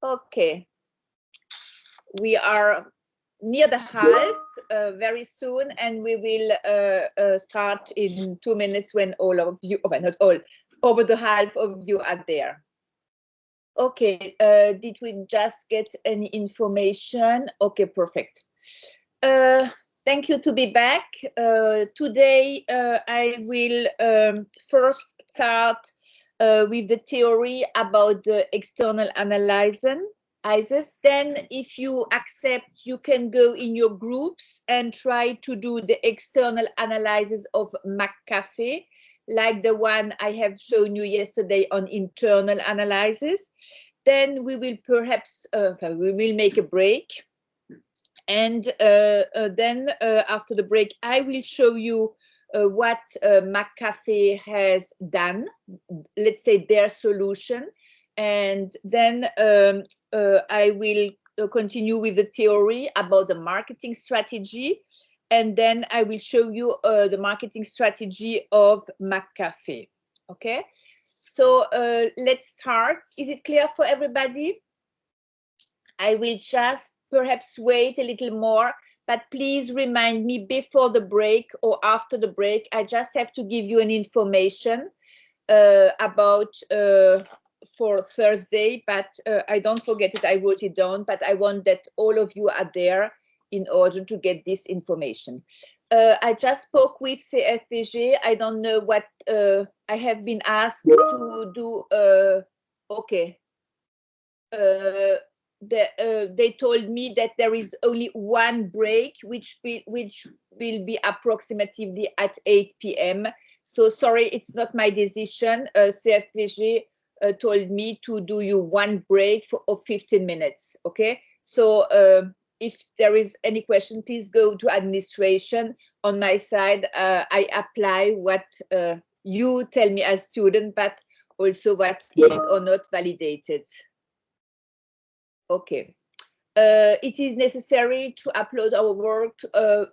Okay. We are near the half very soon, and we will start in 2 minutes when all of you, well, not all, over the half of you are there. Okay, did we just get any information? Okay, perfect. Thank you to be back. Today I will first start with the theory about the external analysis. Then, if you accept, you can go in your groups and try to do the external analysis of McAfee, like the one I have shown you yesterday on internal analysis. Then we will perhaps, we will make a break. And then after the break, I will show you what McAfee has done, let's say their solution. And then I will continue with the theory about the marketing strategy. And then I will show you the marketing strategy of McAfee. Okay, so let's start. Is it clear for everybody? I will just perhaps wait a little more, but please remind me before the break or after the break. I just have to give you an information about for Thursday, but I don't forget it. I wrote it down, but I want that all of you are there in order to get this information. I just spoke with CFVG. I don't know what I have been asked to do. Okay. They told me that there is only one break, which will be approximately at 8 p.m. So sorry, it's not my decision. CFVG told me to do you one break of 15 minutes. Okay, so if there is any question, please go to administration. On my side, I apply what you tell me as student, but also what is or not validated. Okay. It is necessary to upload our work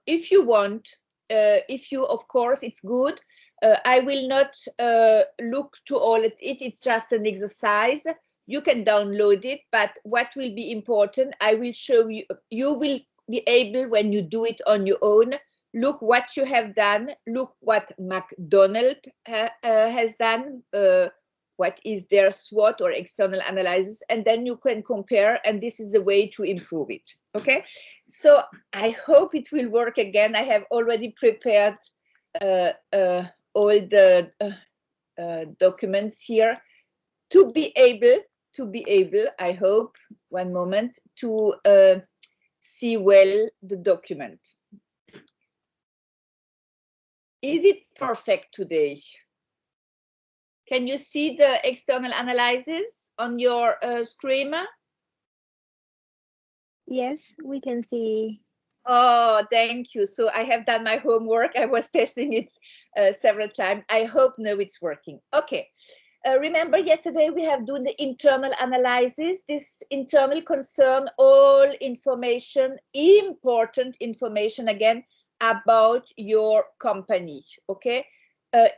if you want. If you, of course, it's good. I will not look to all it. It's just an exercise. You can download it, but what will be important, I will show you. You will be able, when you do it on your own, look what you have done. Look what McDonald's has done. What is their SWOT or external analysis, and then you can compare, and this is the way to improve it. Okay, so I hope it will work again. I have already prepared all the documents here to be able, I hope, one moment, to see well the document. Is it perfect today? Can you see the external analysis on your screen? Yes, we can see. Oh, thank you. So I have done my homework. I was testing it several times. I hope now it's working. Okay. Remember yesterday we have done the internal analysis. This internal concern all information, important information again, about your company. Okay.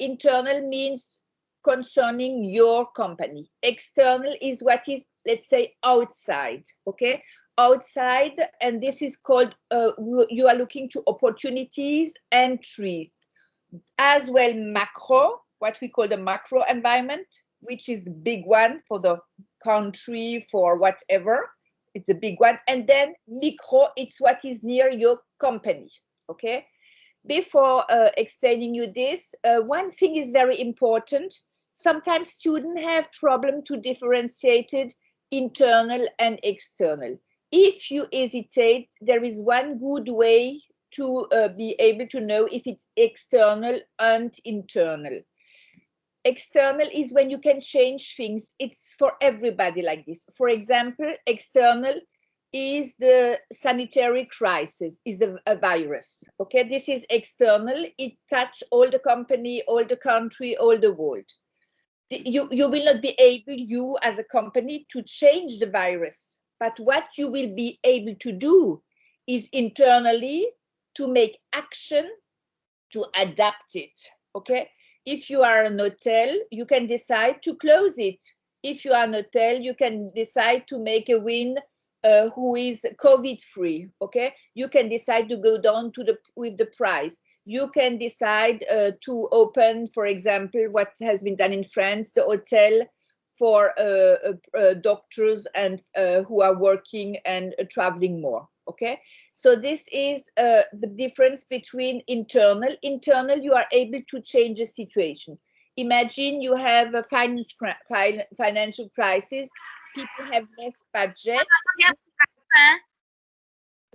Internal means concerning your company. External is what is, let's say, outside. Okay. Outside, and this is called you are looking to opportunities and trees, as well macro, what we call the macro environment, which is the big one for the country, for whatever, it's a big one. And then micro, it's what is near your company. Okay, before explaining you this, one thing is very important. Sometimes students have problem to differentiate it internal and external. If you hesitate, there is one good way to be able to know if it's external and internal. External is when you can change things. It's for everybody like this. For example, external is the sanitary crisis, is a virus. Okay, this is external. It touch all the company, all the country, all the world. You will not be able, you as a company, to change the virus. But what you will be able to do is internally to make action to adapt it. Okay, if you are an hotel, you can decide to close it. if you are an hotel, you can decide to make a wing who is COVID-free, okay? You can decide to go down to with the price. You can decide to open, for example, what has been done in France, the hotel for doctors and who are working and traveling more, okay? So this is the difference between internal. Internal, you are able to change the situation. Imagine you have a financial crisis, people have less budget.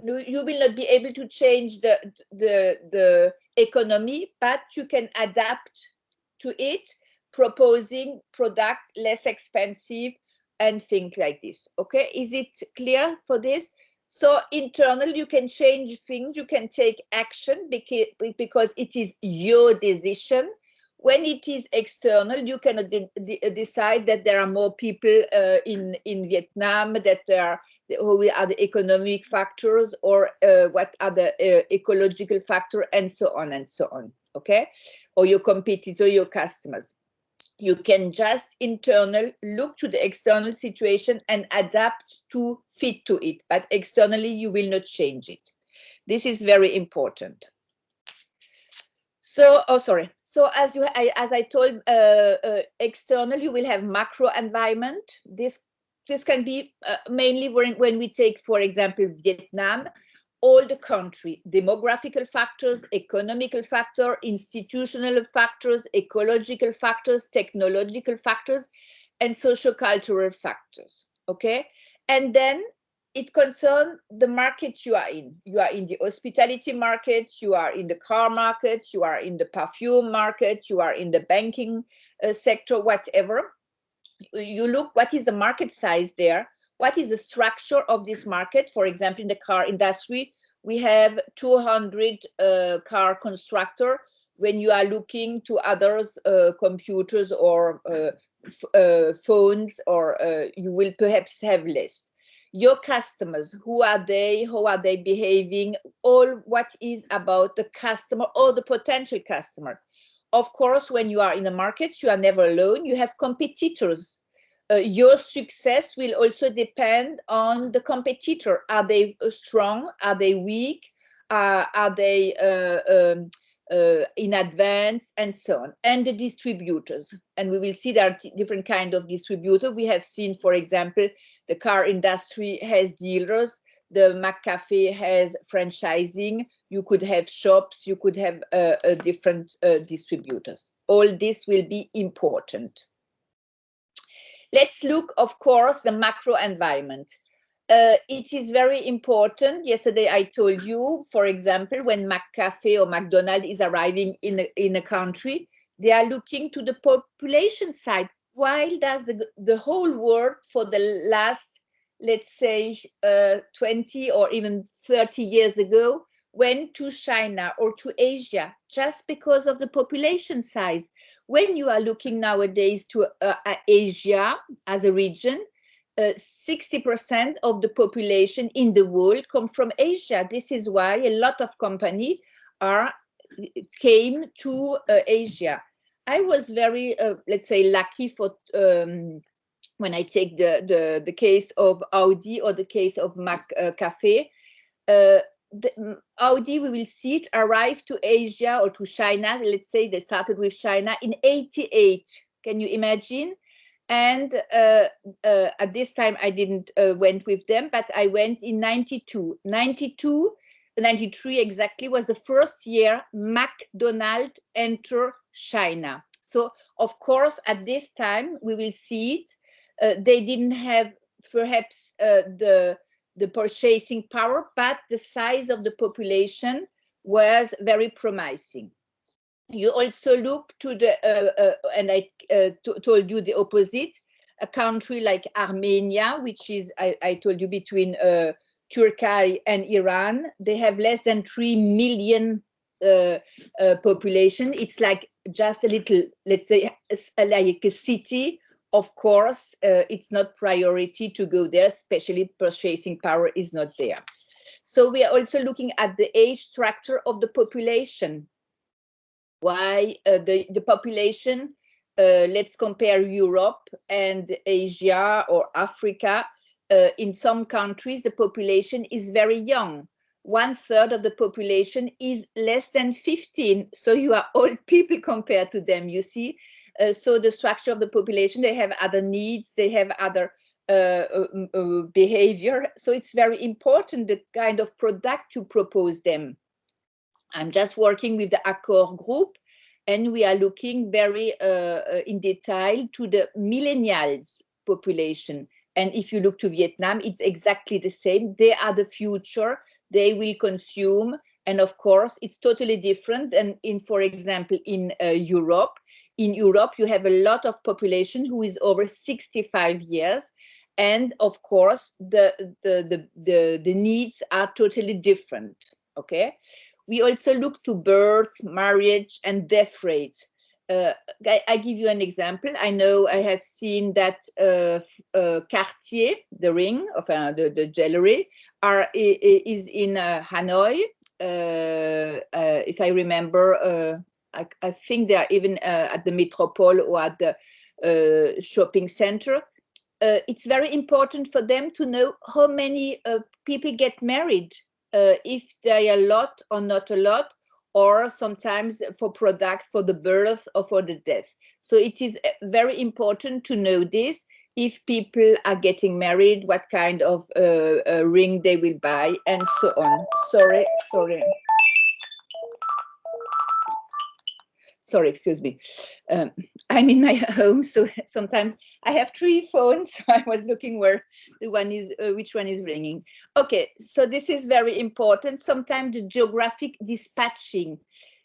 You will not be able to change the economy, but you can adapt to it, proposing product less expensive and things like this. Okay, is it clear for this? So internal, you can change things, you can take action because it is your decision. When it is external, you cannot decide that there are more people in Vietnam, that there are who are the economic factors, or what are the ecological factor, and so on and so on, okay? Or your competitor, your customers. You can just internal look to the external situation and adapt to fit to it, but externally you will not change it. This is very important. So, So as I told, external, you will have macro environment. This can be mainly when we take, for example, Vietnam, all the country, demographical factors, economical factor, institutional factors, ecological factors, technological factors, and socio-cultural factors, okay? And then it concerns the market you are in. You are in the hospitality market, you are in the car market, you are in the perfume market, you are in the banking sector, whatever. You look, what is the market size there? What is the structure of this market? For example, in the car industry, we have 200 car constructor. When you are looking to others, computers or phones, or you will perhaps have less. Your customers, who are they, how are they behaving, all what is about the customer or the potential customer. Of course, when you are in the market, you are never alone, you have competitors. Your success will also depend on the competitor. Are they strong? Are they weak? Are they in advance, and so on? And the distributors. And we will see there are different kinds of distributors. We have seen, for example, the car industry has dealers. The McCafe has franchising. You could have shops. You could have different distributors. All this will be important. Let's look, of course, the macro environment. It is very important. Yesterday, I told you, for example, when McCafe or McDonald's is arriving in a country, they are looking to the population side. Why does the whole world for the last, let's say, 20 or even 30 years ago, went to China or to Asia? Just because of the population size. When you are looking nowadays to Asia as a region, 60% of the population in the world come from Asia. This is why a lot of companies came to Asia. I was very, let's say, lucky for when I take the case of Audi or the case of McCafe. Audi, we will see it arrive to Asia or to China. Let's say they started with China in '88. Can you imagine? And at this time, I didn't went with them, but I went in '92. 93 exactly was the first year McDonald's entered China. So, of course, at this time, we will see it. They didn't have perhaps the purchasing power, but the size of the population was very promising. You also look to the, and I told you the opposite, a country like Armenia, which is, I told you, between Turkey and Iran. They have less than 3 million population. It's like just a little, let's say, like a city. Of course, it's not priority to go there, especially purchasing power is not there. So we are also looking at the age structure of the population. Why the population let's compare Europe and Asia or Africa. In some countries, the population is very young. 1/3 of the population is less than 15. So you are old people compared to them, you see. So the structure of the population, they have other needs, they have other behavior. So it's very important the kind of product you propose them. I'm just working with the Accor group, and we are looking very in detail to the millennials population. And if you look to Vietnam, it's exactly the same. They are the future. They will consume. And of course, it's totally different than in, for example, in Europe. In Europe, you have a lot of population who is over 65 years. And of course, the needs are totally different, okay? We also look to birth, marriage, and death rate. I give you an example. I know I have seen that Cartier, the ring of the jewelry, is in Hanoi. If I remember, I think they are even at the Metropole or at the shopping center. It's very important for them to know how many people get married. If they are a lot or not a lot, or sometimes for products for the birth or for the death. So it is very important to know this. If people are getting married, what kind of ring they will buy, and so on. Sorry. Sorry, excuse me. I'm in my home, so sometimes I have 3 phones. So I was looking where the one is, which one is ringing. Okay, so this is very important. Sometimes the geographic dispatching.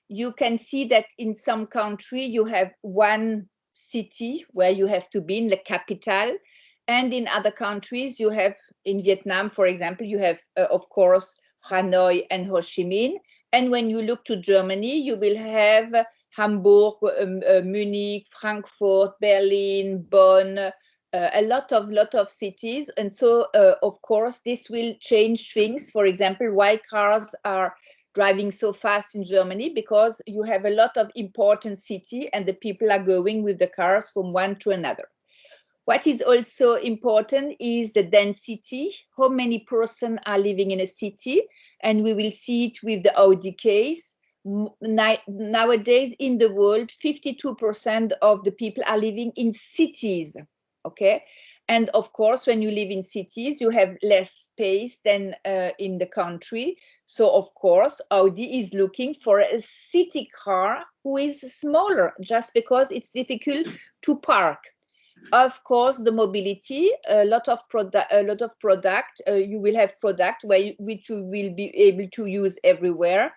You can see that in some country you have one city where you have to be in the capital, and in other countries you have, in Vietnam, for example, you have, of course, Hanoi and Ho Chi Minh. And when you look to Germany, you will have Hamburg, Munich, Frankfurt, Berlin, Bonn, a lot of cities. And so, of course, this will change things. For example, why cars are driving so fast in Germany, because you have a lot of important city and the people are going with the cars from one to another. What is also important is the density, how many persons are living in a city, and we will see it with the Audi case. Nowadays in the world, 52% of the people are living in cities, okay? And of course, when you live in cities, you have less space than in the country. So of course, Audi is looking for a city car who is smaller, just because it's difficult to park. Of course, the mobility, a lot of product. You will have product which you will be able to use everywhere.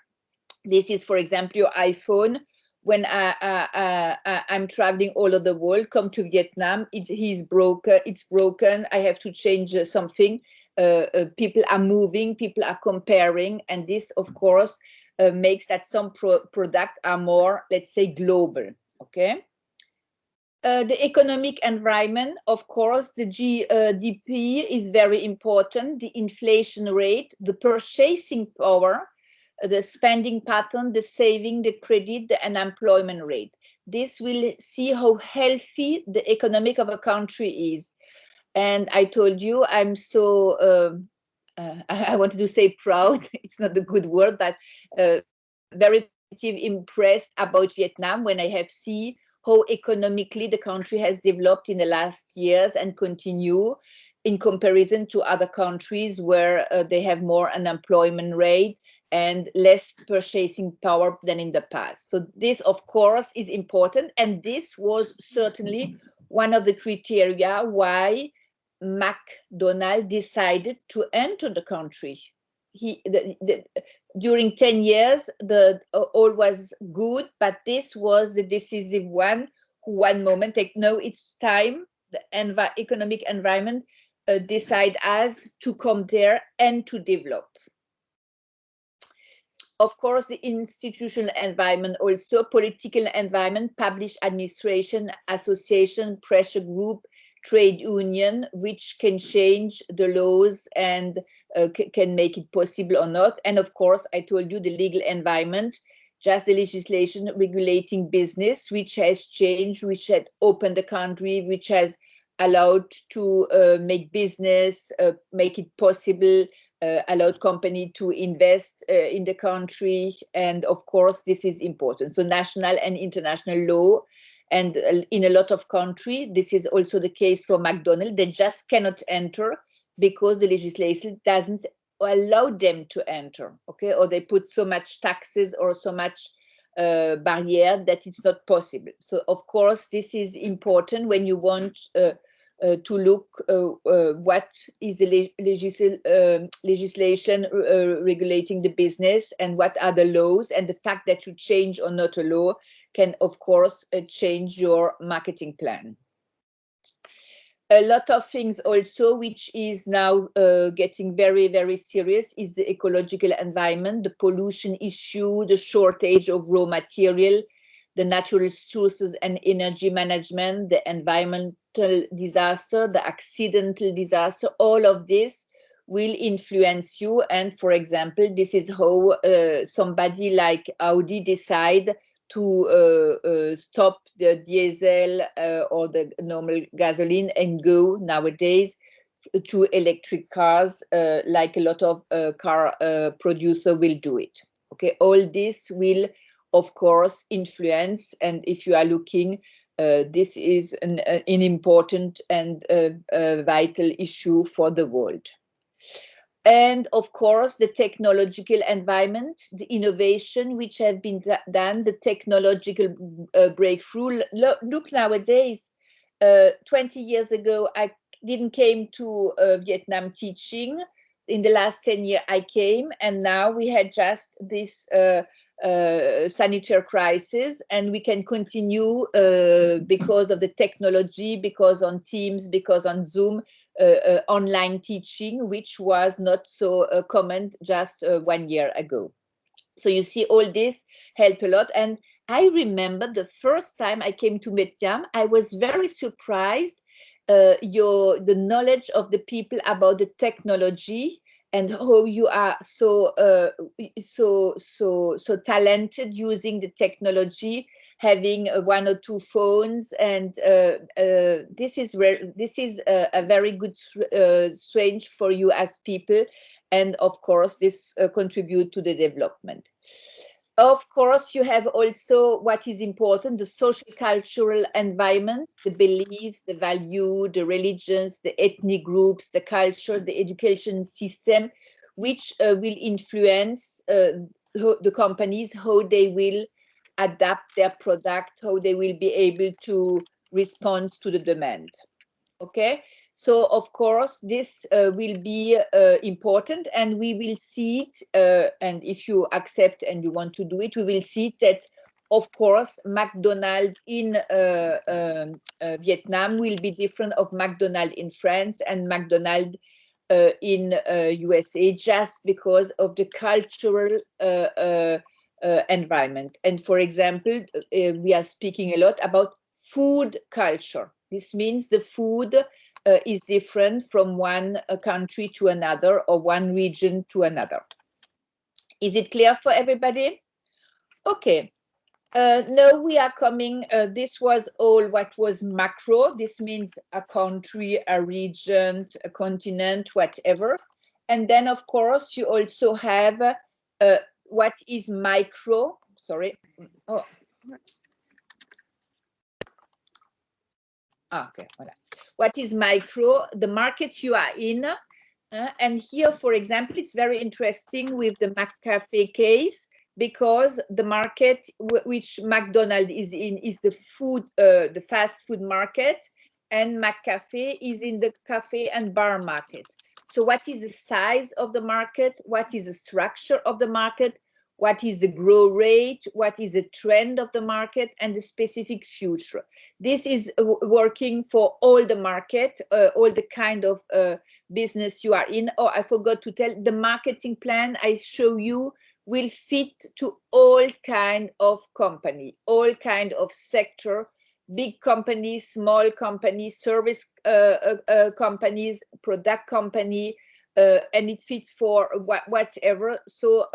This is, for example, your iPhone. When I'm traveling all over the world, come to Vietnam, it's broken. I have to change something. People are moving, people are comparing, and this, of course, makes that some products are more, let's say, global. Okay. The economic environment, of course, the GDP is very important. The inflation rate, the purchasing power, the spending pattern, the saving, the credit, the unemployment rate. This will see how healthy the economic of a country is. And I told you, I'm so, I wanted to say proud. It's not a good word, but very positive, impressed about Vietnam when I have seen how economically the country has developed in the last years and continue in comparison to other countries where they have more unemployment rate and less purchasing power than in the past. So this, of course, is important. And this was certainly one of the criteria why McDonald decided to enter the country. During 10 years, all was good, but this was the decisive one moment. No, it's time. The economic environment decide us to come there and to develop. Of course, the institutional environment, also political environment, public administration, association, pressure group, trade union, which can change the laws and can make it possible or not. And of course, I told you the legal environment just the legislation regulating business, which has changed, which had opened the country, which has allowed to make business, make it possible, allowed company to invest in the country. And of course, this is important. So national and international law. And in a lot of countries, this is also the case for McDonald's. They just cannot enter because the legislation doesn't allow them to enter, okay? Or they put so much taxes or so much barrier that it's not possible. So of course, this is important when you want to look what is the legislation regulating the business and what are the laws, and the fact that you change or not a law can of course change your marketing plan. A lot of things also, which is now getting very, very serious, is the ecological environment, the pollution issue, the shortage of raw material, the natural sources and energy management, the environmental disaster, the accidental disaster. All of this will influence you. And for example, this is how somebody like Audi decide to stop the diesel or the normal gasoline and go nowadays to electric cars, like a lot of car producer will do it. Okay, all this will of course influence, and if you are looking, this is an important and vital issue for the world. And of course, the technological environment, the innovation which have been done, the technological breakthrough. Look nowadays, 20 years ago, I didn't came to Vietnam teaching. In the last 10 years, I came, and now we had just this sanitary crisis, and we can continue because of the technology, because on Teams, because on Zoom, online teaching, which was not so common just 1 year ago. So you see, all this helped a lot. And I remember the first time I came to Vietnam, I was very surprised the knowledge of the people about the technology, and how you are so talented using the technology, having 1 or 2 phones, and this is a very good strength for you as people, and of course this contribute to the development. Of course, you have also what is important, the social cultural environment, the beliefs, the value, the religions, the ethnic groups, the culture, the education system, which will influence the companies, how they will adapt their product, how they will be able to respond to the demand. Okay, so of course this will be important, and we will see it, and if you accept and you want to do it, we will see that of course McDonald's in Vietnam will be different of McDonald's in France and McDonald's in USA, just because of the cultural environment. And for example, we are speaking a lot about food culture. This means the food is different from one country to another, or one region to another. Is it clear for everybody? Okay. Now we are coming, this was all what was macro. This means a country, a region, a continent, whatever. And then of course you also have what is micro, sorry. Oh. Okay, voilà. What is micro? The market you are in. And here, for example, it's very interesting with the McCafe case, because the market which McDonald's is in is the food, the fast food market, and McCafe is in the cafe and bar market. So what is the size of the market? What is the structure of the market? What is the growth rate? What is the trend of the market, and the specific future? This is working for all the market, all the kind of business you are in. Oh, I forgot to tell, the marketing plan I show you will fit to all kind of company, all kind of sector, big companies, small companies, service companies, product company, and it fits for whatever. So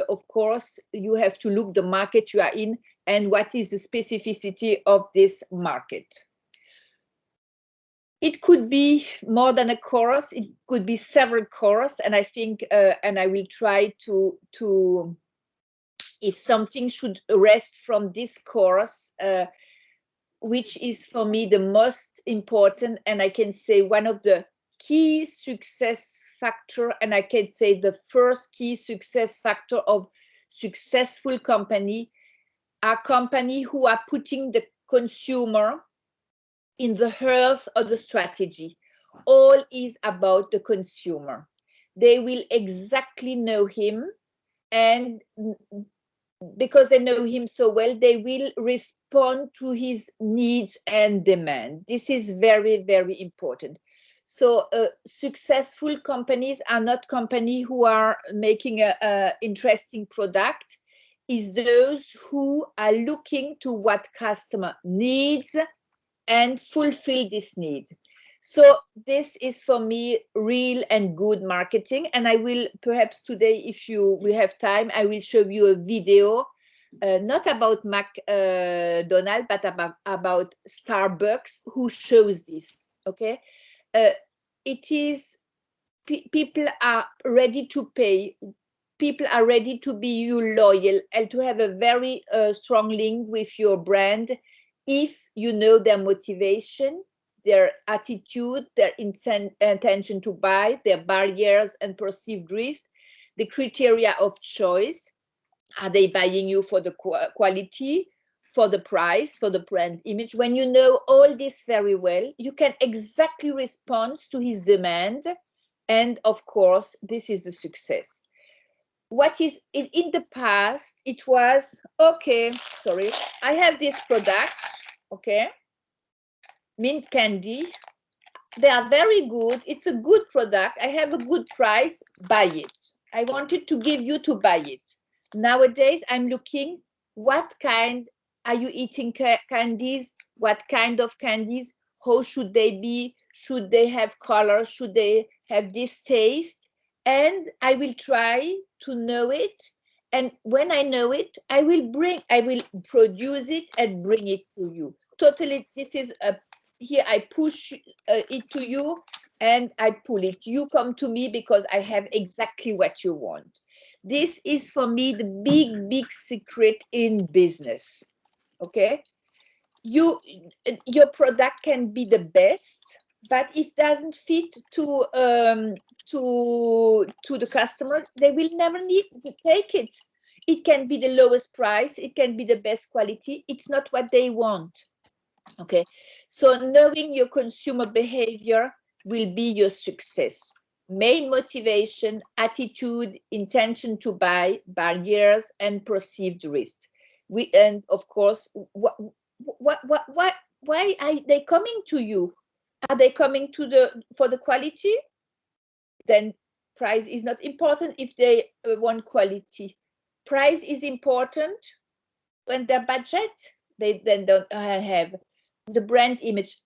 of course, you have to look the market you are in and what is the specificity of this market. It could be more than a chorus. It could be several chorus, and I think, and I will try to if something should rest from this chorus, which is for me the most important, and I can say one of the key success factor, and I can say the first key success factor of successful company are company who are putting the consumer in the heart of the strategy. All is about the consumer. They will exactly know him, and because they know him so well, they will respond to his needs and demand. This is very, very important. So successful companies are not companies who are making a interesting product, is those who are looking to what customer needs and fulfill this need. So this is for me real and good marketing. And I will perhaps today, if we have time, I will show you a video, not about McDonald's, but about Starbucks, who shows this. Okay, it is people are ready to pay. People are ready to be you loyal and to have a very strong link with your brand if you know their motivation, their attitude, their intention to buy, their barriers and perceived risk, the criteria of choice. Are they buying you for the quality, for the price, for the brand image? When you know all this very well, you can exactly respond to his demand. And of course, this is the success. What is in the past, it was, okay, sorry, I have this product, okay, mint candy. They are very good. It's a good product. I have a good price. Buy it. I wanted to give you to buy it. Nowadays, I'm looking, what kind are you eating candies? What kind of candies? How should they be? Should they have color? Should they have this taste? And I will try to know it. And when I know it, I will produce it and bring it to you. Totally, this is a, here I push it to you and I pull it. You come to me because I have exactly what you want. This is for me the big secret in business. Okay, your product can be the best, but if it doesn't fit to the customer, they will never need to take it. It can be the lowest price, it can be the best quality. It's not what they want. Okay, so knowing your consumer behavior will be your success. Main motivation, attitude, intention to buy, barriers, and perceived risk. And of course, why are they coming to you? Are they coming for the quality? Then price is not important if they want quality. Price is important when their budget, they then don't have the brand image.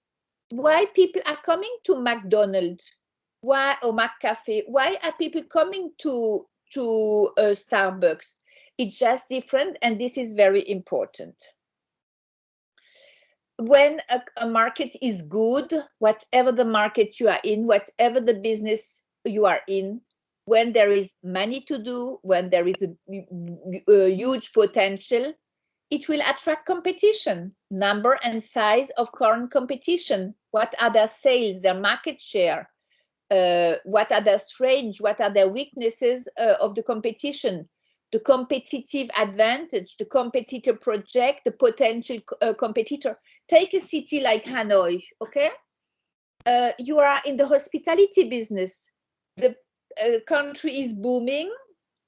Why people are coming to McDonald's? Why, or McCafe? Why are people coming to Starbucks? It's just different, and this is very important. When a market is good, whatever the market you are in, whatever the business you are in, when there is money to do, when there is a huge potential, it will attract competition, number and size of current competition. What are their sales, their market share? What are their strengths? What are their weaknesses of the competition? The competitive advantage, the competitor project, the potential competitor. Take a city like Hanoi, okay? You are in the hospitality business. The country is booming.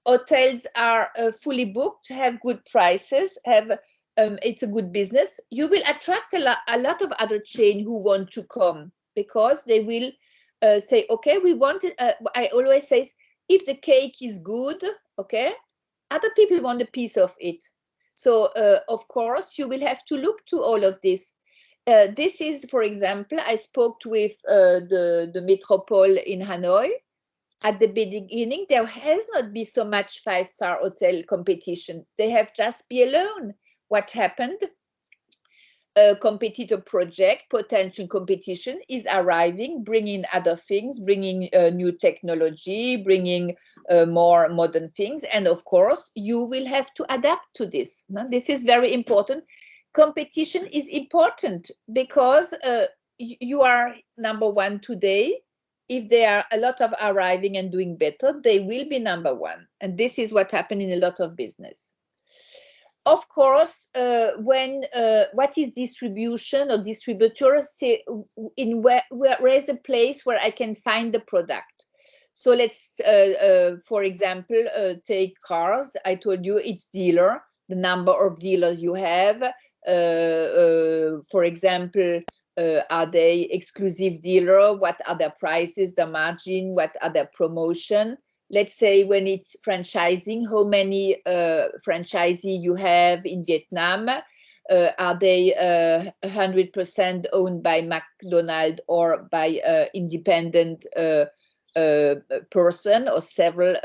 Hotels are fully booked, have good prices, it's a good business. You will attract a lot of other chains who want to come because they will say, okay, we want it. I always say, if the cake is good, okay, other people want a piece of it. So of course, you will have to look to all of this. This is, for example, I spoke with the Metropole in Hanoi. at the beginning, there has not been so much five-star hotel competition. They have just been alone. What happened? A competitor project, potential competition is arriving, bringing other things, bringing new technology, bringing more modern things. And of course, you will have to adapt to this. No? This is very important. Competition is important because you are number one today. If there are a lot of arriving and doing better, they will be number one. And this is what happened in a lot of business. Of course, what is distribution or distributor? Say in where is the place where I can find the product. So let's, for example, take cars. I told you it's dealer, the number of dealers you have. For example, are they exclusive dealer? What are their prices, the margin? What are their promotion? Let's say when it's franchising, how many franchisee you have in Vietnam? Are they 100% owned by McDonald's or by independent person or several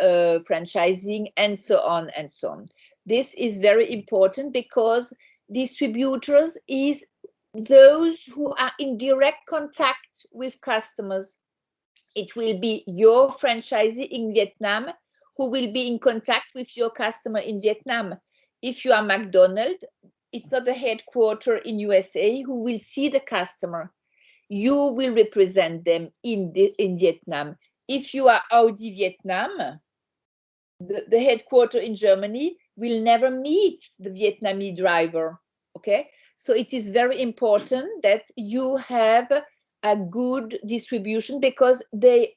franchising, and so on and so on. This is very important because distributors is those who are in direct contact with customers. It will be your franchisee in Vietnam who will be in contact with your customer in Vietnam. If you are McDonald's, it's not the headquarter in USA who will see the customer. You will represent them in Vietnam. If you are Audi Vietnam, the headquarter in Germany will never meet the Vietnamese driver. Okay, so it is very important that you have a good distribution because they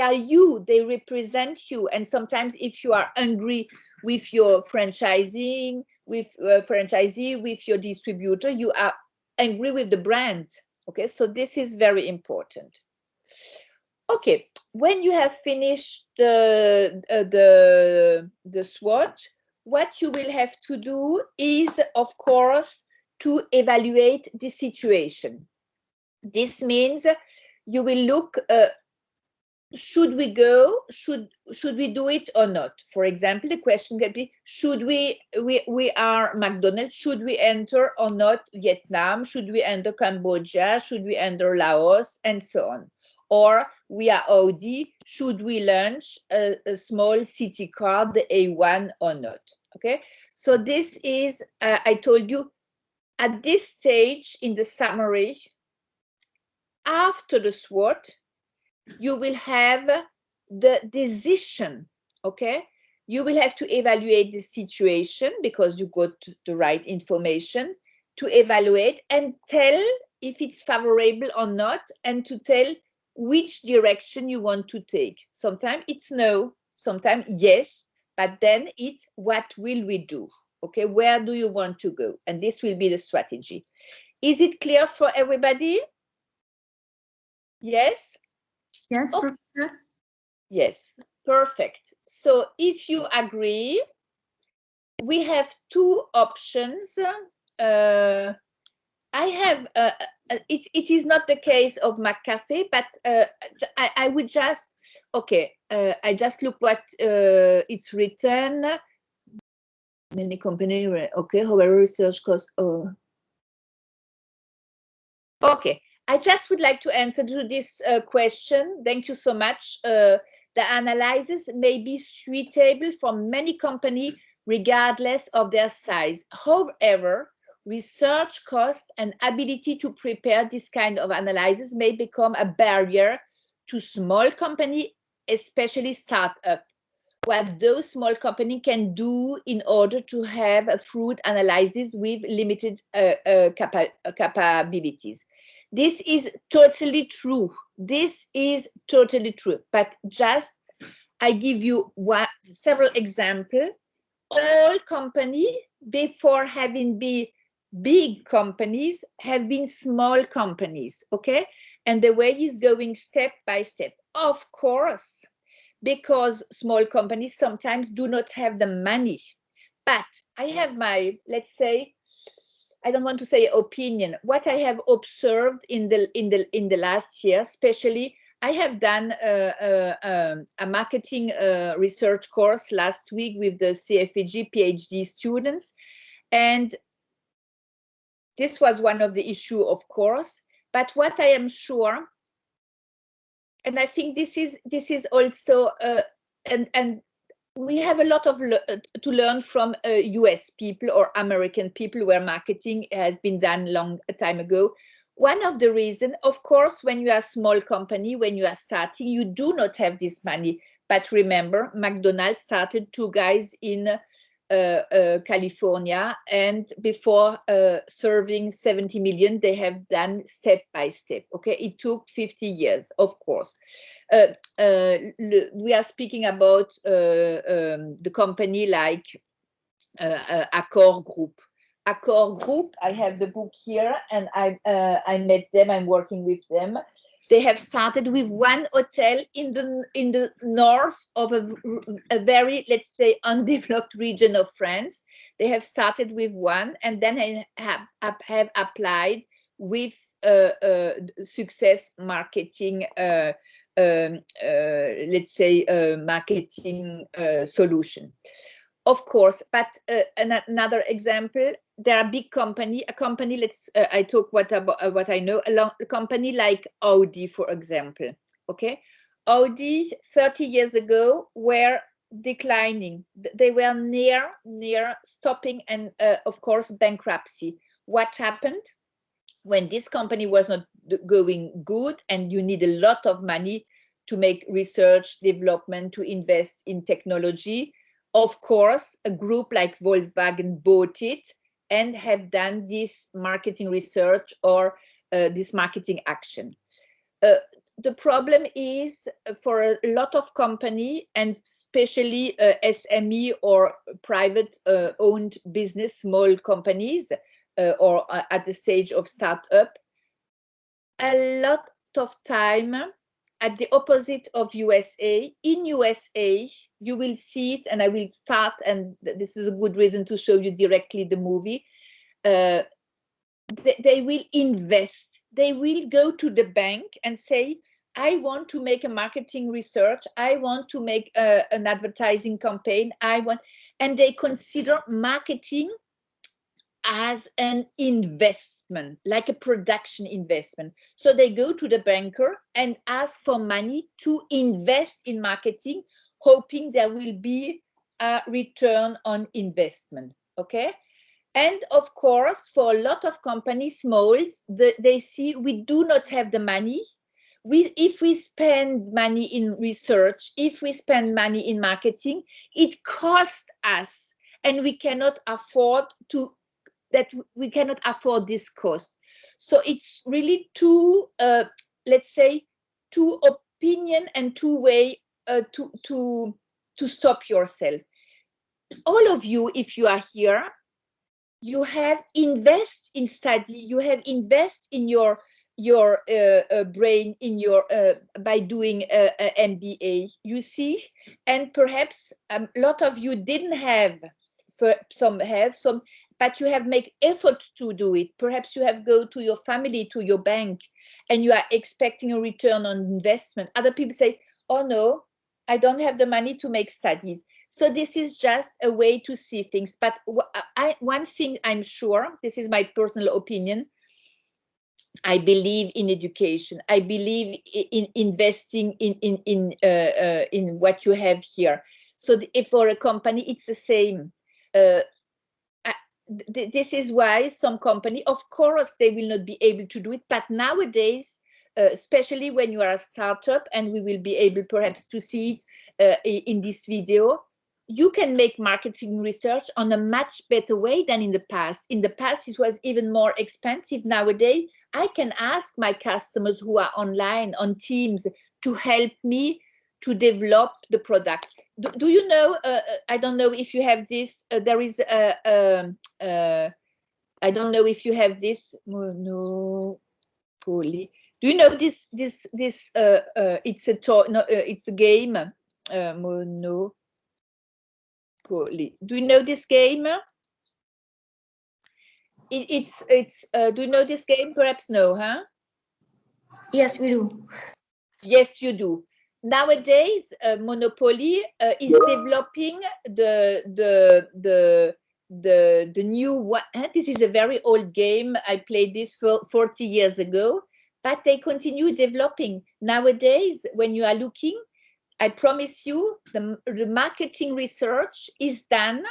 are you, they represent you. And sometimes if you are angry with your franchisee, with your distributor, you are angry with the brand. Okay, so this is very important. Okay, when you have finished the SWOT, what you will have to do is, of course, to evaluate the situation. This means you will look, should we go, should we do it or not? For example, the question can be, should we are McDonald's, should we enter or not Vietnam? Should we enter Cambodia? Should we enter Laos? And so on. Or we are Audi, should we launch a small city car, the A1 or not? Okay, so this is, I told you, at this stage in the summary, after the SWOT, you will have the decision, okay? You will have to evaluate the situation because you got the right information to evaluate and tell if it's favorable or not, and to tell which direction you want to take. Sometimes it's no, sometimes yes, but then it's what will we do? Okay, where do you want to go? And this will be the strategy. Is it clear for everybody? Yes? Yes, Oh, Professor. yes, perfect. So if you agree, we have two options. I have, it is not the case of McCafe, but I would just, okay, I just look what it's written. Many company, okay, however, research costs, okay. I just would like to answer to this question. Thank you so much. The analysis may be suitable for many companies regardless of their size. However, research cost and ability to prepare this kind of analysis may become a barrier to small companies, especially startup. What those small companies can do in order to have a fruit analysis with limited capabilities. This is totally true. This is totally true. But just, I give you several examples. All companies, before having been big companies, have been small companies, okay? And the way is going step by step. Of course, because small companies sometimes do not have the money. But I have my, let's say, I don't want to say opinion, what I have observed in the last year, especially. I have done a marketing research course last week with the CFEG PhD students, and this was one of the issue, of course. But what I am sure, and I think this is also and we have a lot to learn from US people or American people where marketing has been done long time ago. One of the reasons, of course, when you are a small company, when you are starting, you do not have this money. But remember, McDonald's started 2 guys in California, and before serving 70 million, they have done step by step. Okay, it took 50 years, of course. We are speaking about the company like Accor Group. Accor Group, I have the book here, and I met them. I'm working with them. They have started with 1 hotel in the north of a very, let's say, undeveloped region of France. They have started with 1, and then have applied with success marketing. Let's say marketing solution, of course. But another example, there are big company, a company, let's I talk what I know, a company like Audi, for example. Okay, Audi 30 years ago were declining. They were near stopping, and of course bankruptcy. What happened? When this company was not going good and you need a lot of money to make research, development, to invest in technology, of course, a group like Volkswagen bought it and have done this marketing research or this marketing action. The problem is for a lot of company, and especially SME or private owned business, small companies, or at the stage of startup, a lot of time, at the opposite of USA. In USA, you will see it, and I will start, and this is a good reason to show you directly the movie. They will invest. They will go to the bank and say, I want to make a marketing research. I want to make an advertising campaign. And they consider marketing as an investment, like a production investment. So they go to the banker and ask for money to invest in marketing, hoping there will be a return on investment. Okay. And of course, for a lot of companies, smalls, they see we do not have the money. If we spend money in research, if we spend money in marketing, it costs us, and we cannot afford this cost. So it's really two, let's say, two opinion and two way to stop yourself. All of you, if you are here, you have invest in study, you have invest in your brain, in your by doing a MBA, you see. And perhaps a lot of you didn't have, some have some, but you have made effort to do it. Perhaps you have go to your family, to your bank, and you are expecting a return on investment. Other people say, oh no, I don't have the money to make studies. So this is just a way to see things. But one thing I'm sure, this is my personal opinion, I believe in education. I believe in investing in what you have here. So if for a company, it's the same. This is why some company, of course, they will not be able to do it. But nowadays, especially when you are a startup, and we will be able perhaps to see it in this video, you can make marketing research on a much better way than in the past. In the past, it was even more expensive. Nowadays, I can ask my customers who are online on Teams to help me to develop the product. Do you know, I don't know if you have this, there is I don't know if you have this, Monopoly. Do you know this, it's a game, Monopoly. Do you know this game? Do you know this game? Perhaps no, huh? Yes, we do. Yes, you do. Nowadays, Monopoly is developing the new one. This is a very old game. I played this for 40 years ago, but they continue developing. Nowadays, when you are looking, I promise you, the marketing research is done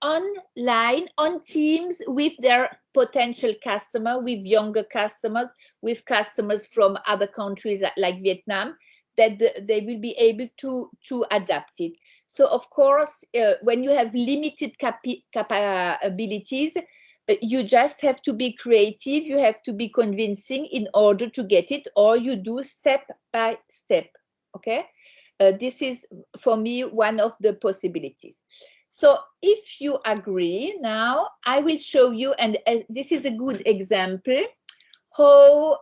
online on Teams with their potential customer, with younger customers, with customers from other countries like Vietnam, that they will be able to adapt it. So of course, when you have limited capabilities, you just have to be creative, you have to be convincing in order to get it, or you do step by step, okay? This is, for me, one of the possibilities. So if you agree, now I will show you, and this is a good example, how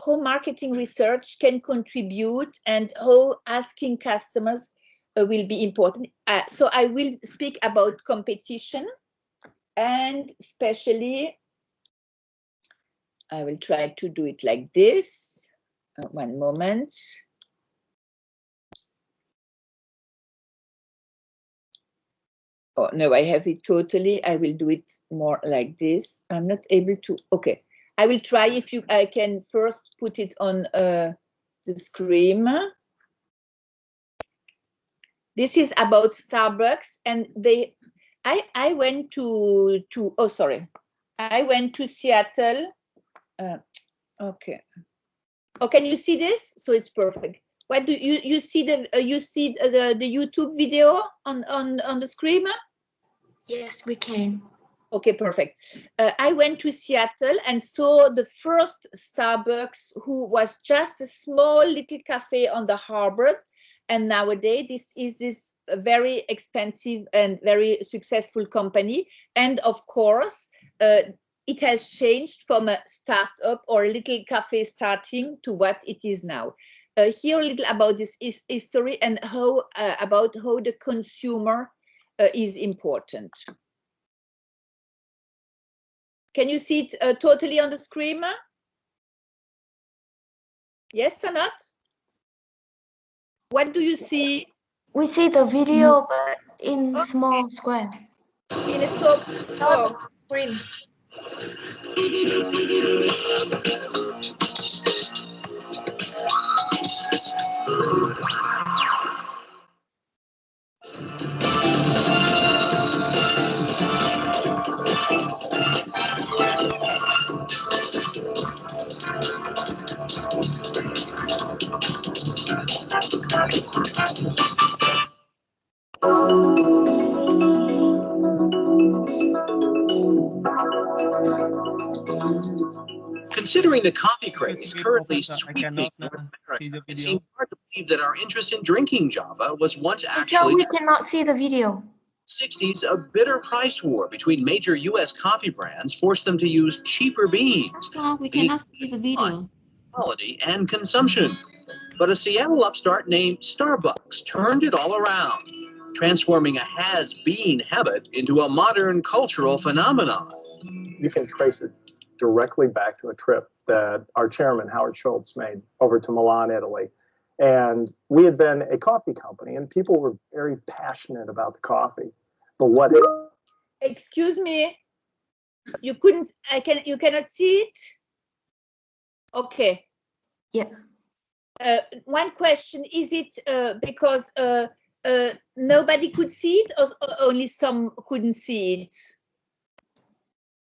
marketing research can contribute and how asking customers will be important. So I will speak about competition, and especially, I will try to do it like this. One moment. Oh, no, I have it totally. I will do it more like this. I'm not able to. Okay, I will try if I can first put it on the screen. This is about Starbucks, and I went to oh, sorry. I went to Seattle. Okay. Oh, can you see this? So it's perfect. What do you see the YouTube video on the screen? Yes, we can. Okay, perfect. I went to Seattle and saw the first Starbucks, who was just a small little cafe on the harbor. And nowadays, this is this very expensive and very successful company. And of course, it has changed from a startup or a little cafe starting to what it is now. Here a little about this history and how about how the consumer is important. Can you see it totally on the screen? Yes or not? What do you see? We see the video, but in small square. In a Screen. Considering the coffee craze currently sweeping North America, it seems hard to believe that our interest in drinking Java was once actually. We cannot see the video. 60s, a bitter price war between major U.S. coffee brands forced them to use cheaper beans. That's why we cannot see the video. Quality and consumption. But a Seattle upstart named Starbucks turned it all around, transforming a has-been habit into a modern cultural phenomenon. You can trace it directly back to a trip that our chairman, Howard Schultz, made over to Milan, Italy. And we had been a coffee company, and people were very passionate about the coffee. But what? Excuse me. You couldn't. You cannot see it. Okay. Yeah. One question: is it because nobody could see it, or only some couldn't see it?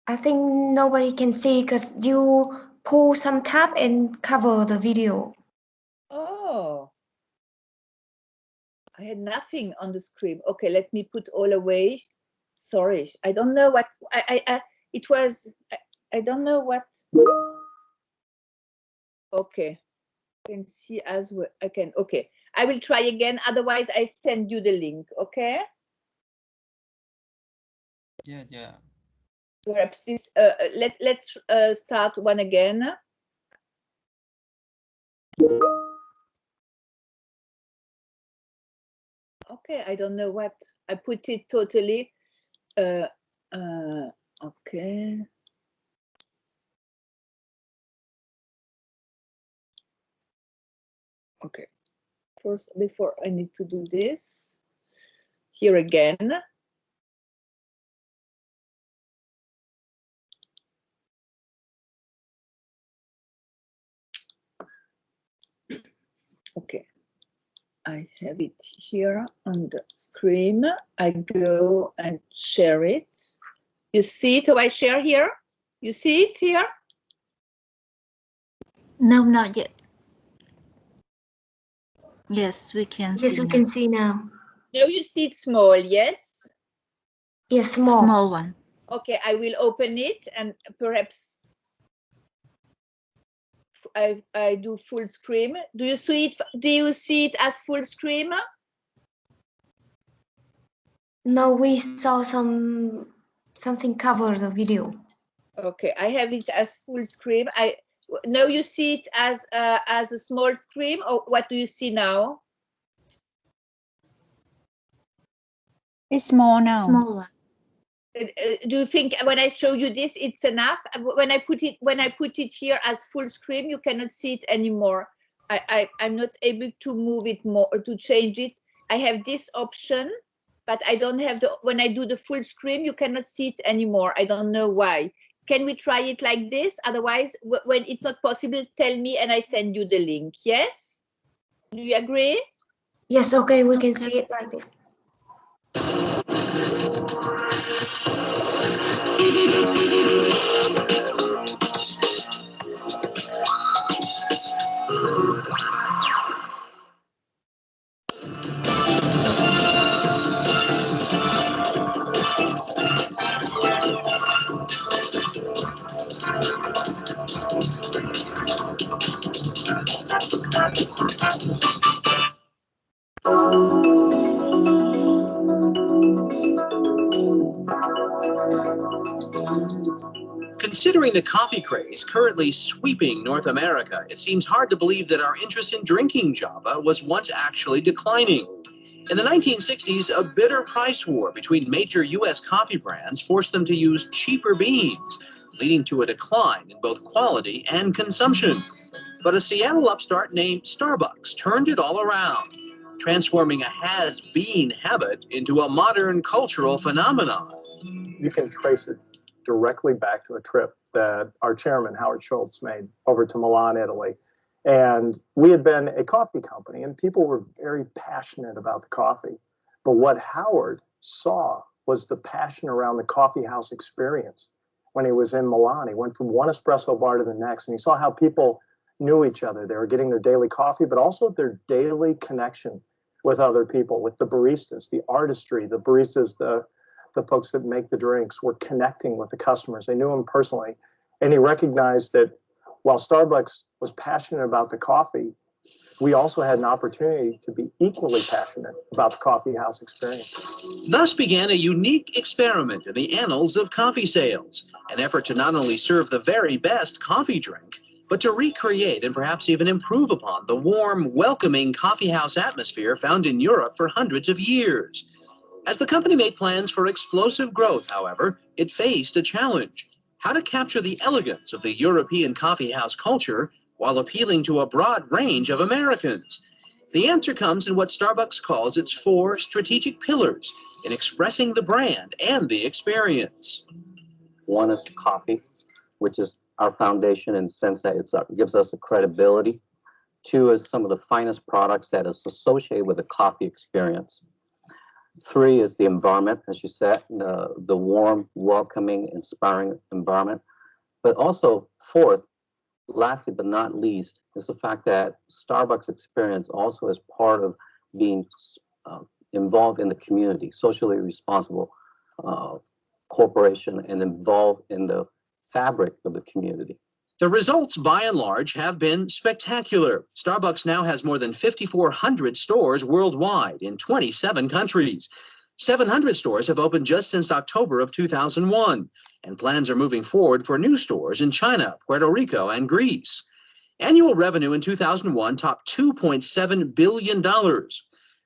I think nobody can see because you pull some tab and cover the video. Oh, I had nothing on the screen. Okay, let me put all away. Sorry, I don't know what it was. I don't know what. Okay, I can see as well. I can. Okay, I will try again. Otherwise, I send you the link. Okay. Yeah. Perhaps this. Let's start one again. Okay, I don't know what I put it totally. Okay. Okay. First, before I need to do this, here again. Okay, I have it here on the screen. I go and share it. You see it? So I share here. You see it here? No, not yet. Yes, we can see. Yes, we now. can see now. No, you see it small, yes? Yes, small. Small one. Okay, I will open it and perhaps I do full screen. Do you see it? Do you see it as full screen? No, we saw something cover the video. Okay, I have it as full screen. Now you see it as a small screen, or what do you see now? It's small now. Small one. Do you think when I show you this, it's enough? When I put it here as full screen, you cannot see it anymore. I'm not able to move it more or to change it. I have this option, but I don't have when I do the full screen, you cannot see it anymore. I don't know why. Can we try it like this? Otherwise, when it's not possible, tell me and I send you the link. Yes? Do you agree? Yes, okay, we can see it like this. Considering the coffee craze currently sweeping North America, it seems hard to believe that our interest in drinking Java was once actually declining. In the 1960s, a bitter price war between major U.S. coffee brands forced them to use cheaper beans, leading to a decline in both quality and consumption. But a Seattle upstart named Starbucks turned it all around, transforming a has-been habit into a modern cultural phenomenon. You can trace it directly back to a trip that our chairman, Howard Schultz, made over to Milan, Italy. And we had been a coffee company, and people were very passionate about the coffee. But what Howard saw was the passion around the coffee house experience. When he was in Milan, he went from one espresso bar to the next, and he saw how people knew each other. They were getting their daily coffee, but also their daily connection with other people, with the baristas, the artistry, the baristas, the folks that make the drinks were connecting with the customers. They knew him personally. And he recognized that while Starbucks was passionate about the coffee, we also had an opportunity to be equally passionate about the coffee house experience. Thus began a unique experiment in the annals of coffee sales, an effort to not only serve the very best coffee drink, but to recreate and perhaps even improve upon the warm, welcoming coffee house atmosphere found in Europe for hundreds of years. As the company made plans for explosive growth, however, it faced a challenge: how to capture the elegance of the European coffee house culture while appealing to a broad range of Americans. The answer comes in what Starbucks calls its 4 strategic pillars in expressing the brand and the experience. One is coffee, which is our foundation in the sense that it gives us a credibility. 2 is some of the finest products that is associated with the coffee experience. 3 is the environment, as you said, the warm, welcoming, inspiring environment. But also 4th, lastly but not least, is the fact that Starbucks experience also is part of being involved in the community, socially responsible corporation, and involved in the fabric of the community. The results, by and large, have been spectacular. Starbucks now has more than 5,400 stores worldwide in 27 countries. 700 stores have opened just since October of 2001, and plans are moving forward for new stores in China, Puerto Rico, and Greece. Annual revenue in 2001 topped $2.7 billion.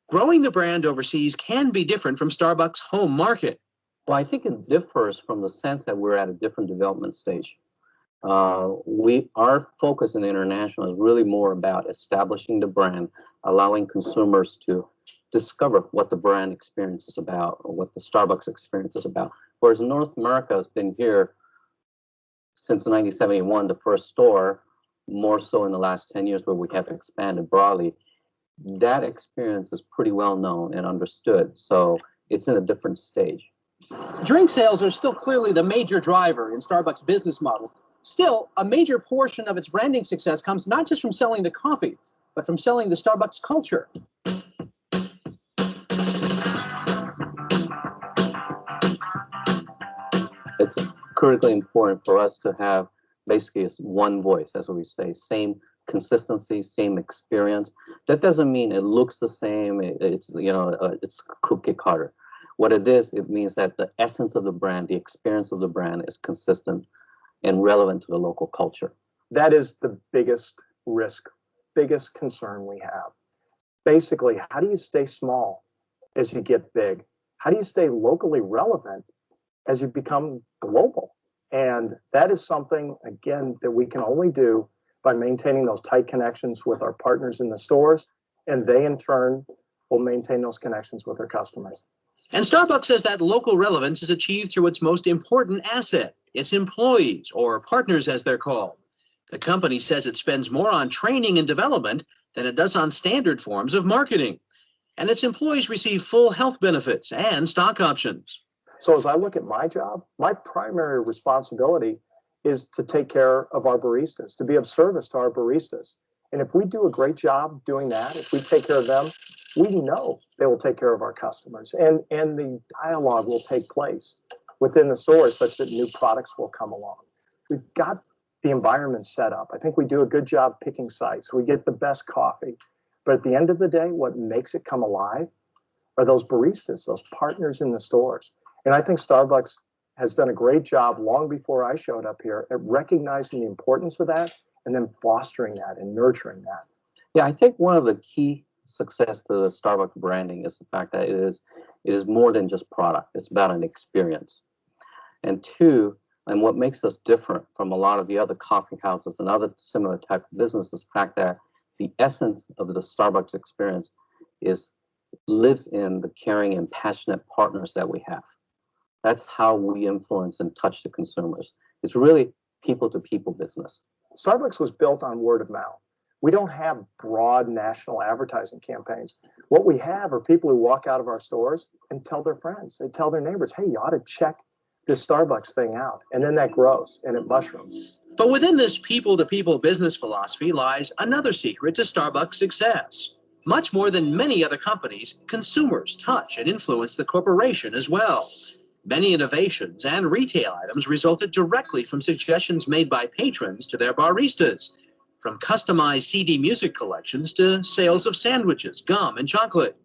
Growing the brand overseas can be different from Starbucks' home market. Well, I think it differs from the sense that we're at a different development stage. Our focus in international is really more about establishing the brand, allowing consumers to discover what the brand experience is about, or what the Starbucks experience is about. Whereas North America has been here since 1971, the first store, more so in the last 10 years where we have expanded broadly. That experience is pretty well known and understood, so it's in a different stage. Drink sales are still clearly the major driver in Starbucks' business model. Still, a major portion of its branding success comes not just from selling the coffee, but from selling the Starbucks culture. It's critically important for us to have basically one voice, as we say, same consistency, same experience. That doesn't mean it looks the same. It's cookie cutter. What it is, it means that the essence of the brand, the experience of the brand is consistent and relevant to the local culture. That is the biggest risk, biggest concern we have. Basically, how do you stay small as you get big? How do you stay locally relevant as you become global? And that is something, again, that we can only do by maintaining those tight connections with our partners in the stores, and they in turn will maintain those connections with their customers. And Starbucks says that local relevance is achieved through its most important asset, its employees, or partners as they're called. The company says it spends more on training and development than it does on standard forms of marketing. And its employees receive full health benefits and stock options. So as I look at my job, my primary responsibility is to take care of our baristas, to be of service to our baristas. And if we do a great job doing that, if we take care of them, we know they will take care of our customers. And the dialogue will take place within the stores such that new products will come along. We've got the environment set up. I think we do a good job picking sites. We get the best coffee. But at the end of the day, what makes it come alive are those baristas, those partners in the stores. And I think Starbucks has done a great job long before I showed up here at recognizing the importance of that and then fostering that and nurturing that. Yeah, I think one of the key success to the Starbucks branding is the fact that it is more than just product. It's about an experience. And two, and what makes us different from a lot of the other coffee houses and other similar type of businesses is the fact that the essence of the Starbucks experience lives in the caring and passionate partners that we have. That's how we influence and touch the consumers. It's really people-to-people business. Starbucks was built on word of mouth. We don't have broad national advertising campaigns. What we have are people who walk out of our stores and tell their friends. They tell their neighbors, hey, you ought to check this Starbucks thing out. And then that grows and it mushrooms. But within this people-to-people business philosophy lies another secret to Starbucks' success. Much more than many other companies, consumers touch and influence the corporation as well. Many innovations and retail items resulted directly from suggestions made by patrons to their baristas, from customized CD music collections to sales of sandwiches, gum, and chocolate.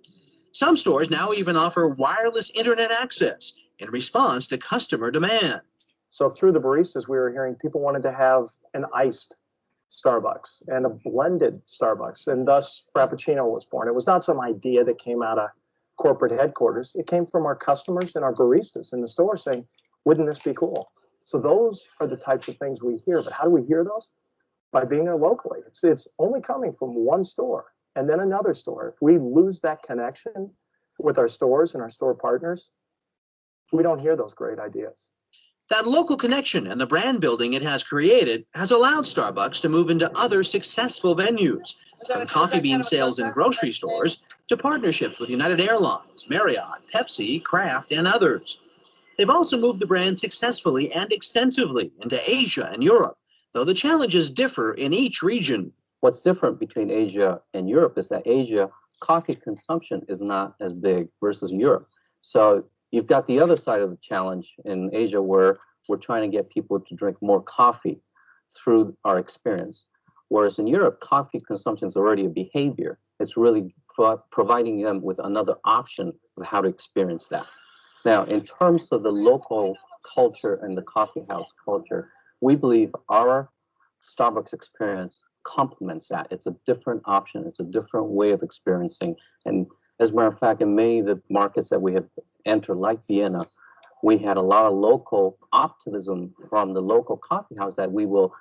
Some stores now even offer wireless internet access in response to customer demand. So through the baristas, we were hearing people wanted to have an iced Starbucks and a blended Starbucks, and thus Frappuccino was born. It was not some idea that came out of corporate headquarters. It came from our customers and our baristas in the store saying, wouldn't this be cool? So those are the types of things we hear. But how do we hear those? By being there locally. It's only coming from one store and then another store. If we lose that connection with our stores and our store partners, we don't hear those great ideas. That local connection and the brand building it has created has allowed Starbucks to move into other successful venues, from coffee bean sales in grocery stores to partnerships with United Airlines, Marriott, Pepsi, Kraft, and others. They've also moved the brand successfully and extensively into Asia and Europe, though the challenges differ in each region. What's different between Asia and Europe is that Asia, coffee consumption is not as big versus Europe. So you've got the other side of the challenge in Asia where we're trying to get people to drink more coffee through our experience. Whereas in Europe, coffee consumption is already a behavior. It's really providing them with another option of how to experience that. Now, in terms of the local culture and the coffee house culture, we believe our Starbucks experience complements that. It's a different option. It's a different way of experiencing. And as a matter of fact, in many of the markets that we have entered, like Vienna, we had a lot of local optimism from the local coffee house that we will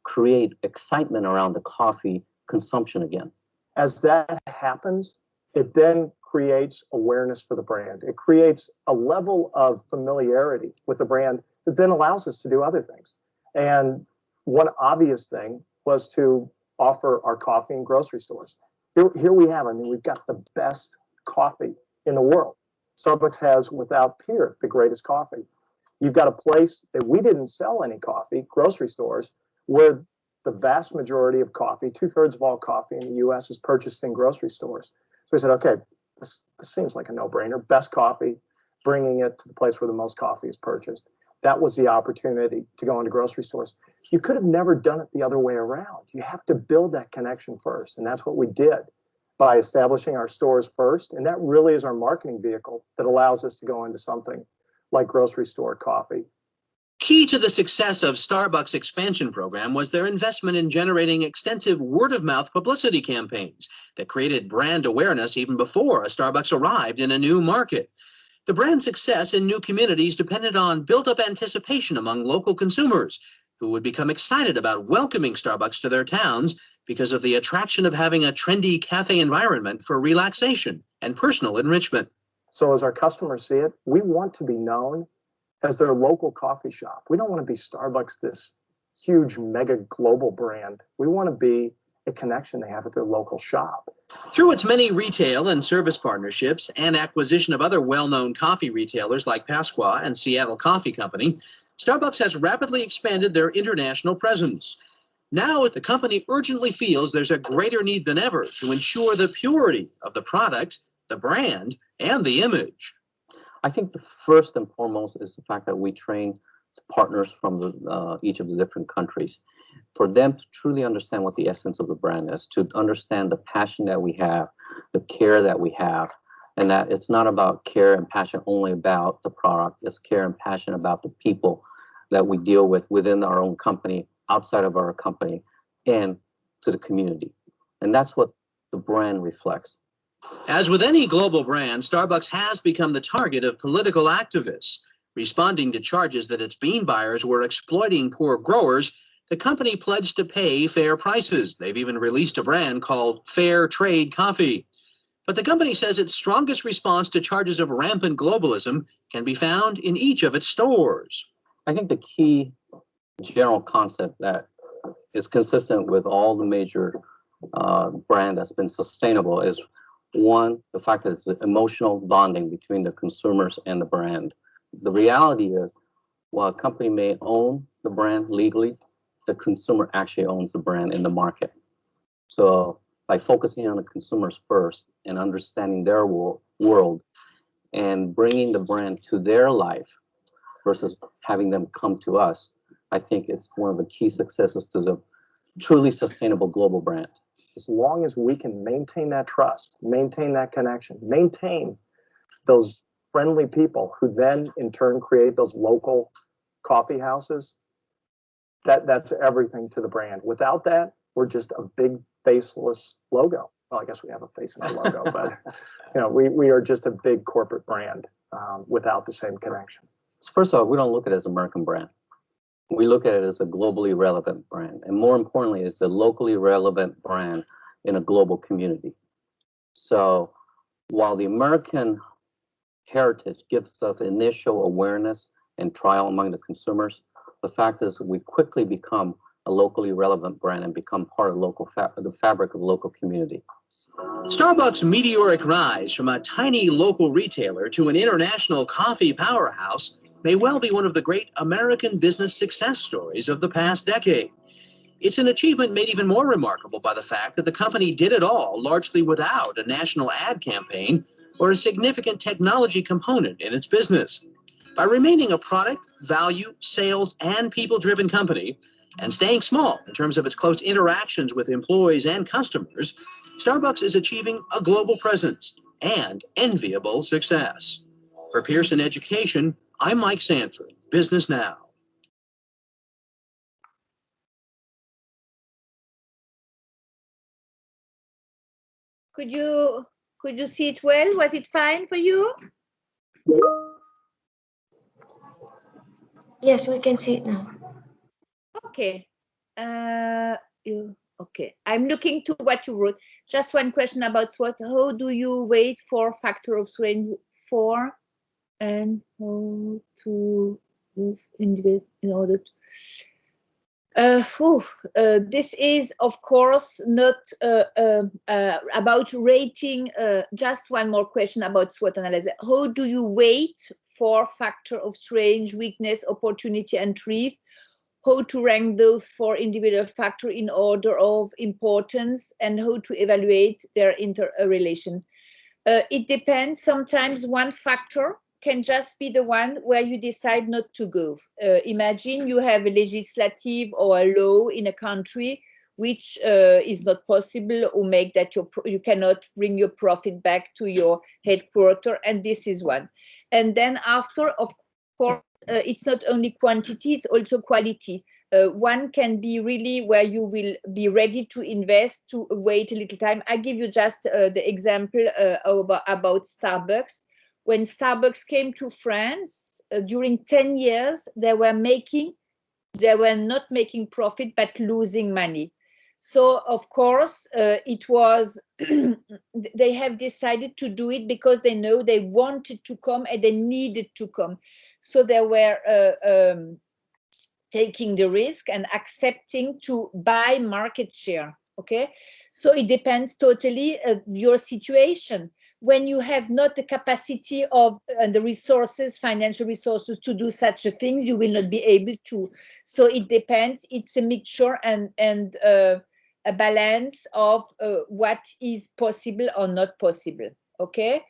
create excitement around the coffee consumption again. As that happens, it then creates awareness for the brand. It creates a level of familiarity with the brand that then allows us to do other things. And one obvious thing was to offer our coffee in grocery stores. Here we have, I mean, we've got the best coffee in the world. Starbucks has, without peer, the greatest coffee. You've got a place that we didn't sell any coffee, grocery stores, where the vast majority of coffee, 2/3 of all coffee in the US is purchased in grocery stores. So we said, okay, this seems like a no-brainer. Best coffee, bringing it to the place where the most coffee is purchased. That was the opportunity to go into grocery stores. You could have never done it the other way around. You have to build that connection first. And that's what we did by establishing our stores first. And that really is our marketing vehicle that allows us to go into something like grocery store coffee. Key to the success of Starbucks' expansion program was their investment in generating extensive word-of-mouth publicity campaigns that created brand awareness even before a Starbucks arrived in a new market. The brand's success in new communities depended on built-up anticipation among local consumers who would become excited about welcoming Starbucks to their towns because of the attraction of having a trendy cafe environment for relaxation and personal enrichment. So as our customers see it, we want to be known as their local coffee shop. We don't want to be Starbucks, this huge mega global brand. We want to be a connection they have at their local shop. Through its many retail and service partnerships and acquisition of other well-known coffee retailers like Pasqua and Seattle Coffee Company, Starbucks has rapidly expanded their international presence. Now, the company urgently feels there's a greater need than ever to ensure the purity of the product, the brand, and the image. I think the first and foremost is the fact that we train partners from each of the different countries for them to truly understand what the essence of the brand is, to understand the passion that we have, the care that we have, and that it's not about care and passion only about the product. It's care and passion about the people that we deal with within our own company, outside of our company, and to the community. And that's what the brand reflects. As with any global brand, Starbucks has become the target of political activists. Responding to charges that its bean buyers were exploiting poor growers, the company pledged to pay fair prices. They've even released a brand called Fair Trade Coffee. But the company says its strongest response to charges of rampant globalism can be found in each of its stores. I think the key general concept that is consistent with all the major brand that's been sustainable is, one, the fact that it's an emotional bonding between the consumers and the brand. The reality is, while a company may own the brand legally, the consumer actually owns the brand in the market. So by focusing on the consumers first and understanding their world and bringing the brand to their life versus having them come to us, I think it's one of the key successes to the truly sustainable global brand. As long as we can maintain that trust, maintain that connection, maintain those friendly people who then in turn create those local coffee houses, that's everything to the brand. Without that, we're just a big faceless logo. Well, I guess we have a face in our logo, but we are just a big corporate brand without the same connection. So first of all, we don't look at it as an American brand. We look at it as a globally relevant brand. And more importantly, it's a locally relevant brand in a global community. So while the American heritage gives us initial awareness and trial among the consumers, the fact is we quickly become a locally relevant brand and become part of the fabric of the local community. Starbucks' meteoric rise from a tiny local retailer to an international coffee powerhouse may well be one of the great American business success stories of the past decade. It's an achievement made even more remarkable by the fact that the company did it all largely without a national ad campaign or a significant technology component in its business. By remaining a product, value, sales, and people-driven company, and staying small in terms of its close interactions with employees and customers, Starbucks is achieving a global presence and enviable success. For Pearson Education, I'm Mike Sanford, Business Now. Could you see it well? Was it fine for you? Yes, we can see it now. Okay. Okay. I'm looking to what you wrote. Just one question about SWOT. How do you weight for factor of strength 4 and how to move individual in order to this is, of course, not about rating. Just one more question about SWOT analysis. How do you weight for factor of strength, weakness, opportunity, and threat? How to rank those four individual factors in order of importance, and how to evaluate their interrelation? It depends. Sometimes one factor can just be the one where you decide not to go. Imagine you have a legislative or a law in a country which is not possible, or make that you cannot bring your profit back to your headquarters, and this is one. And then after, of course, it's not only quantity, it's also quality. One can be really where you will be ready to invest, to wait a little time. I give you just the example about Starbucks. When Starbucks came to France, during 10 years, they were not making profit, but losing money. So, of course, it was, they have decided to do it because they know they wanted to come and they needed to come. So they were taking the risk and accepting to buy market share. Okay, so it depends totally your situation. When you have not the capacity of and the resources, financial resources to do such a thing, you will not be able to. So it depends. It's a mixture and a balance of what is possible or not possible. Okay,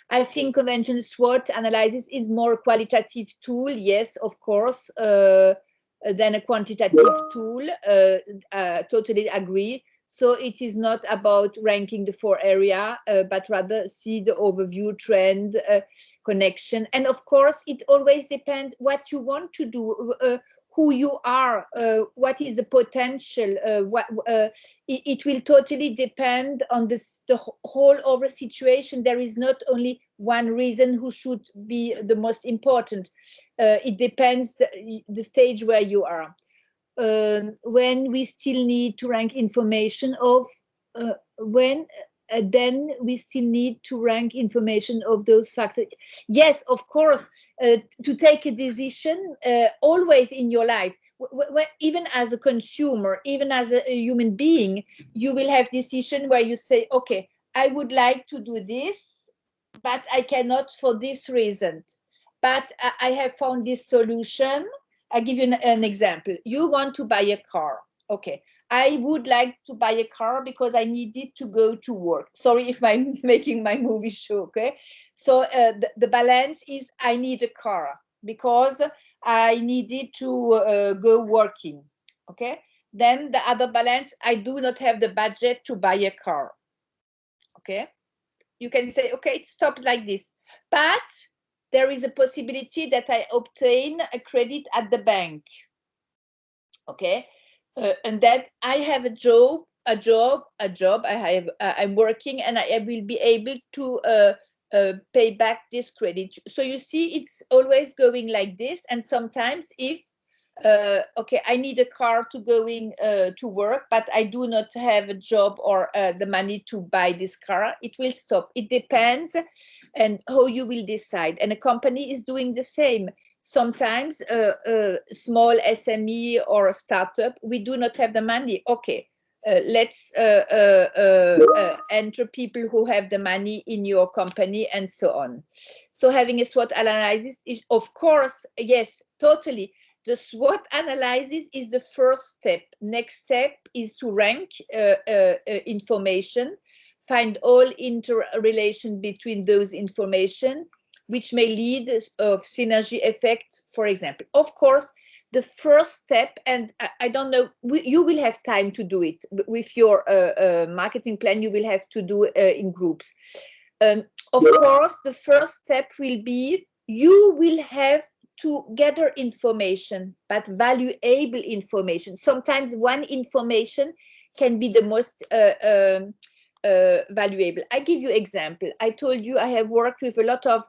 I think conventional SWOT analysis is more qualitative tool. Yes, of course. Than a quantitative tool. Totally agree. So it is not about ranking the 4 area, but rather see the overview, trend, connection. And of course, it always depends what you want to do, who you are, what is the potential. It will totally depend on the whole over situation. There is not only one reason who should be the most important. It depends the stage where you are. When we still need to rank information of then we still need to rank information of those factors. Yes, of course, to take a decision always in your life, even as a consumer, even as a human being, you will have decision where you say, okay, I would like to do this, but I cannot for this reason. But I have found this solution. I give you an example. You want to buy a car. Okay, I would like to buy a car because I need it to go to work. Sorry if I'm making my movie show, okay? So the balance is I need a car because I need it to go working, okay? Then the other balance, I do not have the budget to buy a car, okay? You can say, okay, it stops like this. But there is a possibility that I obtain a credit at the bank, okay? And that I have a job, I'm working and I will be able to pay back this credit. So you see, it's always going like this. And sometimes if, okay, I need a car to going to work, but I do not have a job or the money to buy this car, it will stop. It depends and how you will decide. And a company is doing the same. Sometimes a small SME or a startup, we do not have the money. Okay, let's enter people who have the money in your company and so on. So having a SWOT analysis is, of course, yes, totally. The SWOT analysis is the first step. Next step is to rank information, find all interrelation between those information, which may lead of synergy effect, for example. Of course, the first step, and I don't know, you will have time to do it with your marketing plan, you will have to do in groups. Of course, the first step will be, you will have to gather information, but valuable information. Sometimes one information can be the most valuable. I give you example. I told you I have worked with a lot of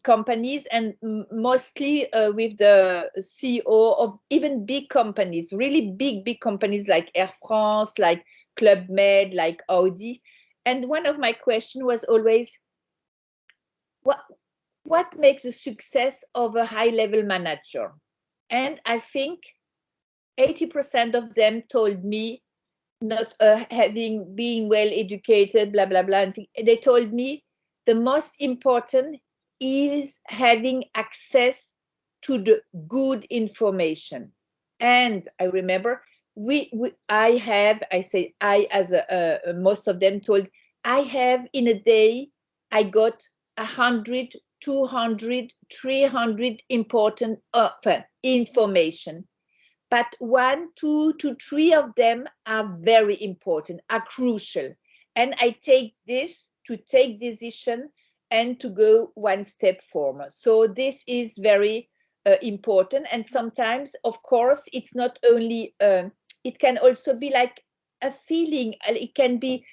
companies, and mostly with the CEO of even big companies, really big companies like Air France, like Club Med, like Audi. And one of my questions was always, what makes the success of a high-level manager? And I think 80% of them told me not being well educated, blah, blah, blah. And they told me the most important is having access to the good information. And I remember most of them told, I have in a day, I got 100, 200, 300 important information. But 1, 2 to 3 of them are very important, are crucial. And I take this to take decision and to go one step forward. So this is very important. And sometimes, of course, it's not only, it can also be like a feeling. It can be,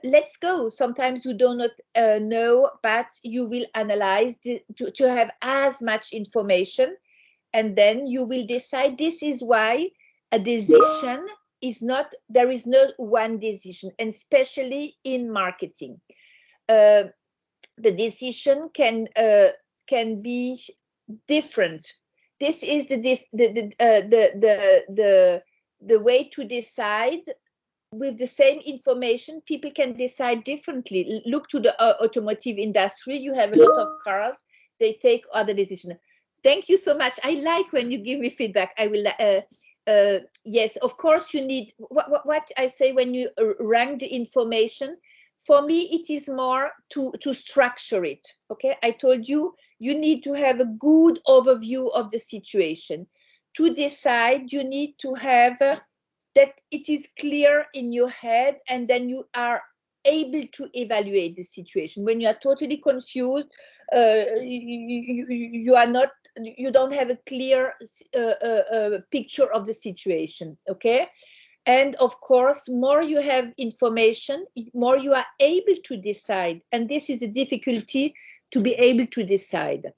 let's go. Sometimes you do not know, but you will analyze to have as much information. And then you will decide. This is why a decision is not, there is no one decision, and especially in marketing. The decision can be different. This is the way to decide. With the same information, people can decide differently. Look to the automotive industry. You have a lot of cars. They take other decisions. Thank you so much. I like when you give me feedback. I will, yes, of course you need, what I say when you rank the information, for me, it is more to structure it, okay? I told you, you need to have a good overview of the situation. To decide, you need to have that it is clear in your head, and then you are able to evaluate the situation. When you are totally confused, you are not, you don't have a clear picture of the situation, okay? And of course, more you have information, more you are able to decide. And this is a difficulty, to be able to decide.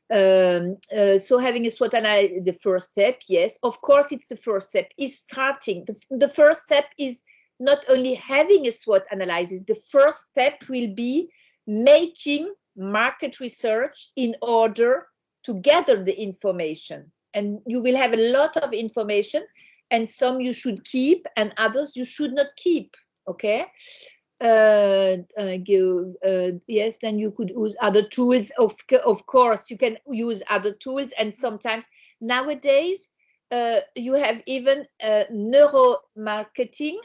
So having a SWOT analysis, the first step, yes, of course, it's the first step, is starting. The first step is not only having a SWOT analysis, the first step will be making market research in order to gather the information. And you will have a lot of information, and some you should keep and others you should not keep, okay? Yes, then you could use other tools. Of course, you can use other tools, and sometimes nowadays you have even neuromarketing,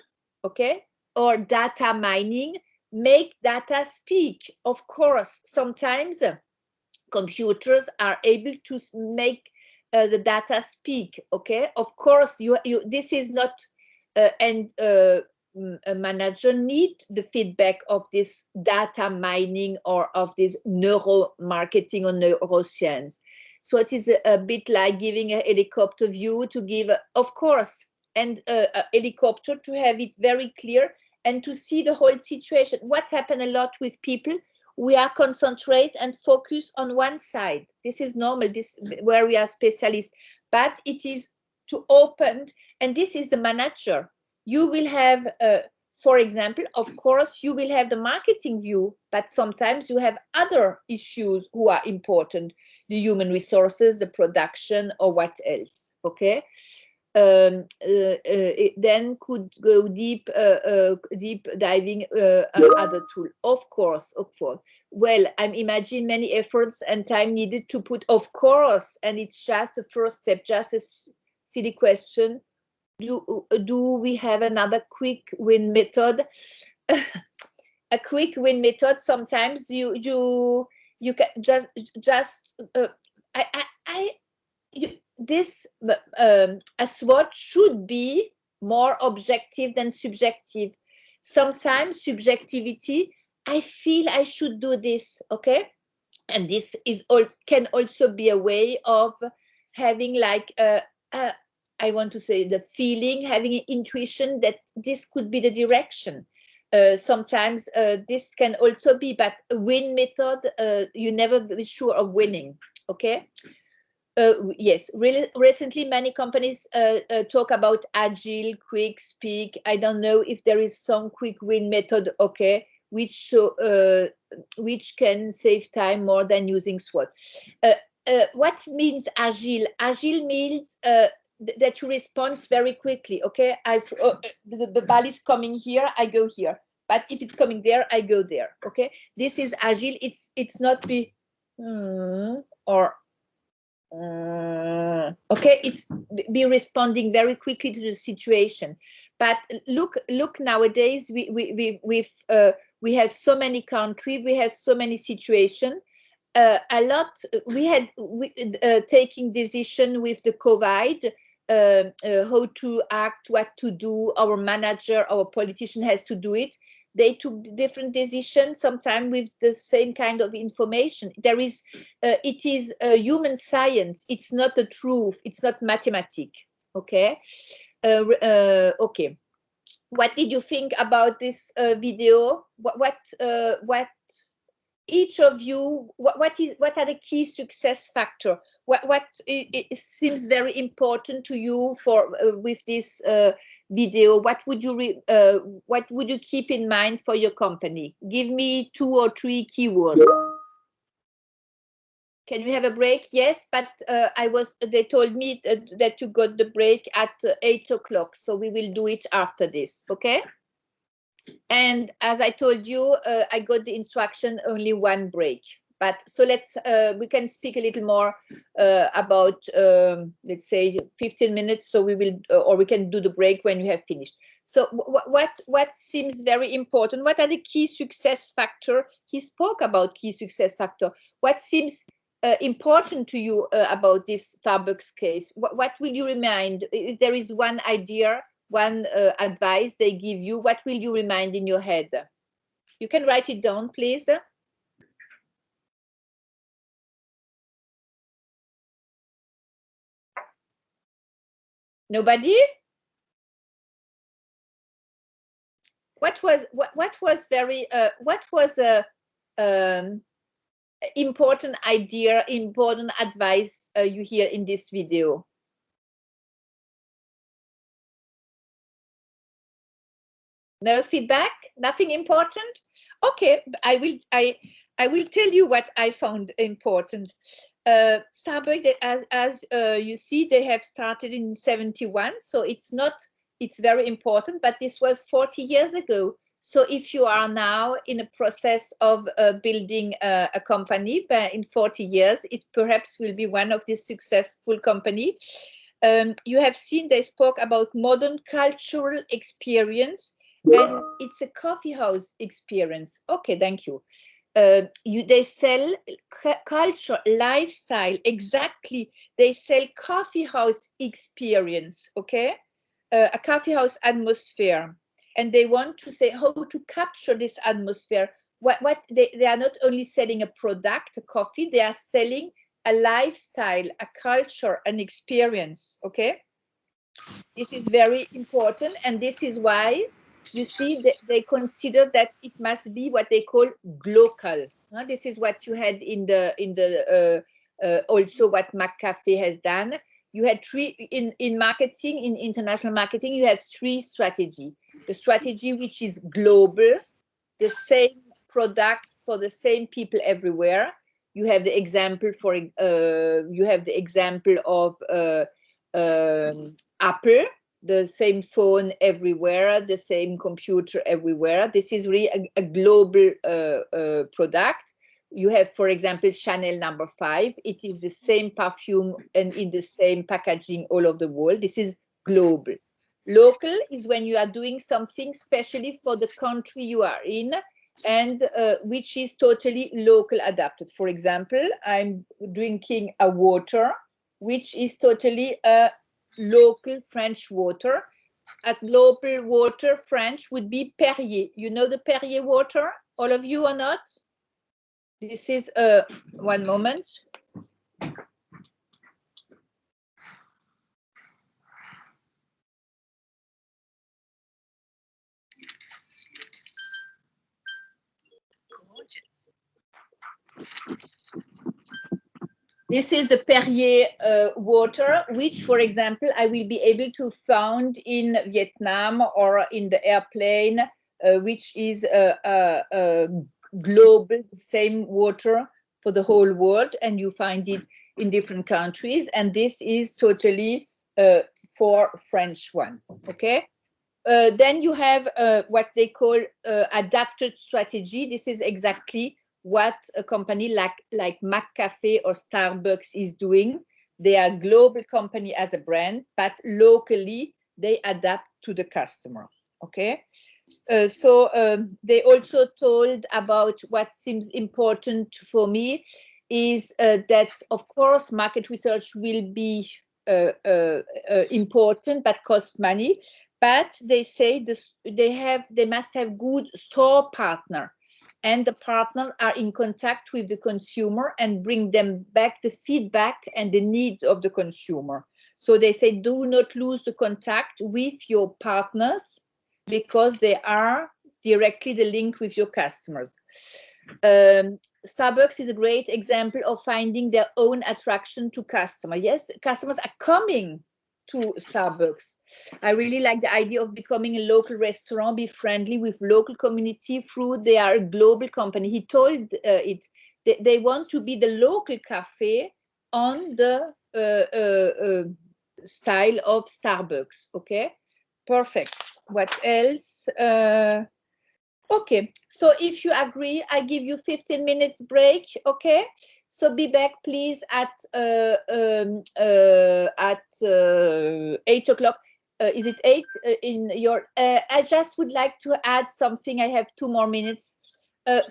okay, or data mining. Make data speak. Of course, sometimes computers are able to make the data speak, okay? Of course, this is not, a manager need the feedback of this data mining or of this neuromarketing or neuroscience. So it is a bit like giving a helicopter view to give, of course, and a helicopter to have it very clear and to see the whole situation. What happened a lot with people, we are concentrate and focus on one side. This is normal, this where we are specialists, but it is to open, and this is the manager. You will have, for example, of course, you will have the marketing view, but sometimes you have other issues who are important, the human resources, the production, or what else, okay? It then could go deep diving other tool, of course. Well, I'm imagining many efforts and time needed to put, of course, and it's just the first step, just a silly question. Do we have another quick win method? A quick win method, sometimes you can just this a SWOT should be more objective than subjective. Sometimes subjectivity, I feel I should do this, okay? And this is can also be a way of having like I want to say the feeling, having an intuition that this could be the direction. Sometimes this can also be, but a win method, you never be sure of winning. Okay. Yes, really, recently many companies talk about agile, quick, speak. I don't know if there is some quick win method, okay, which can save time more than using SWOT. What means agile? Agile means that you respond very quickly. Okay, the ball is coming here, I go here. But if it's coming there, I go there. Okay, this is agile. It's not be or okay, it's be responding very quickly to the situation. But look nowadays, we have so many countries, we have so many situations. A lot taking decision with the COVID, how to act, what to do. Our manager, our politician has to do it. They took different decisions, sometimes with the same kind of information. There is, it is human science. It's not the truth. It's not mathematics. Okay. Okay. What did you think about this video? What each of you, what are the key success factor? What it seems very important to you for with this video? What would you keep in mind for your company? Give me 2 or 3 keywords. Can we have a break? Yes, but they told me that you got the break at 8 o'clock, so we will do it after this. Okay. And as I told you, I got the instruction only 1 break. But so let's we can speak a little more about let's say 15 minutes. So we will, or we can do the break when you have finished. So what seems very important? What are the key success factor? He spoke about key success factor. What seems important to you about this Starbucks case? What will you remind if there is one idea? One advice they give you, what will you remind in your head? You can write it down, please. Nobody? What was very important idea, important advice you hear in this video? No feedback? Nothing important? Okay, I will tell you what I found important. Starbucks, as you see, they have started in 71, so it's very important, but this was 40 years ago. So if you are now in a process of building a company in 40 years, it perhaps will be one of the successful company. You have seen they spoke about modern cultural experience, and it's a coffee house experience. Okay, thank you. They sell culture, lifestyle, exactly. They sell coffee house experience, okay? A coffee house atmosphere. And they want to say how to capture this atmosphere. They are not only selling a product, a coffee, they are selling a lifestyle, a culture, an experience, okay? This is very important, and this is why you see they consider that it must be what they call glocal. This is what you had in the also what McCafe has done. You had 3 in marketing, in international marketing, you have 3 strategy. The strategy which is global, the same product for the same people everywhere. You have the example for of Apple, the same phone everywhere, the same computer everywhere. This is really a global product. You have, for example, Chanel No. 5. It is the same perfume and in the same packaging all over the world. This is global. Local is when you are doing something specially for the country you are in, and which is totally local adapted. For example, I'm drinking a water, which is totally a local French water. At local water, French would be Perrier. You know the Perrier water, all of you or not? This is one moment. This is the Perrier water, which, for example, I will be able to find in Vietnam or in the airplane, which is a global, same water for the whole world, and you find it in different countries. And this is totally for French one, okay? Then you have what they call adapted strategy. This is exactly what a company like McCafe or Starbucks is doing. They are a global company as a brand, but locally they adapt to the customer, okay? So they also told about what seems important for me is that, of course, market research will be important, but cost money. But they say they must have good store partner, and the partner are in contact with the consumer and bring them back the feedback and the needs of the consumer. So they say, do not lose the contact with your partners, because they are directly the link with your customers. Starbucks is a great example of finding their own attraction to customer. Yes, customers are coming to Starbucks. I really like the idea of becoming a local restaurant, be friendly with local community through they are a global company. He told they want to be the local cafe on the style of Starbucks, okay? Perfect. What else? Okay, so if you agree, I give you 15 minutes break, okay? So be back, please, at 8 o'clock. Is it 8 in your? I just would like to add something. I have 2 more minutes.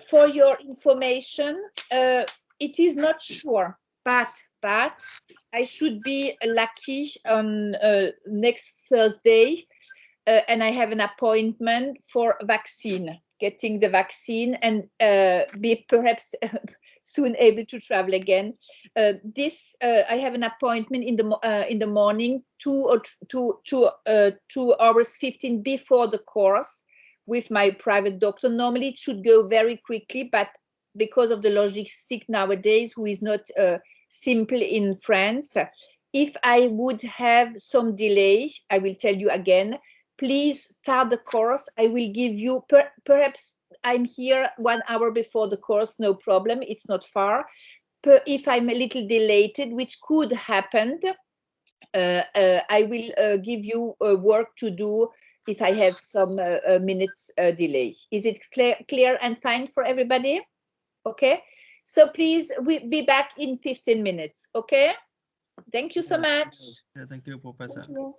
For your information, it is not sure, but I should be lucky on next Thursday. And I have an appointment for vaccine, getting the vaccine, and be perhaps soon able to travel again. I have an appointment in the morning, 2 hours 15 before the course with my private doctor. Normally it should go very quickly, but because of the logistic nowadays, who is not simple in France, if I would have some delay, I will tell you again. Please start the course. I will give you, perhaps I'm here 1 hour before the course, no problem, it's not far. If I'm a little delayed, which could happen, I will give you work to do if I have some minutes delay. Is it clear and fine for everybody? Okay, so please, we'll be back in 15 minutes, okay? Thank you so much. Yeah, thank you, Professor. Thank you.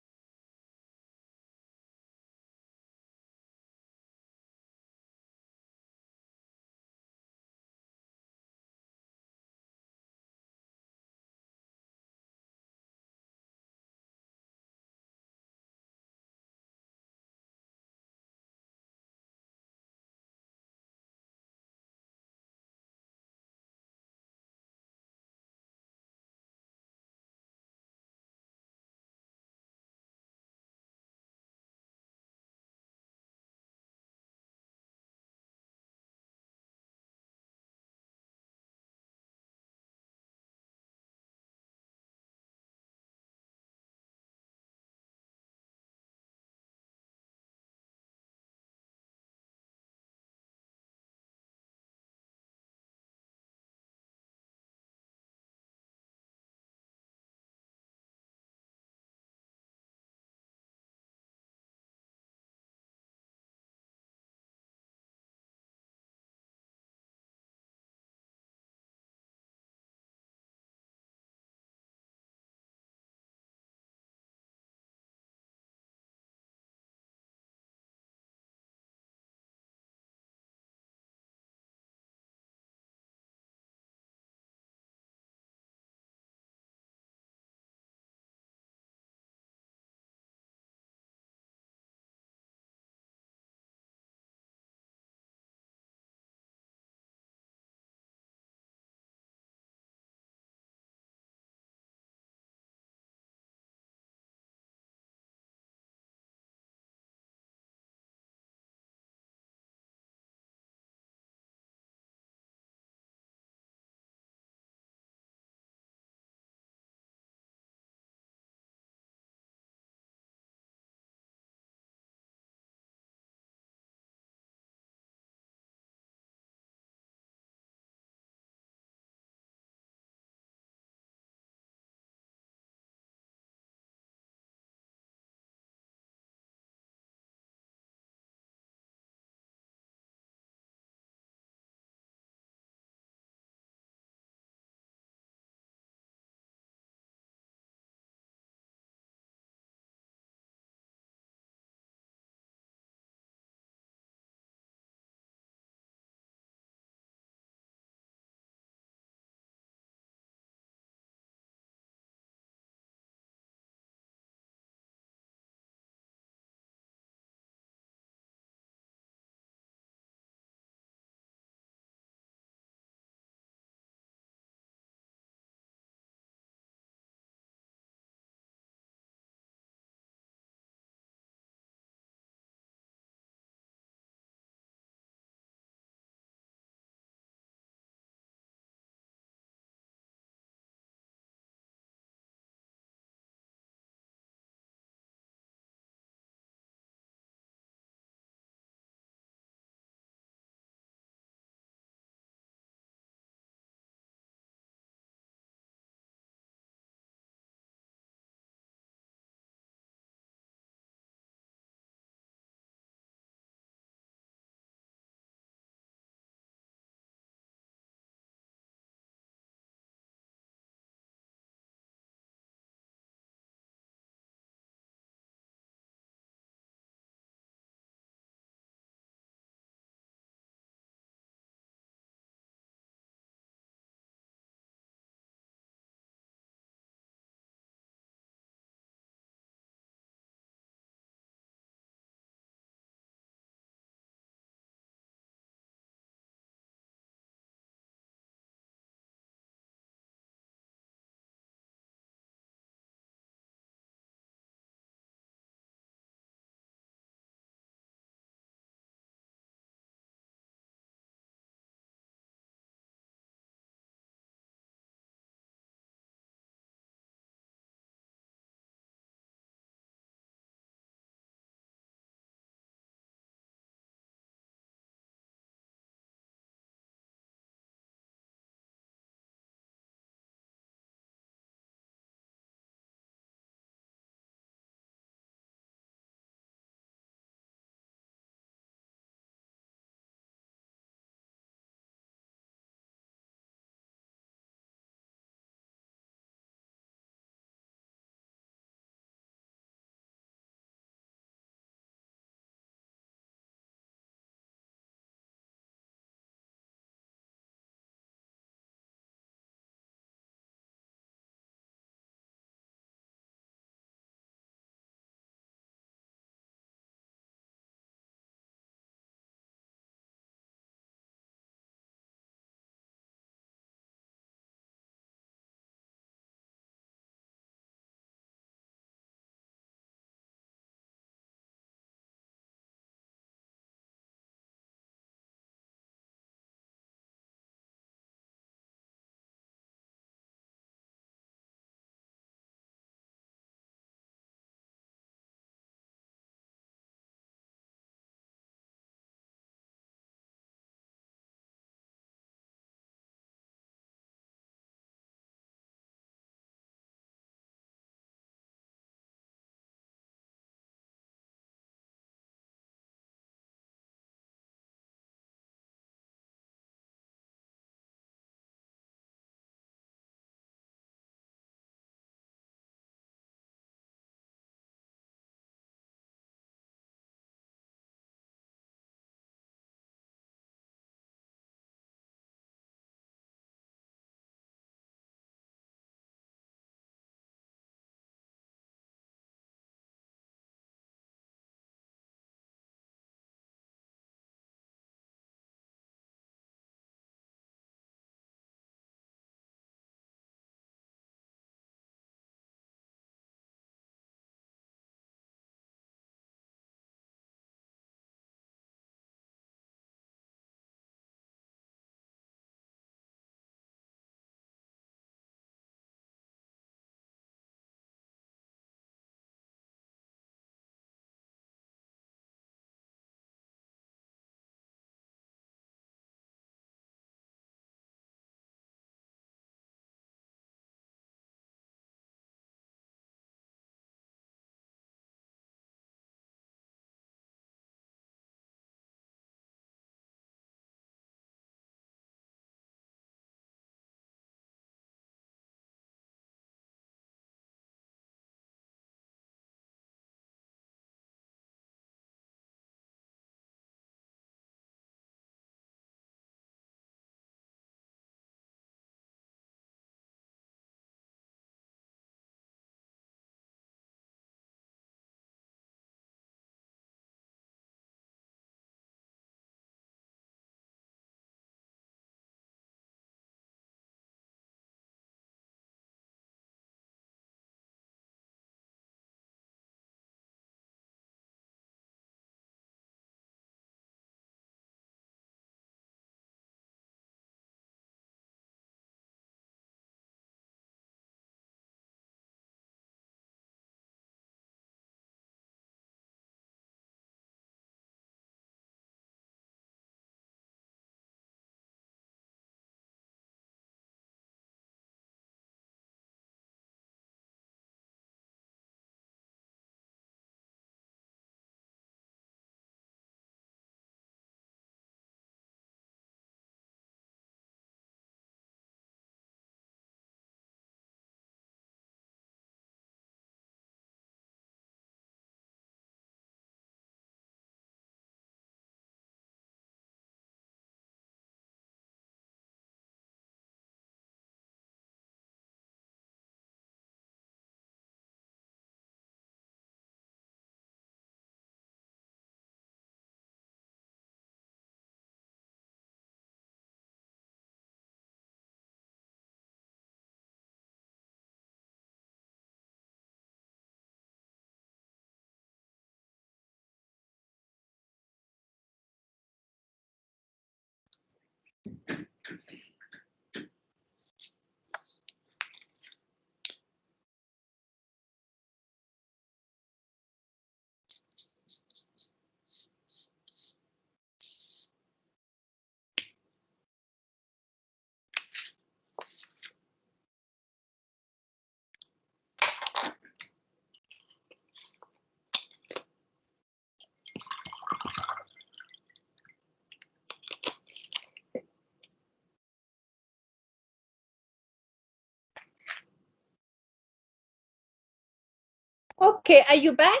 Okay, are you back?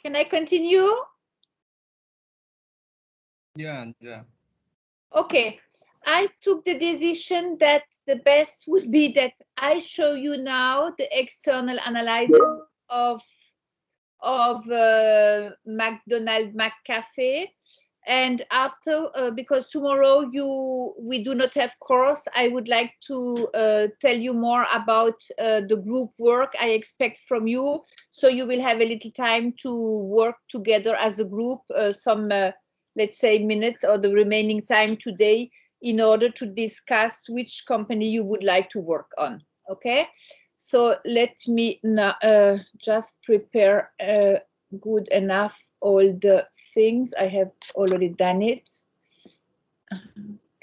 Can I continue? Yeah. Okay, I took the decision that the best would be that I show you now the external analysis of McDonald's McCafe, and after because tomorrow we do not have course, I would like to tell you more about the group work I expect from you, so you will have a little time to work together as a group, some let's say minutes or the remaining time today, in order to discuss which company you would like to work on. Okay, so let me now just prepare good enough all the things. I have already done it.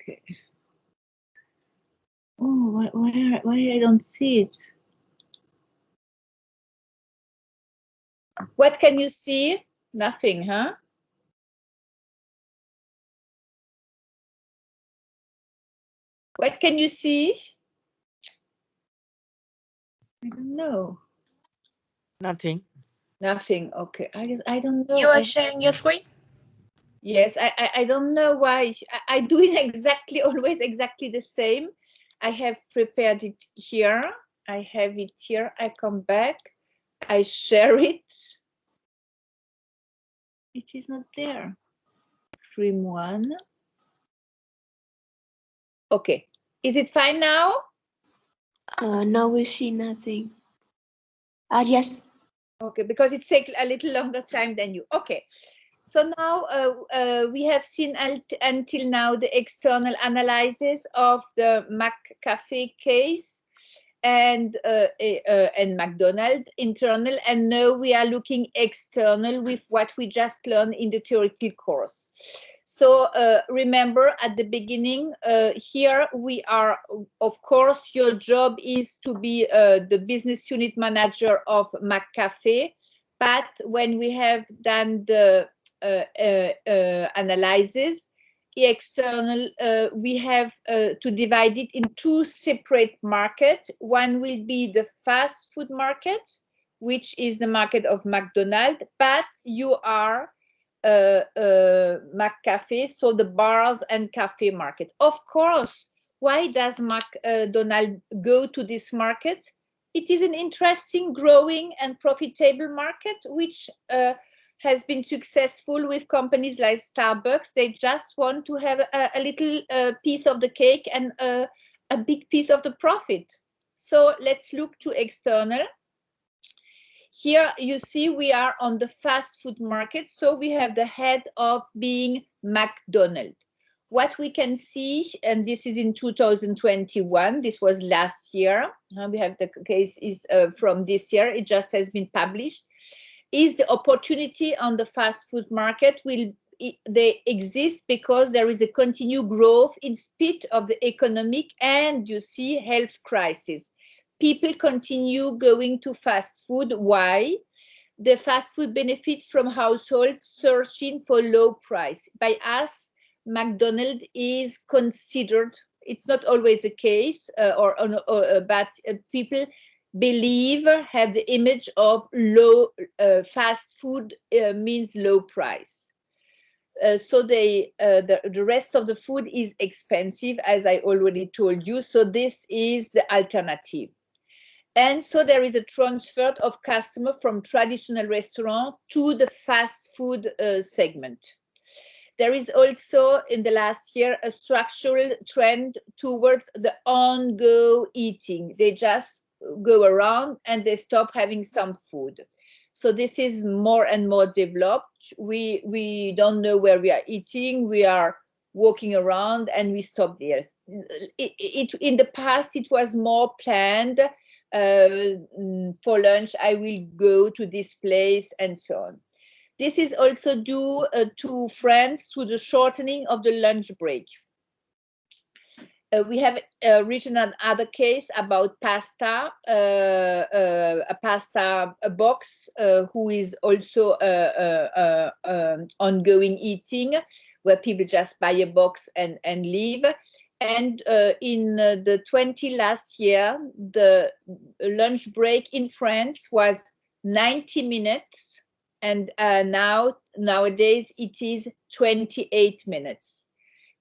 Okay. Oh, why I don't see it? What can you see? Nothing, huh? What can you see? I don't know. Nothing. Nothing. Okay. I don't know. You are sharing your screen? Yes, I don't know why. I do it exactly, always exactly the same. I have prepared it here. I have it here. I come back. I share it. It is not there. Stream one. Okay. Is it fine now? No, we see nothing. Yes. Okay, because it takes a little longer time than you. Okay. So now we have seen until now the external analysis of the McCafe case and McDonald's internal, and now we are looking external with what we just learned in the theoretical course. So remember at the beginning, here we are, of course, your job is to be the business unit manager of McCafe, but when we have done the analysis, external, we have to divide it in two separate markets. One will be the fast food market, which is the market of McDonald's, but you are McCafe, so the bars and cafe market. Of course, why does McDonald's go to this market? It is an interesting, growing and profitable market, which has been successful with companies like Starbucks. They just want to have a little piece of the cake and a big piece of the profit. So let's look to external. Here you see we are on the fast food market. So we have the head of being McDonald's. What we can see, and this is in 2021, this was last year. We have the case is from this year. It just has been published. Is the opportunity on the fast food market they exist because there is a continued growth in spite of the economic and you see health crisis. People continue going to fast food. Why? The fast food benefits from households searching for low price. By us, McDonald's is considered, it's not always the case, but people believe, have the image of low fast food means low price. So the rest of the food is expensive, as I already told you. So this is the alternative. And so there is a transfer of customer from traditional restaurant to the fast food segment. There is also in the last year a structural trend towards the on-go eating. They just go around and they stop having some food. So this is more and more developed. We don't know where we are eating. We are walking around, and we stopped there. In the past, it was more planned. For lunch, I will go to this place and so on. This is also due to France, to the shortening of the lunch break. We have written another case about pasta, a pasta box, who is also ongoing eating, where people just buy a box and leave. And in the 20 last year, the lunch break in France was 90 minutes. And nowadays it is 28 minutes.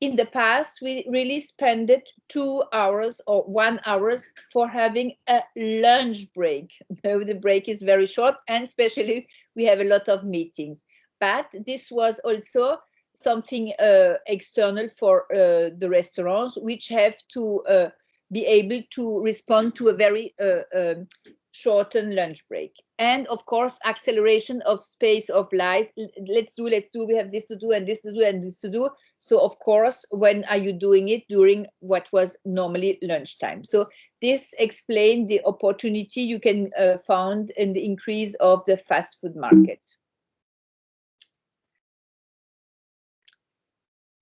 In the past, we really spent 2 hours or 1 hour for having a lunch break. The break is very short, and especially we have a lot of meetings. But this was also something external for the restaurants, which have to be able to respond to a very shortened lunch break. And of course, acceleration of space of life. Let's do, we have this to do and this to do and this to do. So of course, when are you doing it? During what was normally lunchtime. So this explains the opportunity you can find in the increase of the fast food market.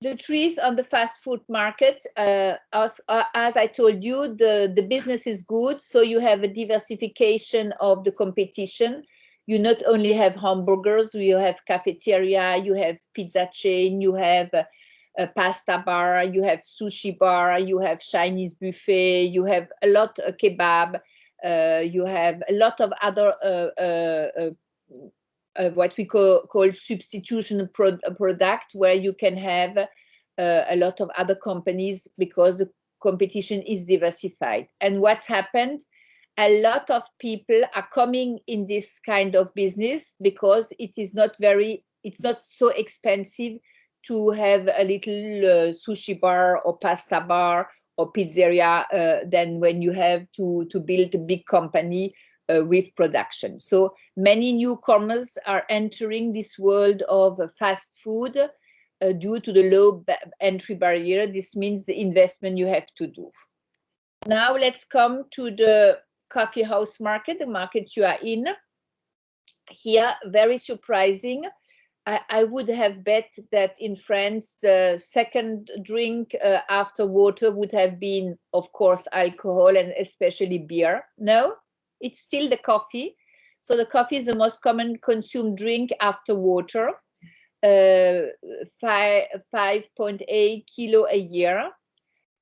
The truth on the fast food market, as I told you, the business is good. So you have a diversification of the competition. You not only have hamburgers, you have cafeteria, you have pizza chain, you have a pasta bar, you have sushi bar, you have Chinese buffet, you have a lot of kebab, you have a lot of other what we call substitution product, where you can have a lot of other companies, because the competition is diversified. And what happened, a lot of people are coming in this kind of business because it is not it's not so expensive to have a little sushi bar or pasta bar or pizzeria than when you have to build a big company with production. So many newcomers are entering this world of fast food due to the low entry barrier. This means the investment you have to do. Now let's come to the coffee house market, the market you are in. Here, very surprising. I would have bet that in France, the second drink after water would have been, of course, alcohol, and especially beer. No, it's still the coffee. So the coffee is the most common consumed drink after water, 5.8 kilo a year.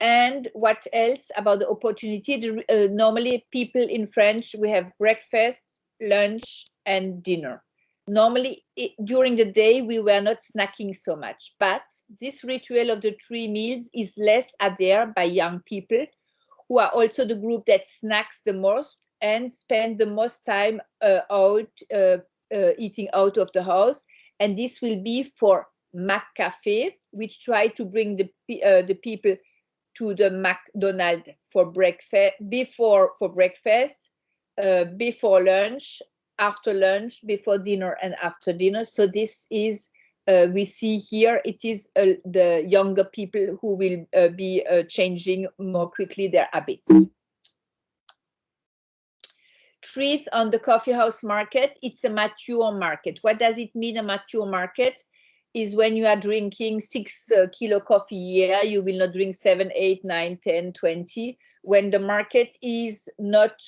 And what else about the opportunity? Normally people in France, we have breakfast, lunch, and dinner. Normally during the day, we were not snacking so much, but this ritual of the 3 meals is less adhered by young people, who are also the group that snacks the most and spend the most time eating out of the house. And this will be for McCafe, which try to bring the people to the McDonald's for breakfast, before lunch, after lunch, before dinner, and after dinner. So this is, we see here, it is the younger people who will be changing more quickly their habits. Truth on the coffee house market, it's a mature market. What does it mean, a mature market? Is when you are drinking 6 kilo coffee a year, you will not drink 7, 8, 9, 10, 20. When the market is not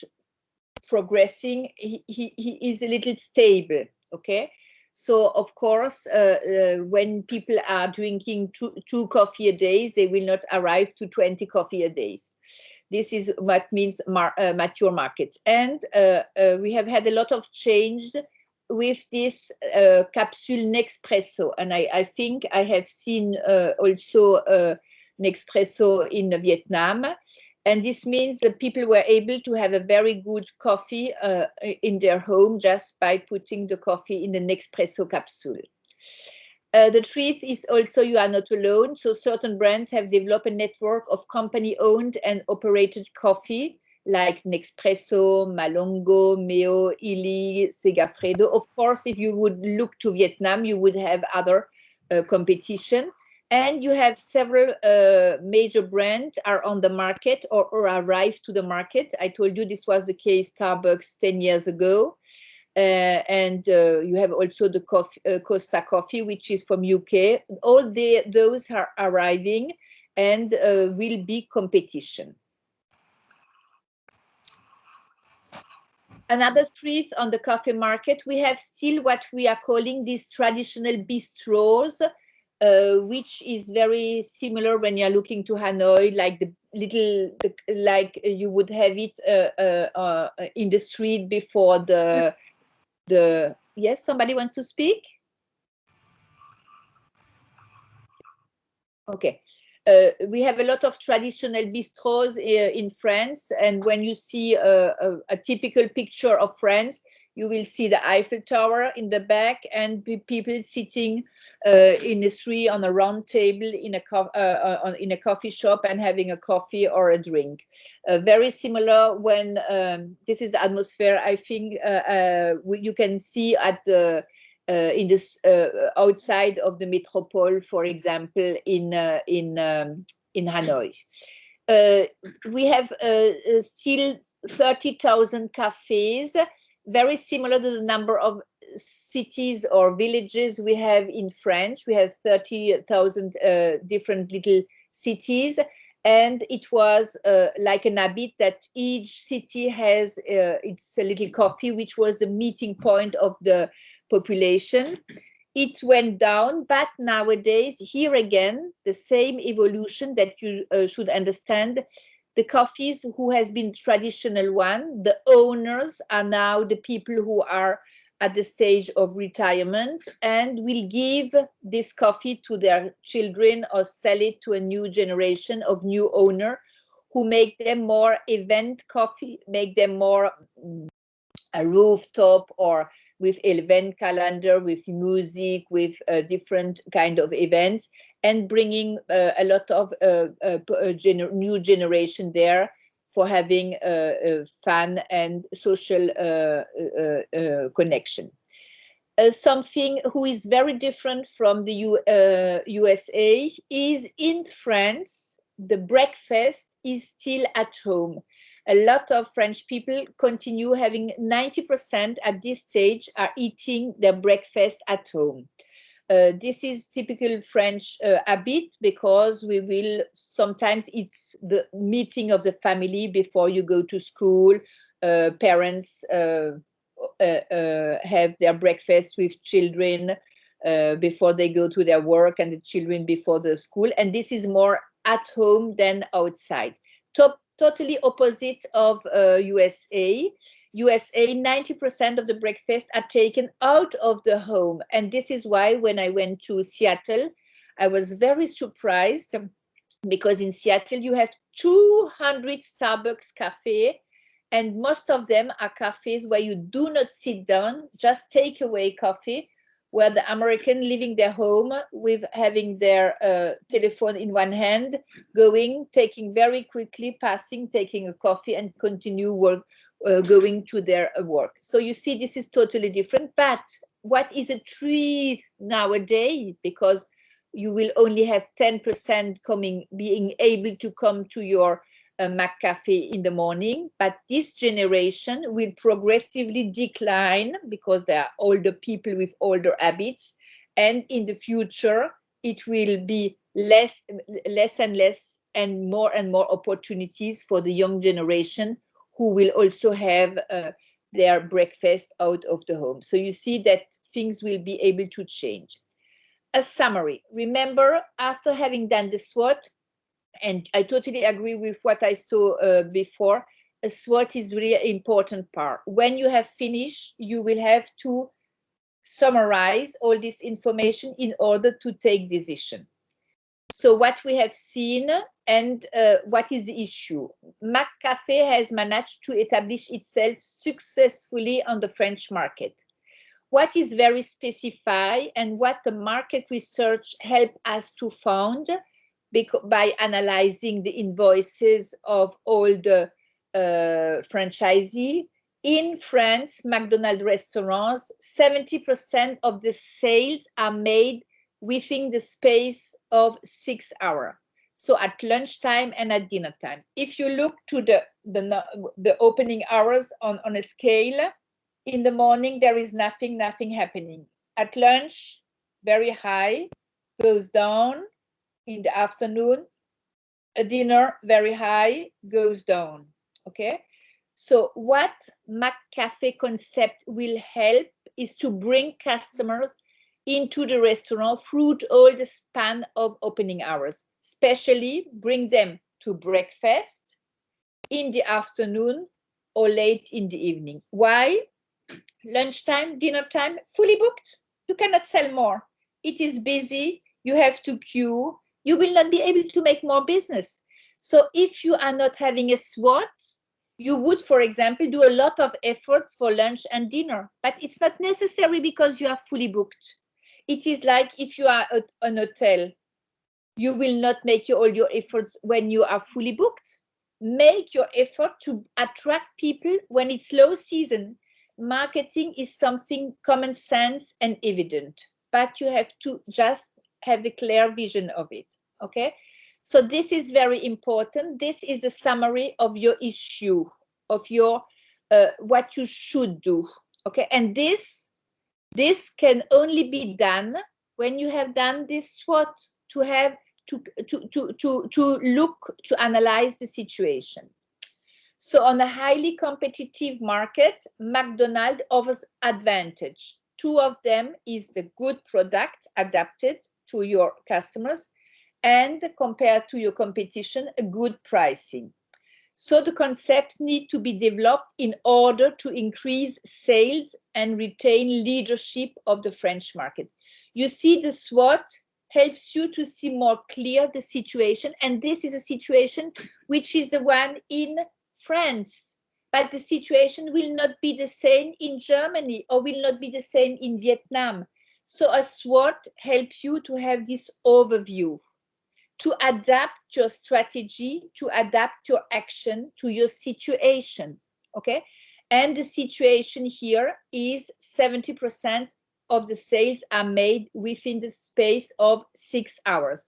progressing, he is a little stable, okay? So of course, when people are drinking two coffee a day, they will not arrive to 20 coffee a day. This is what means mature market. And we have had a lot of change with this capsule Nespresso. And I think I have seen also Nespresso in Vietnam. And this means that people were able to have a very good coffee in their home just by putting the coffee in the Nespresso capsule. The truth is also you are not alone. So certain brands have developed a network of company-owned and operated coffee, like Nespresso, Malongo, Meo, Illy, Segafredo. Of course, if you would look to Vietnam, you would have other competition. And you have several major brands are on the market or arrived to the market. I told you this was the case Starbucks 10 years ago. And you have also the Costa Coffee, which is from UK. All those are arriving and will be competition. Another truth on the coffee market, we have still what we are calling these traditional bistros, which is very similar when you're looking to Hanoi, like the little, like you would have it in the street before the. Yes, somebody wants to speak? Okay. We have a lot of traditional bistros in France, and when you see a typical picture of France, you will see the Eiffel Tower in the back and people sitting in the street on a round table in a coffee shop and having a coffee or a drink. Very similar when this is the atmosphere. I think you can see at the in this outside of the metropole, for example, in Hanoi. We have still 30,000 cafes, very similar to the number of cities or villages we have in France. We have 30,000 different little cities, and it was like an habit that each city has its little coffee, which was the meeting point of the population. It went down, but nowadays, here again, the same evolution that you should understand. The coffees who has been traditional one, the owners are now the people who are at the stage of retirement and will give this coffee to their children or sell it to a new generation of new owner who make them more event coffee, make them more a rooftop or with event calendar, with music, with different kind of events, and bringing a lot of new generation there for having fun and social connection. Something who is very different from the USA is in France, the breakfast is still at home. A lot of French people continue having 90% at this stage are eating their breakfast at home. This is typical French habit because we will sometimes it's the meeting of the family before you go to school. Parents have their breakfast with children before they go to their work and the children before the school. And this is more at home than outside. Totally opposite of USA. USA, 90% of the breakfast are taken out of the home. And this is why when I went to Seattle, I was very surprised because in Seattle, you have 200 Starbucks cafe, and most of them are cafes where you do not sit down, just take away coffee, where the American leaving their home with having their telephone in one hand, going, taking very quickly, passing, taking a coffee and continue work, going to their work. So you see, this is totally different. But what is a treat nowadays, because you will only have 10% being able to come to your McCafe in the morning, but this generation will progressively decline because they are older people with older habits, and in the future it will be less and less and more opportunities for the young generation who will also have their breakfast out of the home. So you see that things will be able to change. A summary. Remember, after having done the SWOT, and I totally agree with what I saw before, a SWOT is really an important part. When you have finished, you will have to summarize all this information in order to take decision. So what we have seen and what is the issue? McCafe has managed to establish itself successfully on the French market. What is very specified and what the market research helped us to find by analyzing the invoices of all the franchisee. In France, McDonald's restaurants, 70% of the sales are made within the space of 6 hours. So at lunchtime and at dinner time. If you look to the opening hours on a scale, in the morning there is nothing happening. At lunch, very high, goes down. In the afternoon, a dinner, very high, goes down. Okay. So what McCafe concept will help is to bring customers into the restaurant through all the span of opening hours, especially bring them to breakfast, in the afternoon, or late in the evening. Why? Lunchtime, dinner time, fully booked. You cannot sell more. It is busy. You have to queue. You will not be able to make more business. So if you are not having a SWOT, you would, for example, do a lot of efforts for lunch and dinner, but it's not necessary because you are fully booked. It is like if you are at an hotel, you will not make all your efforts when you are fully booked. Make your effort to attract people when it's low season. Marketing is something common sense and evident, but you have to just have the clear vision of it. Okay. So this is very important. This is the summary of your issue, of your what you should do. Okay, and this can only be done when you have done this SWOT, to have to look, to analyze the situation. So on a highly competitive market, McDonald's offers advantage. Two of them is the good product adapted to your customers, and compared to your competition, a good pricing. So the concepts need to be developed in order to increase sales and retain leadership of the French market. You see, the SWOT helps you to see more clear the situation, and this is a situation which is the one in France, but the situation will not be the same in Germany, or will not be the same in Vietnam. So a SWOT helps you to have this overview, to adapt your strategy, to adapt your action to your situation. Okay, and the situation here is 70% of the sales are made within the space of 6 hours.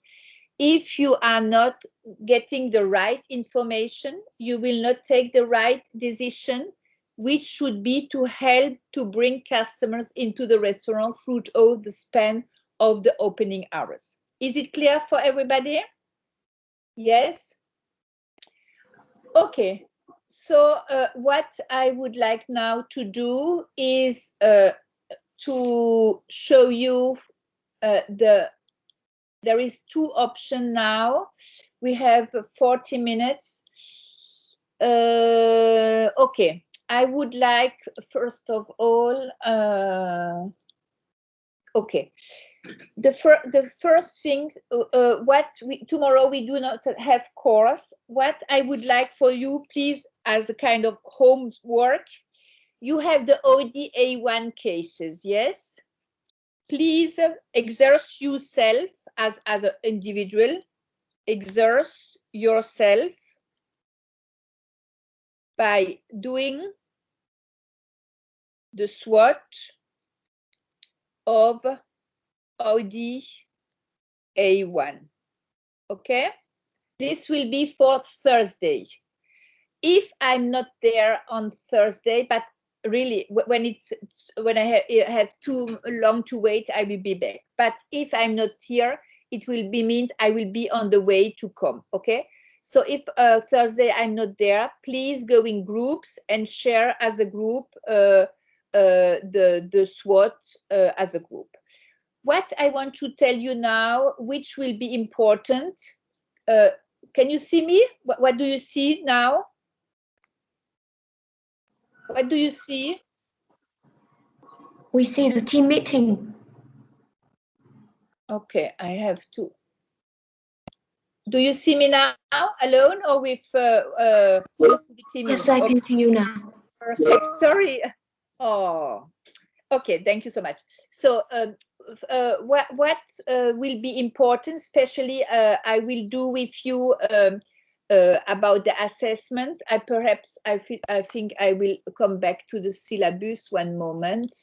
If you are not getting the right information, you will not take the right decision, which should be to help to bring customers into the restaurant through all the span of the opening hours. Is it clear for everybody? Yes? Okay. So what I would like now to do is to show you there is two options now. We have 40 minutes. Okay. I would like, first of all, okay. The first thing, tomorrow we do not have course. What I would like for you, please, as a kind of homework, you have the ODA1 cases, yes? Please exert yourself as an individual, exert yourself by doing the SWOT of ODA1. Okay, this will be for Thursday. If I'm not there on Thursday, but really when I have too long to wait, I will be back. But if I'm not here, it will be means I will be on the way to come. Okay, so if Thursday I'm not there, please go in groups and share as a group the SWOT as a group. What I want to tell you now, which will be important, can you see me? What do you see now? What do you see? We see the team meeting. Okay, I have to. Do you see me now alone or with the team? Yes, I can see you now. Perfect. Sorry. Oh, okay. Thank you so much. So what will be important, especially I will do with you about the assessment. I think I will come back to the syllabus. One moment.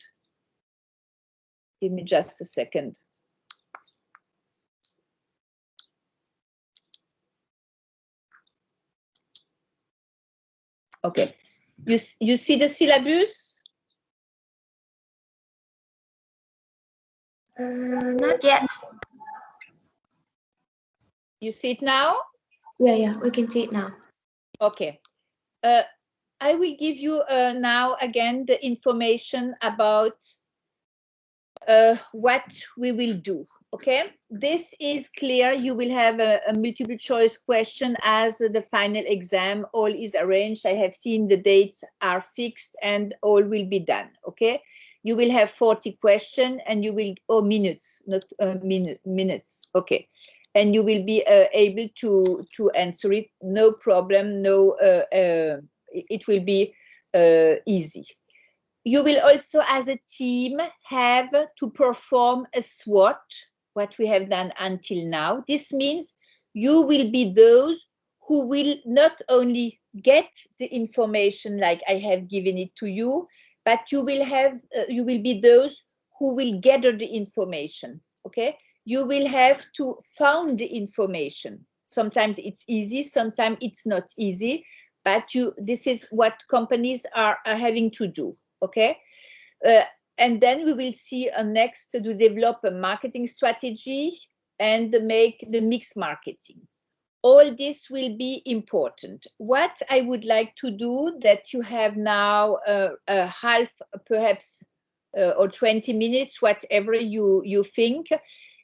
Give me just a second. Okay. You see the syllabus? Not yet. You see it now? Yeah, we can see it now. Okay. I will give you now again the information about what we will do. Okay, this is clear. You will have a multiple choice question as the final exam. All is arranged. I have seen the dates are fixed and all will be done. Okay, you will have 40 questions and you will, oh, minutes, not minutes. Okay, and you will be able to answer it. No problem. No, it will be easy. You will also, as a team, have to perform a SWOT, what we have done until now. This means you will be those who will not only get the information like I have given it to you, but you will be those who will gather the information. Okay, you will have to find the information. Sometimes it's easy, sometimes it's not easy, but this is what companies are having to do. Okay, and then we will see next to develop a marketing strategy and make the mix marketing. All this will be important. What I would like to do, that you have now a half, perhaps, or 20 minutes, whatever you think.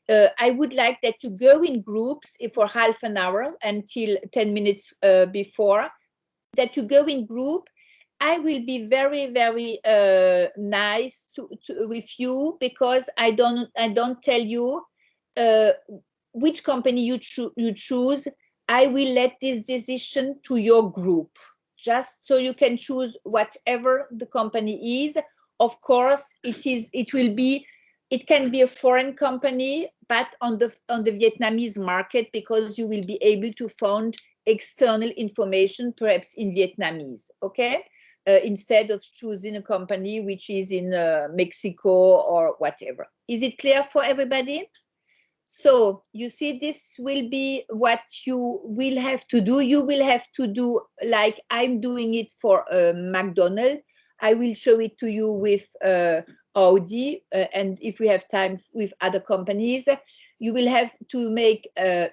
I would like that you go in groups for half an hour until 10 minutes before, that you go in group. I will be very, very nice with you, because I don't tell you which company you choose. I will let this decision to your group, just so you can choose whatever the company is. Of course, it can be a foreign company, but on the Vietnamese market, because you will be able to find external information, perhaps in Vietnamese. Okay. Instead of choosing a company which is in Mexico or whatever. Is it clear for everybody? So you see, this will be what you will have to do. You will have to do like I'm doing it for McDonald's. I will show it to you with Audi, and if we have time with other companies, you will have to make a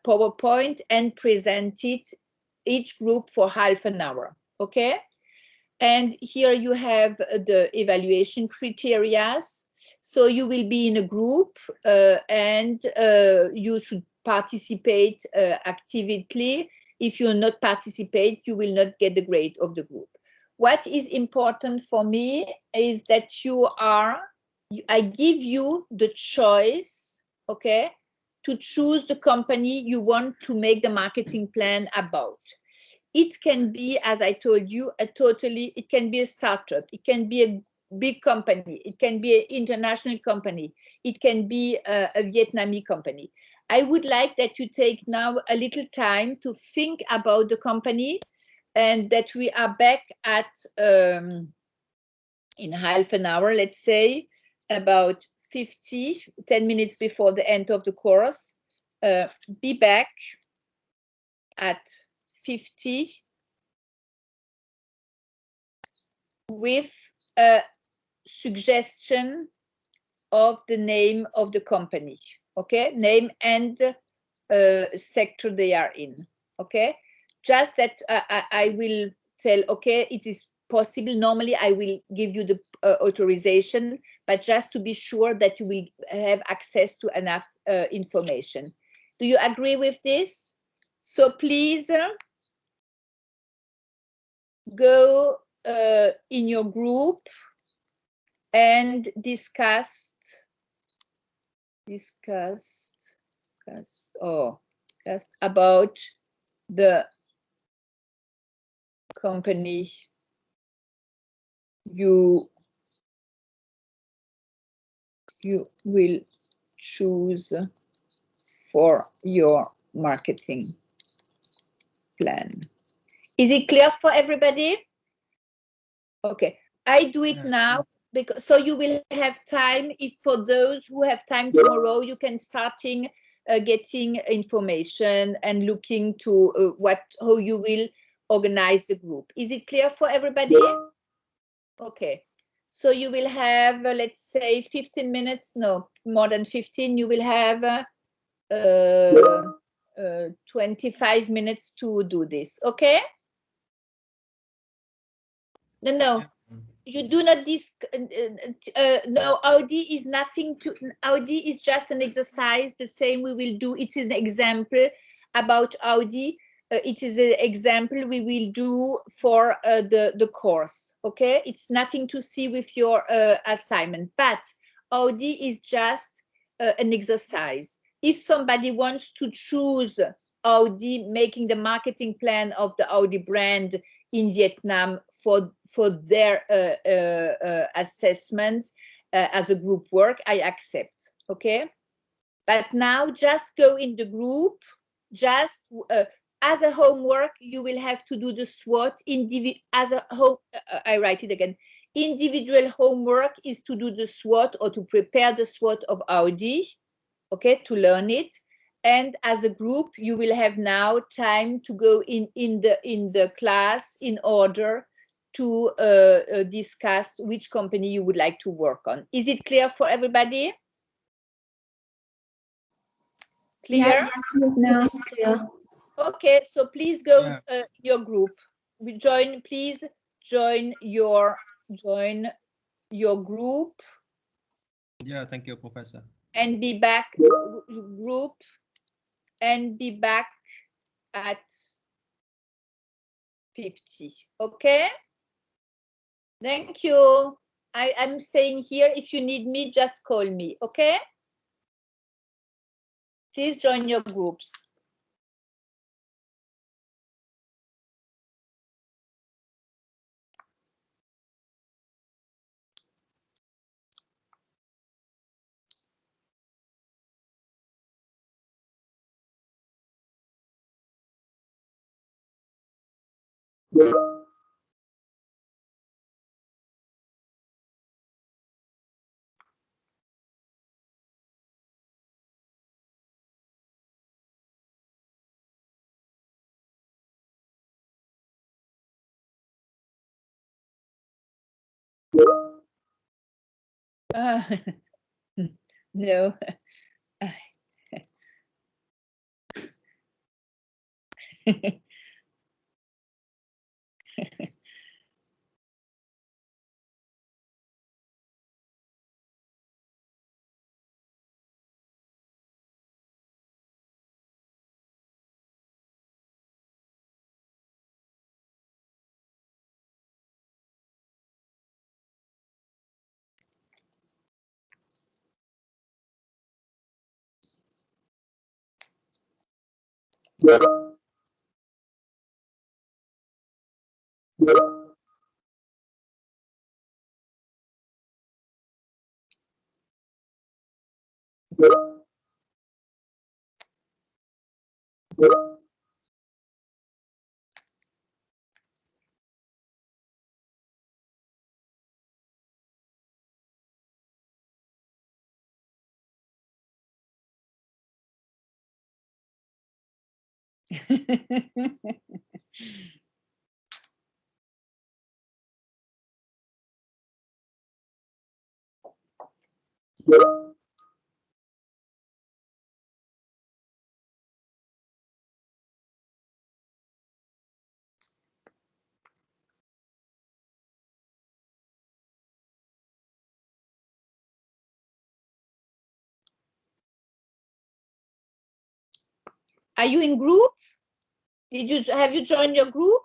PowerPoint and present it, each group, for half an hour. Okay. And here you have the evaluation criteria. So you will be in a group and you should participate actively. If you not participate, you will not get the grade of the group. What is important for me is that I give you the choice, okay, to choose the company you want to make the marketing plan about. It can be, as I told you, it can be a startup, it can be a big company, it can be an international company, it can be a Vietnamese company. I would like that you take now a little time to think about the company, and that we are back at, in half an hour, let's say, about 10 minutes before the end of the course. Be back at 50 with a suggestion of the name of the company. Okay, name and sector they are in. Okay, just that I will tell, okay, it is possible. Normally I will give you the authorization, but just to be sure that you will have access to enough information. Do you agree with this? So please go in your group and discuss about the company you will choose for your marketing plan. Is it clear for everybody? Okay, I do it now, because so you will have time. If for those who have time tomorrow, you can starting getting information and looking to how you will organize the group. Is it clear for everybody? Okay. So you will have, let's say 15 minutes, no, more than 15, you will have 25 minutes to do this, okay? No, you do not no, Audi is nothing to, Audi is just an exercise, the same we will do, it is an example about Audi. It is an example we will do for the course, okay? It's nothing to see with your assignment, but Audi is just an exercise. If somebody wants to choose Audi, making the marketing plan of the Audi brand in Vietnam for their assessment as a group work, I accept, okay? But now just go in the group, just as a homework, you will have to do the SWOT. I write it again. Individual homework is to do the SWOT or to prepare the SWOT of Audi, okay, to learn it. And as a group, you will have now time to go in the class in order to discuss which company you would like to work on. Is it clear for everybody? Clear? Yes, now clear. Okay, so please go your group. Please join your group. Yeah, thank you, Professor. And be back group and be back at 50. Okay? Thank you. I'm staying here. If you need me, just call me. Okay? Please join your groups. No. Are you in group? Have you joined your group?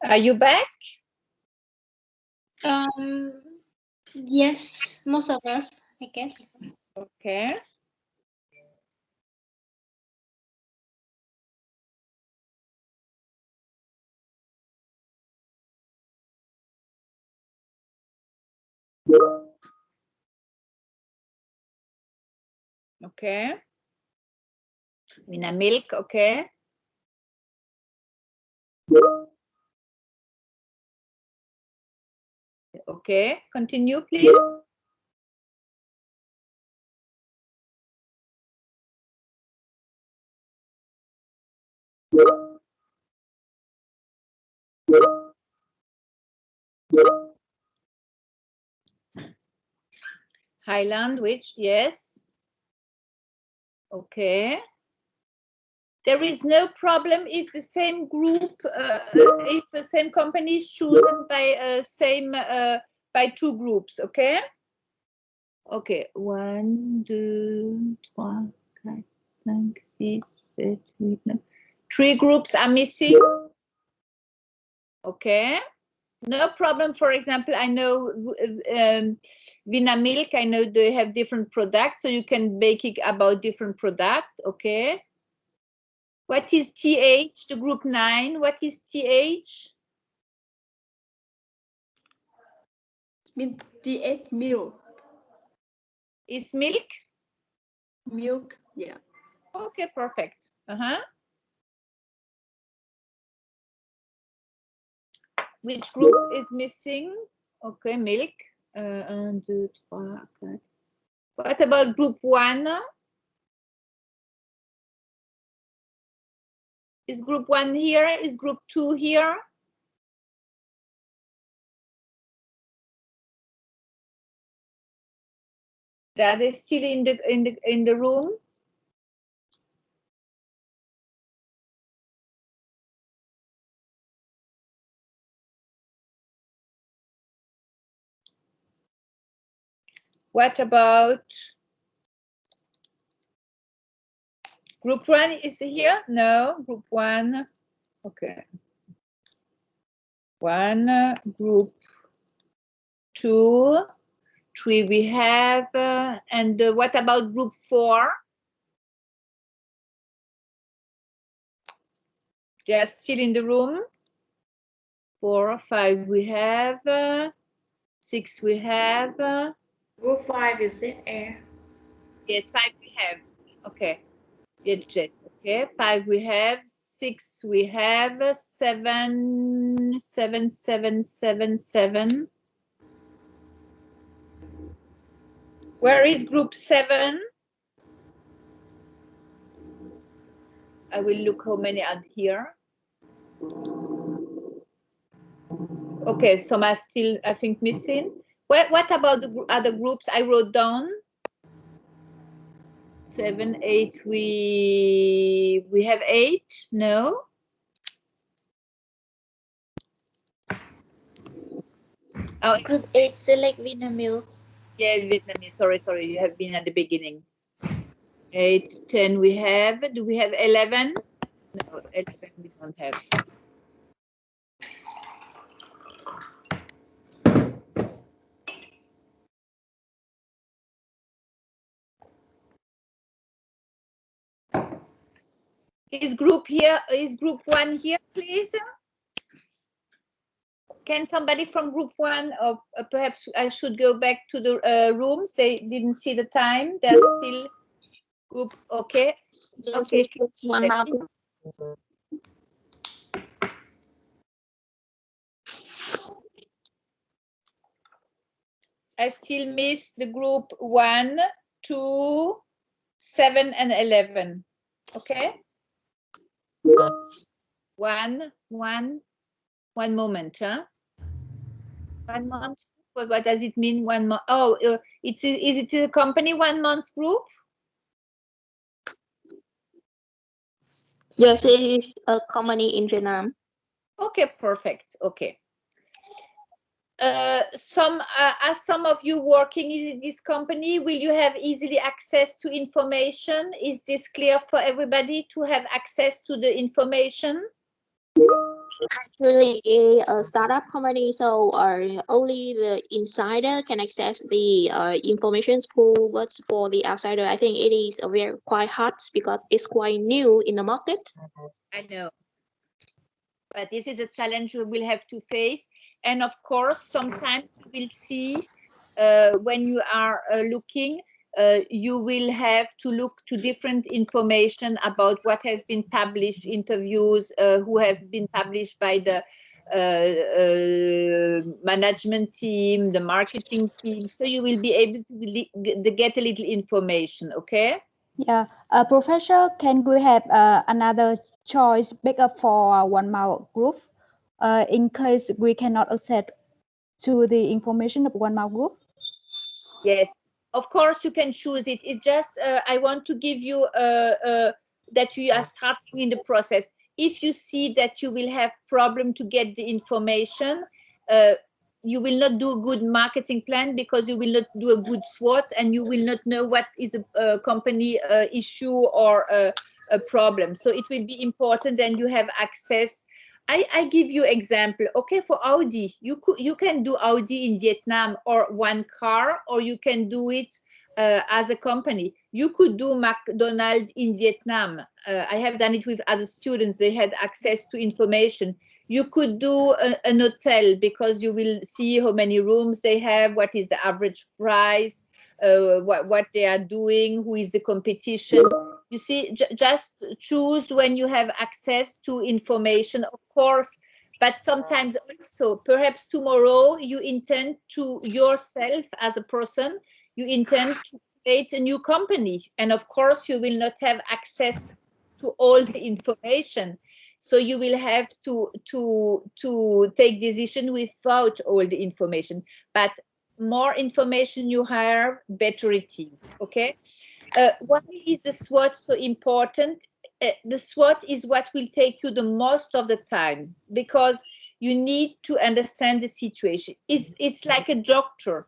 Are you back? Yes, most of us, I guess. Okay. Okay. Vinamilk, okay. Okay, continue, please. Highland, which, yes. Okay. There is no problem if the same group, if the same company is chosen by two groups, okay? Okay, 1, 2, 3, 4, 5, 6, 7, 8, 9. 3 groups are missing. Okay. No problem. For example, I know Vinamilk, I know they have different products, so you can bake it about different products. Okay. What is TH, the group 9? What is TH? TH milk. Is milk? Milk, yeah. Okay, perfect. Which group is missing? Okay, milk. 1, 2, 3, 4. What about group 1? Is group 1 here? Is group 2 here? That is still in the room. What about group 1 is here? No, group 1. Okay. 1, group 2, 3 we have, and what about group 4? They are still in the room. 4, 5 we have, 6 we have. Group 5 is it air? Yes, 5 we have. Okay. Jet. Okay, 5 we have, 6 we have, 7, 7, 7, 7, 7. Where is group 7? I will look how many are here. Okay, some are still, I think, missing. What about the other groups I wrote down? 7, 8, we have 8, no? Oh, Group 8, select Vinamilk. yeah, Vietnamese, sorry, you have been at the beginning. 8, 10 we have, do we have 11? No, 11 we don't have. Is group 1 here, please? Can somebody from group 1, or perhaps I should go back to the rooms? They didn't see the time. They're still group, okay. Yes, Okay. one now. I still miss the group 1, 2, 7, and 11. Okay. One moment, huh? 1 month. What does it mean? 1 month? Oh, is it a company 1 month group? Yes, it is a company in Vietnam. Okay, perfect. Okay. As some of you working in this company, will you have easily access to information? Is this clear for everybody to have access to the information? Actually, a startup company, so only the insider can access the information pool. But for the outsider, I think it is very quite hard because it's quite new in the market. I know. But this is a challenge we will have to face. And of course, sometimes you will see when you are looking, you will have to look to different information about what has been published, interviews who have been published by the management team, the marketing team. So you will be able to get a little information, okay? Yeah, Professor, can we have another choice backup for one mouth group in case we cannot access to the information of one mouth group? Yes, of course you can choose it. It just I want to give you that you are starting in the process. If you see that you will have problem to get the information, you will not do a good marketing plan because you will not do a good SWOT and you will not know what is a company issue or a problem. So it will be important and you have access. I give you example. Okay, for Audi, you can do Audi in Vietnam or one car, or you can do it as a company. You could do McDonald's in Vietnam. I have done it with other students. They had access to information. You could do an hotel because you will see how many rooms they have, what is the average price, what they are doing, who is the competition. You see, just choose when you have access to information, of course, but sometimes also, perhaps tomorrow you intend to yourself as a person, you intend to create a new company. And of course, you will not have access to all the information. So you will have to take decision without all the information. But more information you have, better it is, okay? Why is the SWOT so important? The SWOT is what will take you the most of the time because you need to understand the situation. It's like a doctor.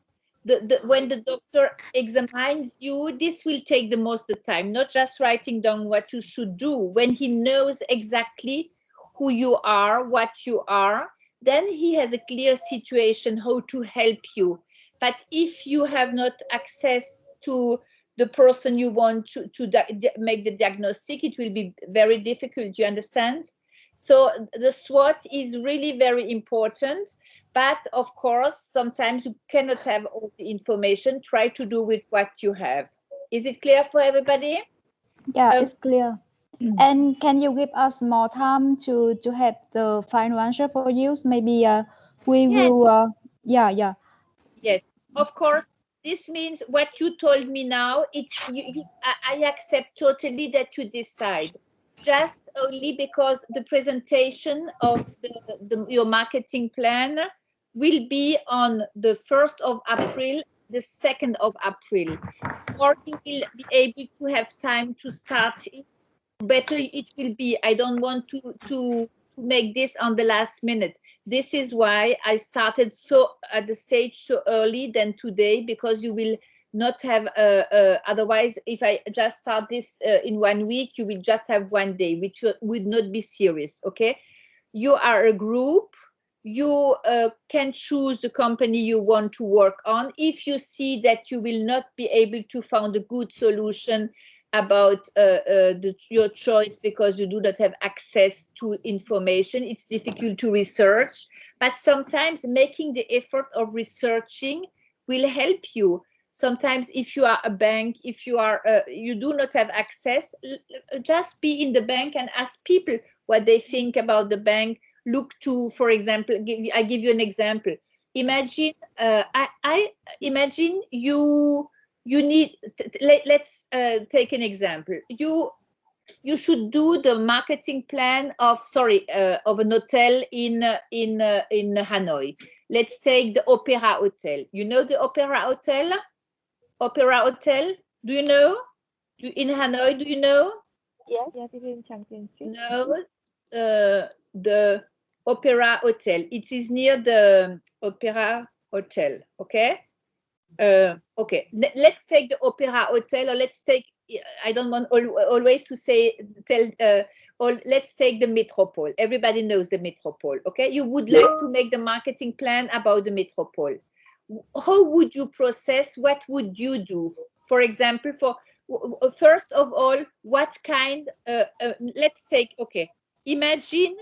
When the doctor examines you, this will take the most of the time, not just writing down what you should do. When he knows exactly who you are, what you are, then he has a clear situation how to help you. But if you have not access to the person you want to make the diagnostic, it will be very difficult, you understand? So the SWOT is really very important, but of course, sometimes you cannot have all the information. Try to do with what you have. Is it clear for everybody? Yeah, it's clear. And can you give us more time to have the final answer for you? Maybe we will, yeah. Yes, of course. This means what you told me now, it's I accept totally that you decide. Just only because the presentation of your marketing plan will be on the 1st of April, the 2nd of April. Or you will be able to have time to start it, better it will be. I don't want to make this on the last minute. This is why I started so at the stage so early than today, because you will not have otherwise if I just start this in 1 week, you will just have 1 day, which would not be serious. Okay, you are a group, you can choose the company you want to work on. If you see that you will not be able to find a good solution about your choice because you do not have access to information, it's difficult to research, but sometimes making the effort of researching will help you. Sometimes if you are a bank, if you are you do not have access, just be in the bank and ask people what they think about the bank. Look to, for example, I give you an example. Imagine I imagine you need, let's take an example. You should do the marketing plan of of an hotel in Hanoi. Let's take the Opera Hotel. You know the Opera Hotel? Opera Hotel, do you know? In Hanoi, do you know? Yes. No, the Opera Hotel. It is near the Opera Hotel, okay? Okay, let's take the Opera Hotel, or let's take I don't want always to tell, let's take the Metropole. Everybody knows the Metropole, okay? You would like to make the marketing plan about the Metropole. How would you process? What would you do? For example, first of all, what kind, let's take, okay, imagine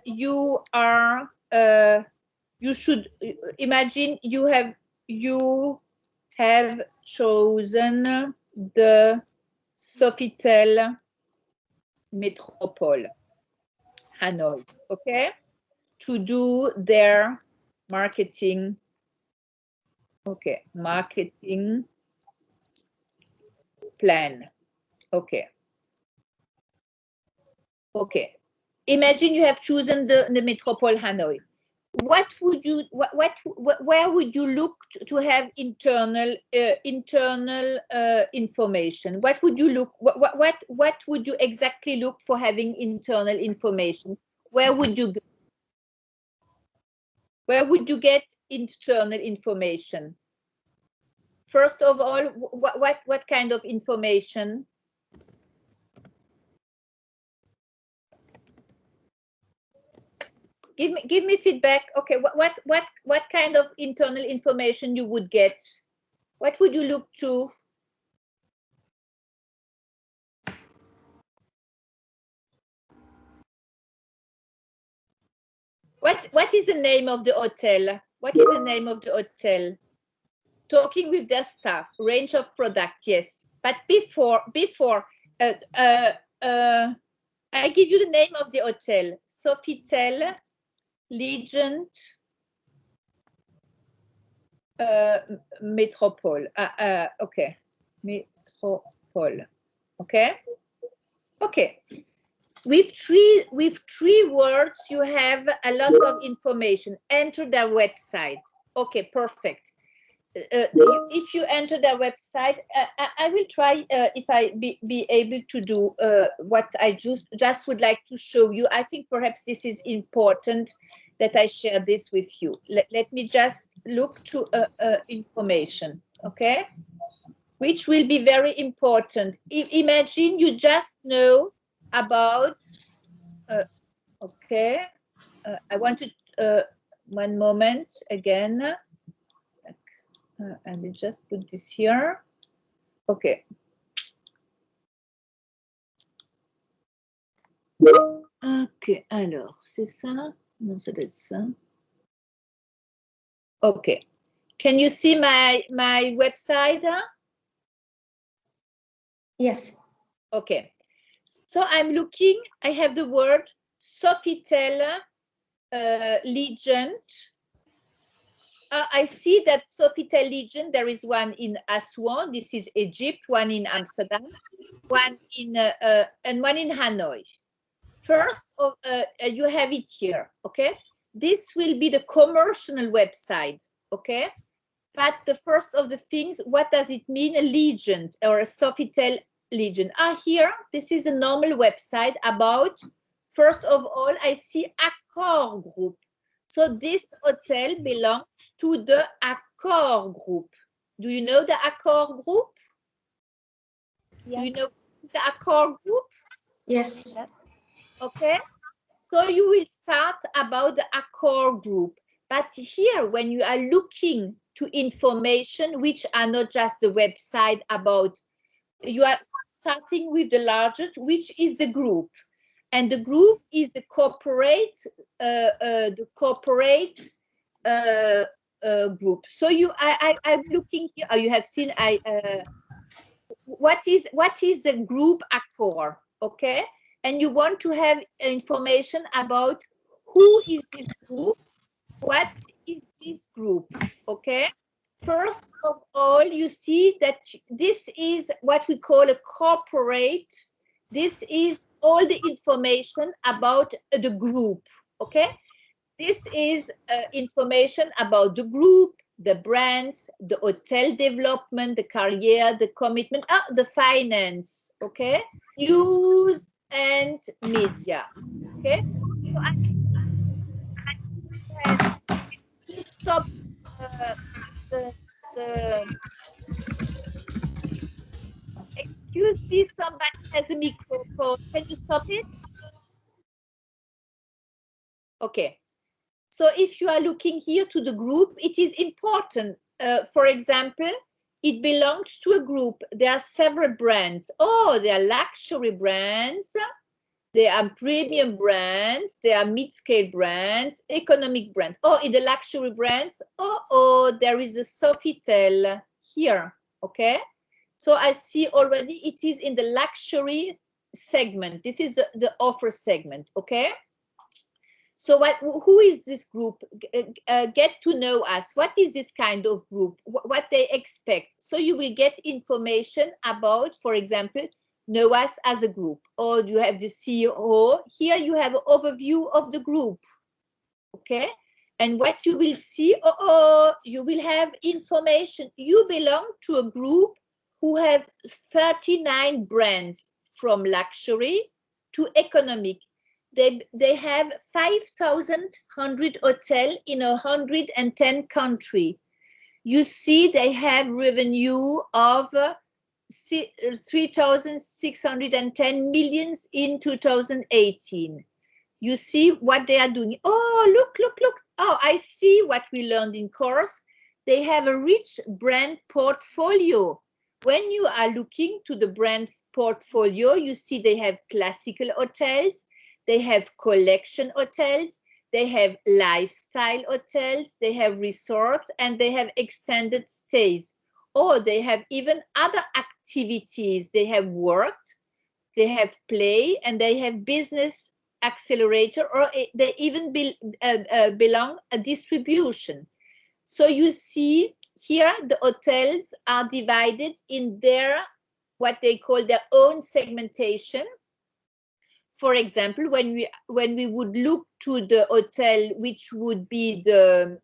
you are, you should imagine you have chosen the Sofitel Metropole Hanoi, okay, to do their marketing, okay, marketing plan, okay. Okay, imagine you have chosen the Metropole Hanoi. What would you, where would you look to have internal information? What would you look, what would you exactly look for having internal information? Where would you go? Where would you get internal information? First of all, what kind of information? Give me feedback. Okay, what kind of internal information you would get? What would you look to? What is the name of the hotel? What is the name of the hotel? Talking with their staff, range of product, yes. But before I give you the name of the hotel, Sofitel Legend Metropole. Okay, Metropole. Okay. Okay. With three words, you have a lot of information. Enter their website. Okay, perfect. If you enter their website, I will try if I be able to do what I just would like to show you. I think perhaps this is important that I share this with you. Let me just look to information, okay? Which will be very important. Imagine you just know about, okay, I want to, one moment again. I will just put this here. Okay. Ok, alors, c'est ça? Non, ça doit être ça. Okay. Can you see my website? Yes. Okay. So I'm looking, I have the word Sofitel Legend. I see that Sofitel Legend, there is one in Aswan, this is Egypt, one in Amsterdam, one in and one in Hanoi. First, you have it here, okay? This will be the commercial website, okay? But the first of the things, what does it mean, a legend or a Sofitel Legend? Here, this is a normal website about, first of all, I see Accor Group. So this hotel belongs to the Accor Group. Do you know the Accor Group? Yeah. Do you know the Accor Group? Yes. Okay. So you will start about the Accor Group. But here, when you are looking to information which are not just the website about, you are starting with the largest, which is the group. And the group is the corporate, group. So I'm looking here. You have seen. What is the group Accor? Okay, and you want to have information about who is this group, what is this group? Okay. First of all, you see that this is what we call a corporate. This is all the information about the group, okay? This is information about the group, the brands, the hotel development, the career, the commitment, the finance, okay? News and media, okay? So I stop excuse me, somebody has a microphone. Can you stop it? Okay. So if you are looking here to the group, it is important. For example, it belongs to a group. There are several brands. Oh, there are luxury brands. There are premium brands. There are mid-scale brands, economic brands. Oh, in the luxury brands, there is a Sofitel here. Okay. So I see already it is in the luxury segment. This is the offer segment. Okay. So who is this group? Get to know us. What is this kind of group? What they expect? So you will get information about, for example, know us as a group. Or you have the CEO. Here you have an overview of the group. Okay. And what you will see, you will have information. You belong to a group who have 39 brands from luxury to economic. They have 5,100 hotels in 110 countries. You see, they have revenue of 3,610 millions in 2018. You see what they are doing. Oh, look. Oh, I see what we learned in course. They have a rich brand portfolio. When you are looking to the brand portfolio, you see they have classical hotels. They have collection hotels, they have lifestyle hotels, they have resorts, and they have extended stays. Or they have even other activities. They have work, they have play, and they have business accelerator, or they even belong a distribution. So you see here the hotels are divided in their, what they call their own segmentation. For example, when we would look to the hotel, which would be the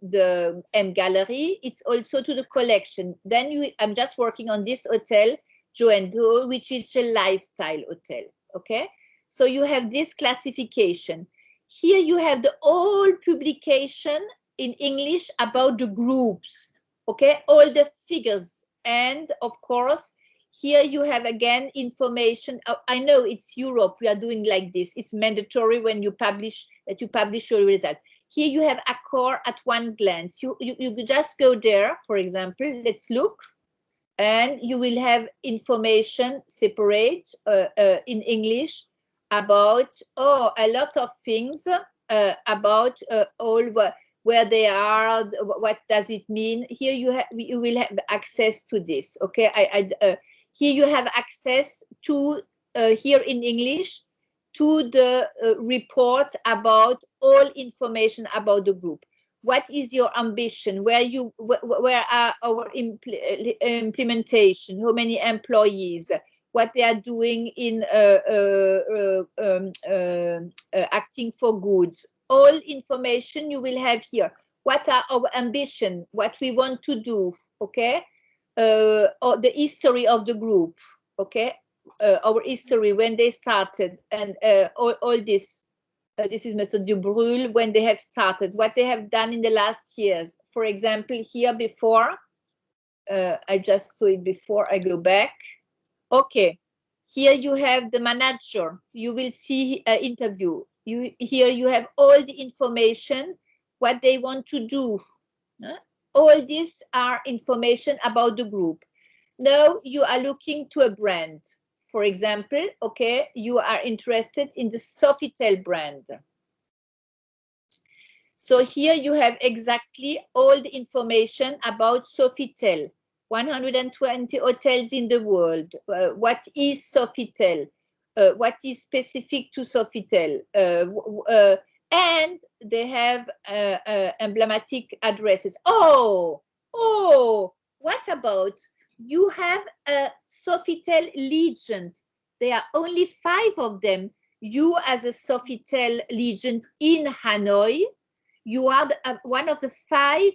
M Gallery, it's also to the collection. Then I'm just working on this hotel, Joendo, which is a lifestyle hotel. Okay, so you have this classification. Here you have the whole publication in English about the groups. Okay, all the figures, and of course, here you have again information. I know it's Europe. We are doing like this. It's mandatory when you publish that you publish your result. Here you have Accor at one glance. You just go there, for example. Let's look, and you will have information separate in English about a lot of things about all where they are. What does it mean? Here you will have access to this. Okay, here you have access to, here in English, to the report about all information about the group. What is your ambition? Where are our implementation? How many employees? What they are doing in acting for goods? All information you will have here. What are our ambition? What we want to do? Okay. Or the history of the group, okay, our history, when they started, and all this. This is Mr. Dubrul, when they have started, what they have done in the last years. For example, here before, I just saw it before, I go back. Okay, here you have the manager. You will see an interview. Here you have all the information, what they want to do. All these are information about the group. Now you are looking to a brand. For example, okay, you are interested in the Sofitel brand. So here you have exactly all the information about Sofitel. 120 hotels in the world. What is Sofitel? What is specific to Sofitel? And they have emblematic addresses. Oh, what about, you have a Sofitel Legend. There are only 5 of them. You as a Sofitel Legend in Hanoi, you are one of the 5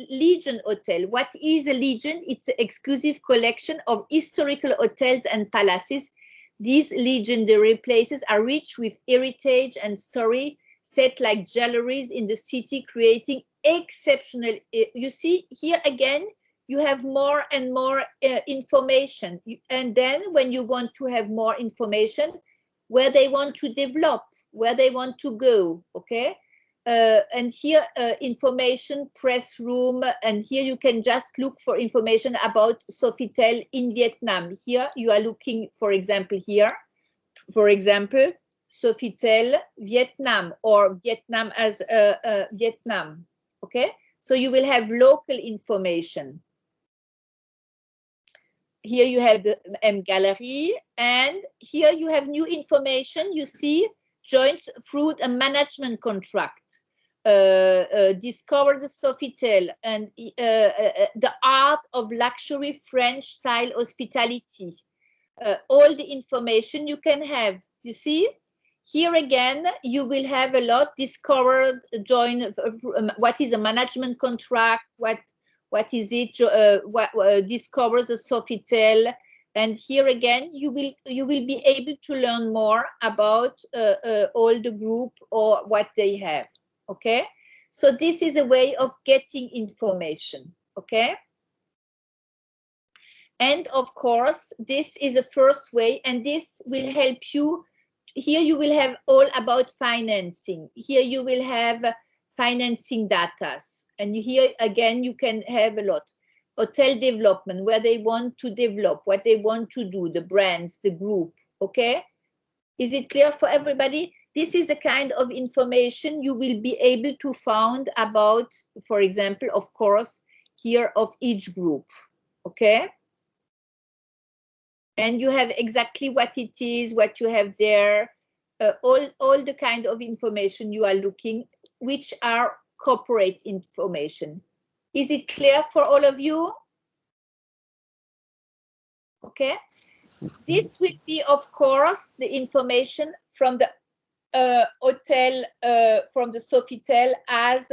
Legend Hotel. What is a Legend? It's an exclusive collection of historical hotels and palaces. These legendary places are rich with heritage and story, set like galleries in the city, creating exceptional. You see here again, you have more and more information. And then when you want to have more information, where they want to develop, where they want to go, okay? And here, information, press room, and here you can just look for information about Sofitel in Vietnam. Here you are looking, for example, here, for example, Sofitel Vietnam, or Vietnam as Vietnam, okay? So you will have local information. Here you have the M Gallery, and here you have new information. You see, joint through a management contract, discover the Sofitel, and the art of luxury French style hospitality. All the information you can have. You see, here again, you will have a lot discovered, join, what is a management contract, what is it, discover the Sofitel, and here again you will be able to learn more about all the group or what they have. Okay, so this is a way of getting information. Okay, and of course this is a first way, and this will help you. Here you will have all about financing. Here you will have financing data, and here again you can have a lot. Hotel development, where they want to develop, what they want to do, the brands, the group. Okay, is it clear for everybody? This is a kind of information you will be able to find about, for example, of course, here of each group. Okay, and you have exactly what it is, what you have there, all the kind of information you are looking, which are corporate information. Is it clear for all of you? Okay. This will be, of course, the information from the hotel, from the Sofitel as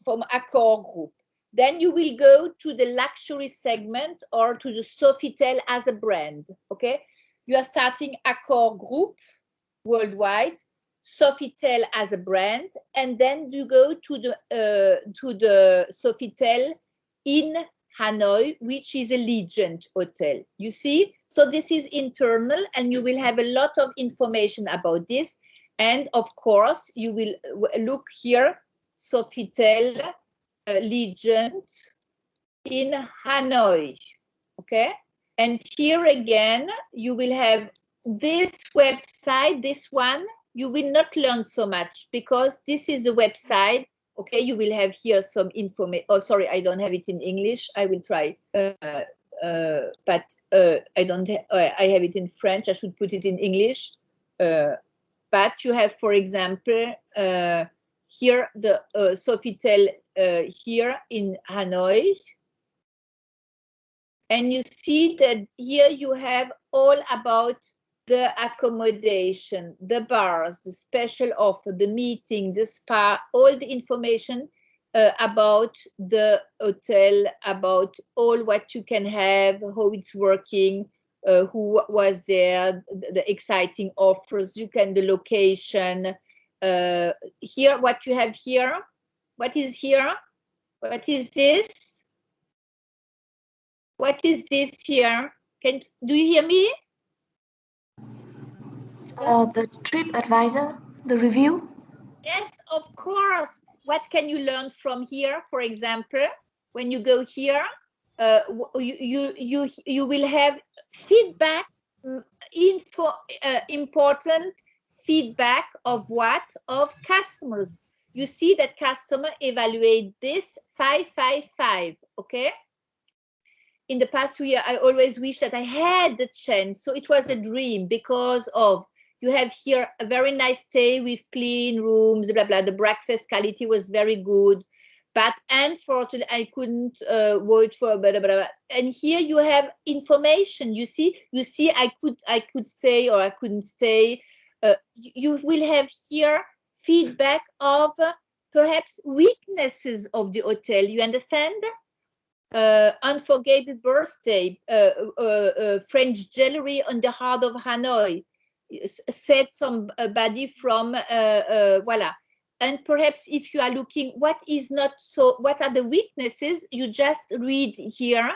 from Accor Group. Then you will go to the luxury segment or to the Sofitel as a brand. Okay. You are starting Accor Group worldwide, Sofitel as a brand, and then you go to the Sofitel in Hanoi, which is a Legend hotel. You see, so this is internal, and you will have a lot of information about this. And of course, you will look here, Sofitel Legend in Hanoi. Okay, and here again, you will have this website, this one. You will not learn so much because this is a website. Okay, you will have here some information. Oh, sorry, I don't have it in English. I will try, but I don't. I have it in French. I should put it in English. But you have, for example, here the Sofitel here in Hanoi, and you see that here you have all about the accommodation, the bars, the special offer, the meeting, the spa, all the information about the hotel, about all what you can have, how it's working, who was there, the exciting offers, you can, the location. Here, what you have here, what is here? What is this? What is this here? Do you hear me? The trip advisor, the review. Yes, of course. What can you learn from here? For example, when you go here, you will have feedback, important feedback of what? Of customers. You see that customer evaluate this 555. Okay. In the past 2 years, I always wish that I had the chance. So it was a dream because of, you have here a very nice stay with clean rooms, blah, blah. The breakfast quality was very good, but unfortunately I couldn't wait for blah, blah, blah. And here you have information. You see, I could stay or I couldn't stay. You will have here feedback of perhaps weaknesses of the hotel. You understand? Unforgettable birthday, French jewelry on the heart of Hanoi, said somebody from, voila. and perhaps if you are looking what is not so, what are the weaknesses, you just read here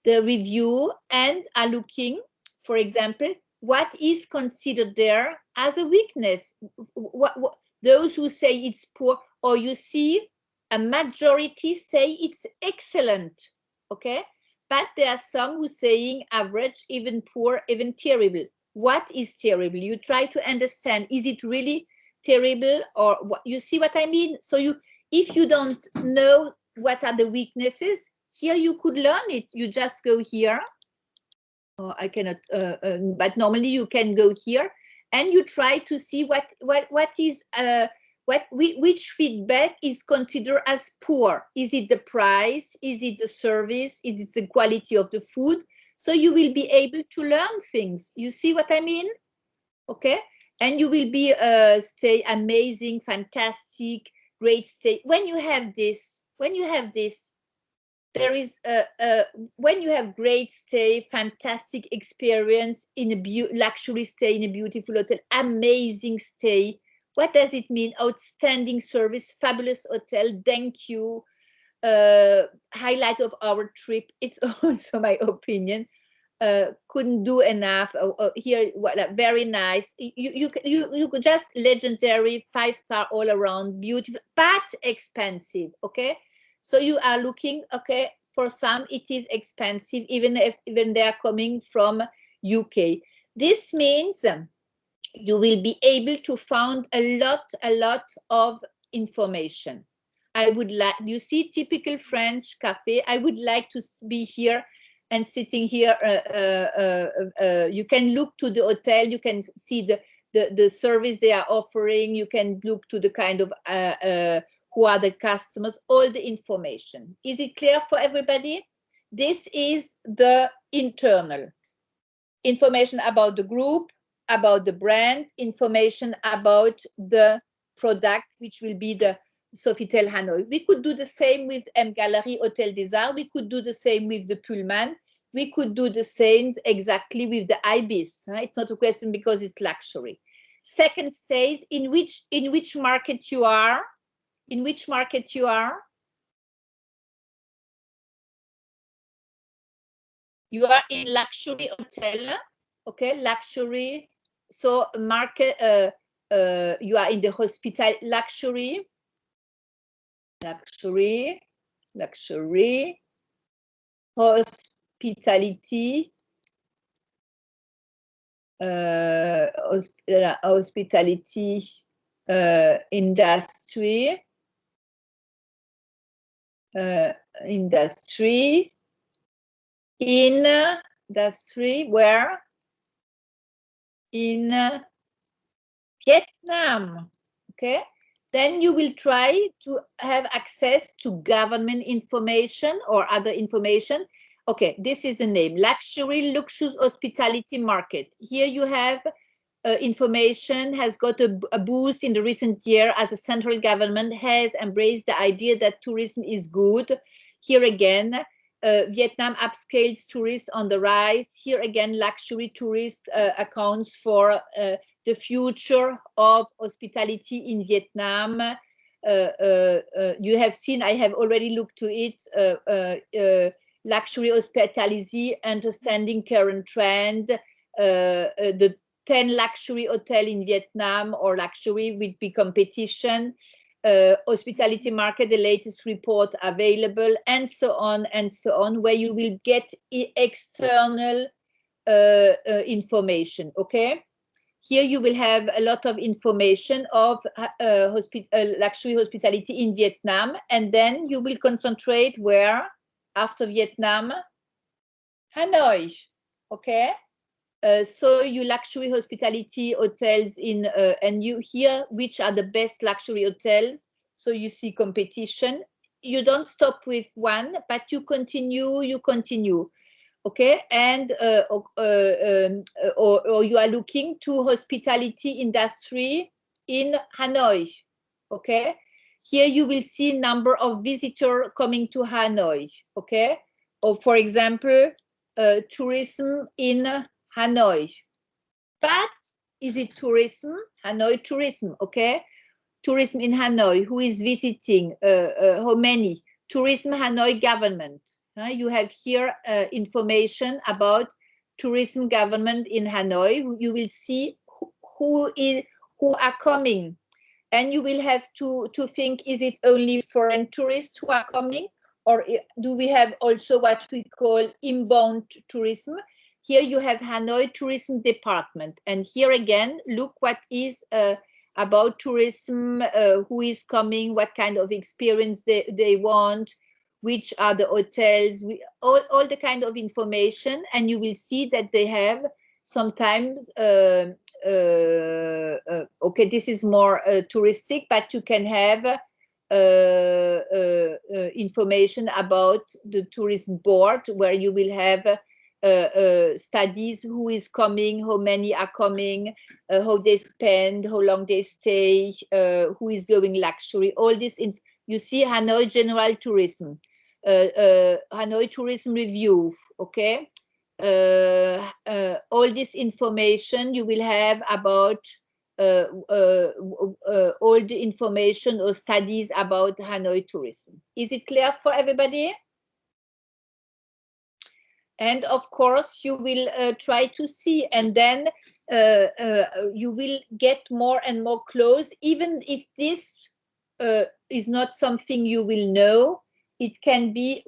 the review and are looking, for example, what is considered there as a weakness. What those who say it's poor, or you see a majority say it's excellent, okay? But there are some who saying average, even poor, even terrible. What is terrible? You try to understand, is it really terrible, or what? You see what I mean? So you, if you don't know what are the weaknesses, here you could learn it. You just go here. Oh, I cannot, but normally you can go here and you try to see what is which feedback is considered as poor. Is it the price? Is it the service? Is it the quality of the food? So you will be able to learn things. You see what I mean? Okay, and you will be stay amazing, fantastic, great stay. When you have this, there is when you have great stay, fantastic experience in a luxury stay in a beautiful hotel, amazing stay. What does it mean? Outstanding service, fabulous hotel, thank you, highlight of our trip. It's also my opinion. Couldn't do enough. Here, very nice. You could just legendary, 5-star all around, beautiful, but expensive. Okay, so you are looking. Okay, for some it is expensive, even they are coming from UK. This means you will be able to find a lot of information. I would like, you see, typical French cafe. I would like to be here and sitting here. You can look to the hotel. You can see the service they are offering. You can look to the kind of who are the customers. All the information. Is it clear for everybody? This is the internal information about the group, about the brand, information about the product, which will be the Sofitel Hanoi. We could do the same with MGallery Hotel des Arts. We could do the same with the Pullman. We could do the same exactly with the Ibis. It's not a question because it's luxury. Second stage, in which market you are. In which market you are. You are in luxury hotel. Okay, luxury. So market, you are in the hospital, luxury, hospitality, hospitality industry, industry where? In Vietnam. Okay, then you will try to have access to government information or other information. Okay, this is the name, luxury luxuous hospitality market. Here you have information has got a boost in the recent year as the central government has embraced the idea that tourism is good. Here again, Vietnam upscales tourists on the rise. Here again, luxury tourist accounts for the future of hospitality in Vietnam. You have seen, I have already looked to it, luxury hospitality, understanding current trend, the 10 luxury hotel in Vietnam or luxury will be competition, hospitality market, the latest report available, and so on, where you will get external information, okay? Here you will have a lot of information of luxury hospitality in Vietnam, and then you will concentrate where? After Vietnam? Hanoi, okay? So you luxury hospitality hotels in, and you hear which are the best luxury hotels. So you see competition. You don't stop with one, but you continue. Okay, and or you are looking to hospitality industry in Hanoi. Okay, here you will see number of visitors coming to Hanoi. Okay, or for example, tourism in Hanoi. But is it tourism? Hanoi tourism, okay? tourism in Hanoi, who is visiting, how many, tourism Hanoi government. You have here information about tourism government in Hanoi. You will see who are coming, and you will have to think, is it only foreign tourists who are coming, or do we have also what we call inbound tourism? Here you have Hanoi Tourism Department, and here again, look what is about tourism, who is coming, what kind of experience they want, which are the hotels, all the kind of information, and you will see that they have sometimes, okay, this is more touristic, but you can have information about the tourism board, where you will have studies, who is coming, how many are coming, how they spend, how long they stay, who is going luxury, all this. You see Hanoi General Tourism, Hanoi Tourism Review, okay? All this information you will have about all the information or studies about Hanoi tourism. Is it clear for everybody? And of course, you will try to see, and then you will get more and more close. Even if this is not something you will know, it can be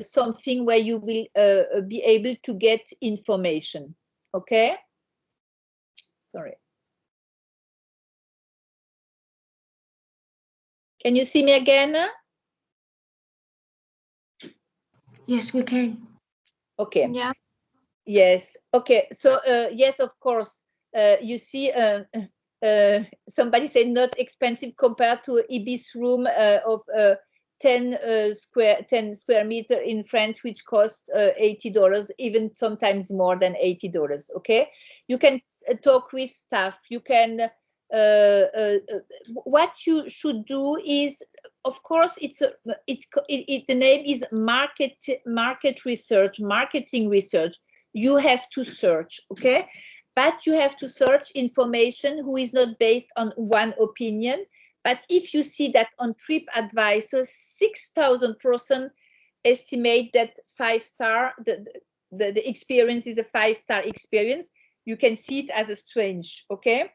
something where you will be able to get information. Okay? Sorry. Can you see me again? Yes, we can. Okay. Yeah. Yes. Okay. So yes, of course. You see, somebody said not expensive compared to Ibis room of 10 square meter in France, which cost $80, even sometimes more than $80. Okay. You can talk with staff. You can. What you should do is, of course, the name is market research, marketing research. You have to search, okay? But you have to search information who is not based on one opinion. But if you see that on TripAdvisor, 6,000% estimate that 5-star, the experience is a 5-star experience, you can see it as a strange, okay?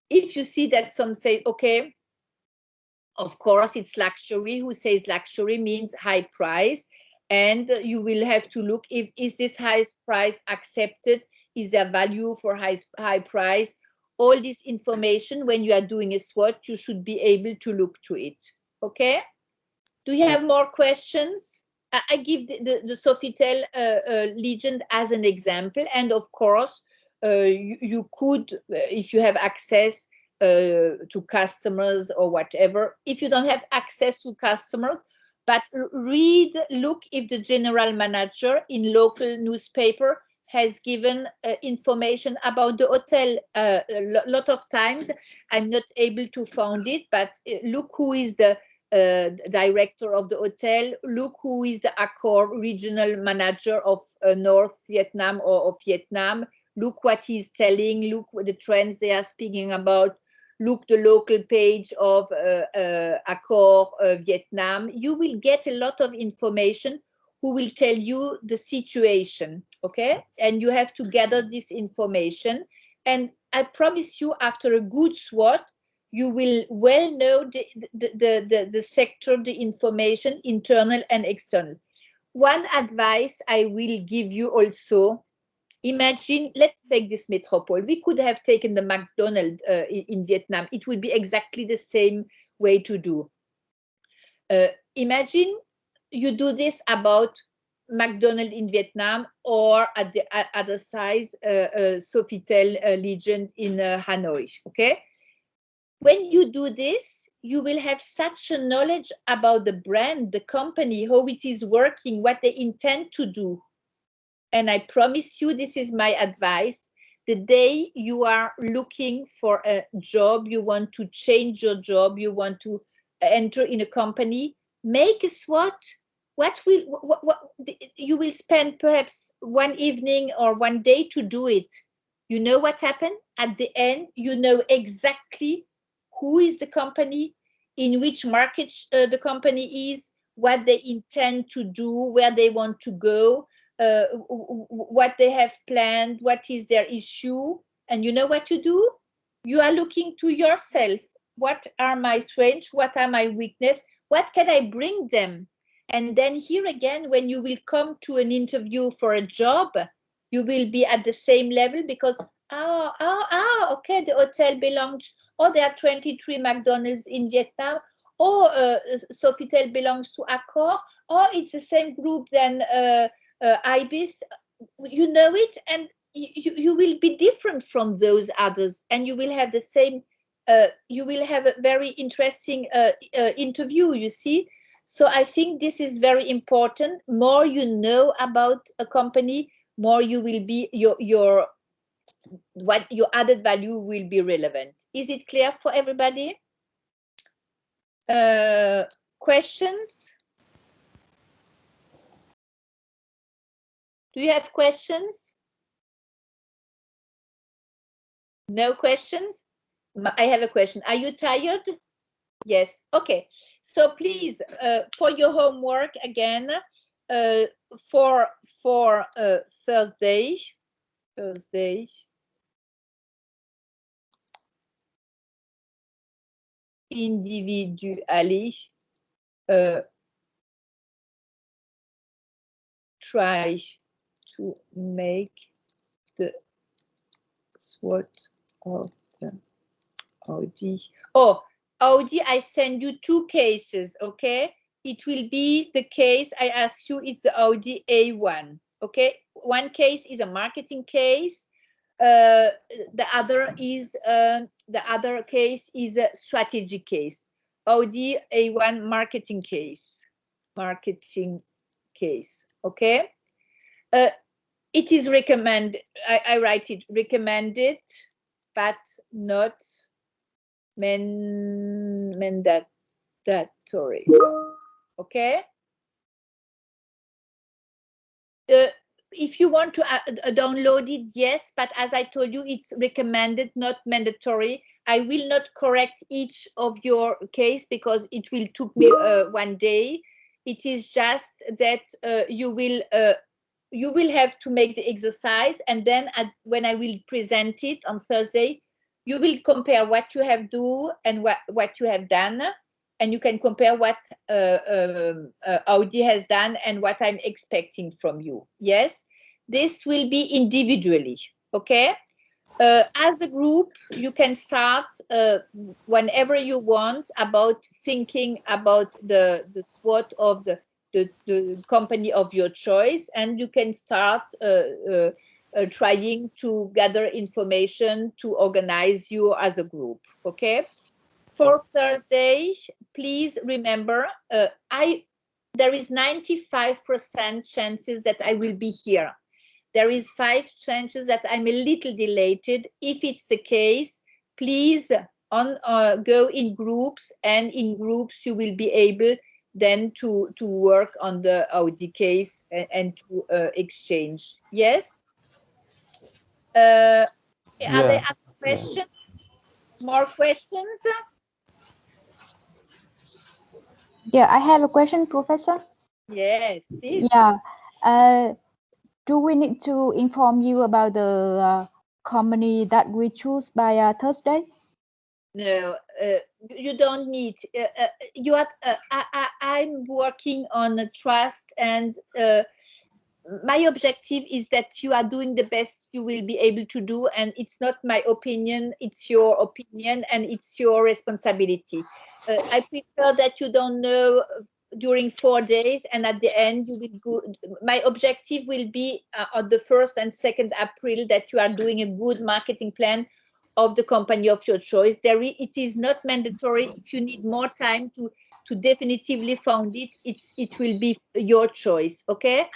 If you see that some say, okay, of course, it's luxury. Who says luxury means high price? And you will have to look, is this high price accepted? Is there value for high price? All this information, when you are doing a SWOT, you should be able to look to it. Okay? Do you have more questions? I give the Sofitel Legend as an example. And of course, you could, if you have access to customers or whatever, if you don't have access to customers, but look if the general manager in local newspaper has given information about the hotel. A lot of times I'm not able to find it, but look who is the director of the hotel, look who is the Accor regional manager of North Vietnam or of Vietnam, look what he's telling, look what the trends they are speaking about, look the local page of Accor Vietnam. You will get a lot of information who will tell you the situation, okay? And you have to gather this information. And I promise you, after a good SWOT, you will well know the sector, the information, internal and external. One advice I will give you also, imagine, let's take this metropole. We could have taken the McDonald's in Vietnam. It would be exactly the same way to do. Imagine you do this about McDonald's in Vietnam, or at the other side, Sofitel Legend in Hanoi, okay? When you do this, you will have such a knowledge about the brand, the company, how it is working, what they intend to do. And I promise you, this is my advice. The day you are looking for a job, you want to change your job, you want to enter in a company, make a SWOT. You will spend perhaps one evening or one day to do it. You know what happened? At the end, you know exactly who is the company, in which market the company is, what they intend to do, where they want to go, what they have planned, what is their issue. And you know what to do? You are looking to yourself. What are my strengths? What are my weaknesses? What can I bring them? And then here again, when you will come to an interview for a job, you will be at the same level because, okay, the hotel belongs, there are 23 McDonald's in Vietnam, Sofitel belongs to Accor, it's the same group than Ibis. You know it, and you will be different from those others, and you will have the same, you will have a very interesting interview, you see. So I think this is very important. More you know about a company, more you will be, your added value will be relevant. Is it clear for everybody? Questions? Do you have questions? No questions? I have a question. Are you tired? Yes. Okay. So please, for your homework again, for Thursday, individually, try to make the SWOT of the Audi. Audi, I send you 2 cases, okay? It will be the case I asked you, it's the Audi A1, okay? One case is a marketing case. The other case is a strategy case. Audi A1 marketing case, okay? It is recommended, I write it, recommended, but not mandatory, okay? If you want to download it, yes, but as I told you, it's recommended, not mandatory. I will not correct each of your case because it will took me 1 day. It is just that you will have to make the exercise, and then when I will present it on Thursday, you will compare what you have do and what you have done, and you can compare what Audi has done and what I'm expecting from you. Yes, this will be individually, okay? As a group, you can start whenever you want about thinking about the SWOT of the company of your choice, and you can start trying to gather information to organize you as a group, okay? For Thursday, please remember, there is 95% chances that I will be here. There is 5 chances that I'm a little delayed. If it's the case, please go in groups, and in groups you will be able then to work on the Audi case and to exchange. Yes? Are there other questions? More questions? Yeah, I have a question, Professor. Yes, please. Yeah. Do we need to inform you about the company that we choose by Thursday? No, you don't need. You are. I'm working on a trust, and my objective is that you are doing the best you will be able to do, and it's not my opinion, it's your opinion, and it's your responsibility. I prefer that you don't know during 4 days, and at the end you will go. My objective will be on the 1st and 2nd April that you are doing a good marketing plan of the company of your choice. It is not mandatory. If you need more time to definitively found it, it will be your choice, okay?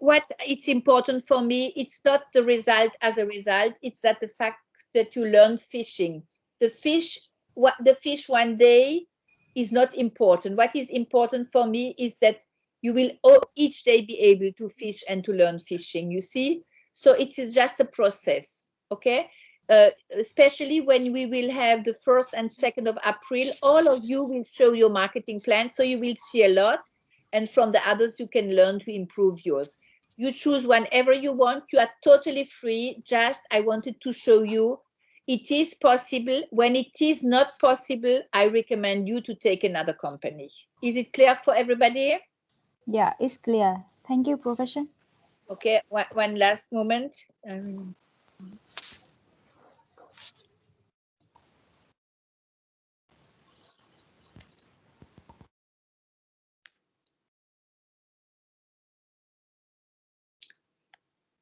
What it's important for me, it's not the result as a result, it's that the fact that you learn fishing. The fish 1 day is not important. What is important for me is that you will each day be able to fish and to learn fishing, you see? So it is just a process, okay? especially when we will have the 1st and 2nd of April, all of you will show your marketing plan. So you will see a lot. And from the others, you can learn to improve yours. You choose whenever you want. You are totally free. Just, I wanted to show you it is possible. When it is not possible, I recommend you to take another company. Is it clear for everybody? Yeah, it's clear. Thank you, Professor. Okay, one last moment.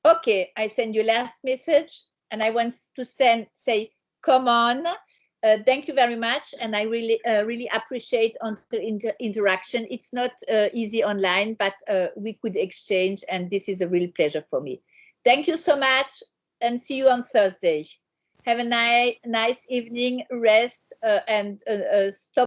Okay, I send you last message, and I want to say, come on. Thank you very much, and I really appreciate interaction. It's not easy online, but we could exchange, and this is a real pleasure for me. Thank you so much, and see you on Thursday. Have a nice evening, rest, and stop.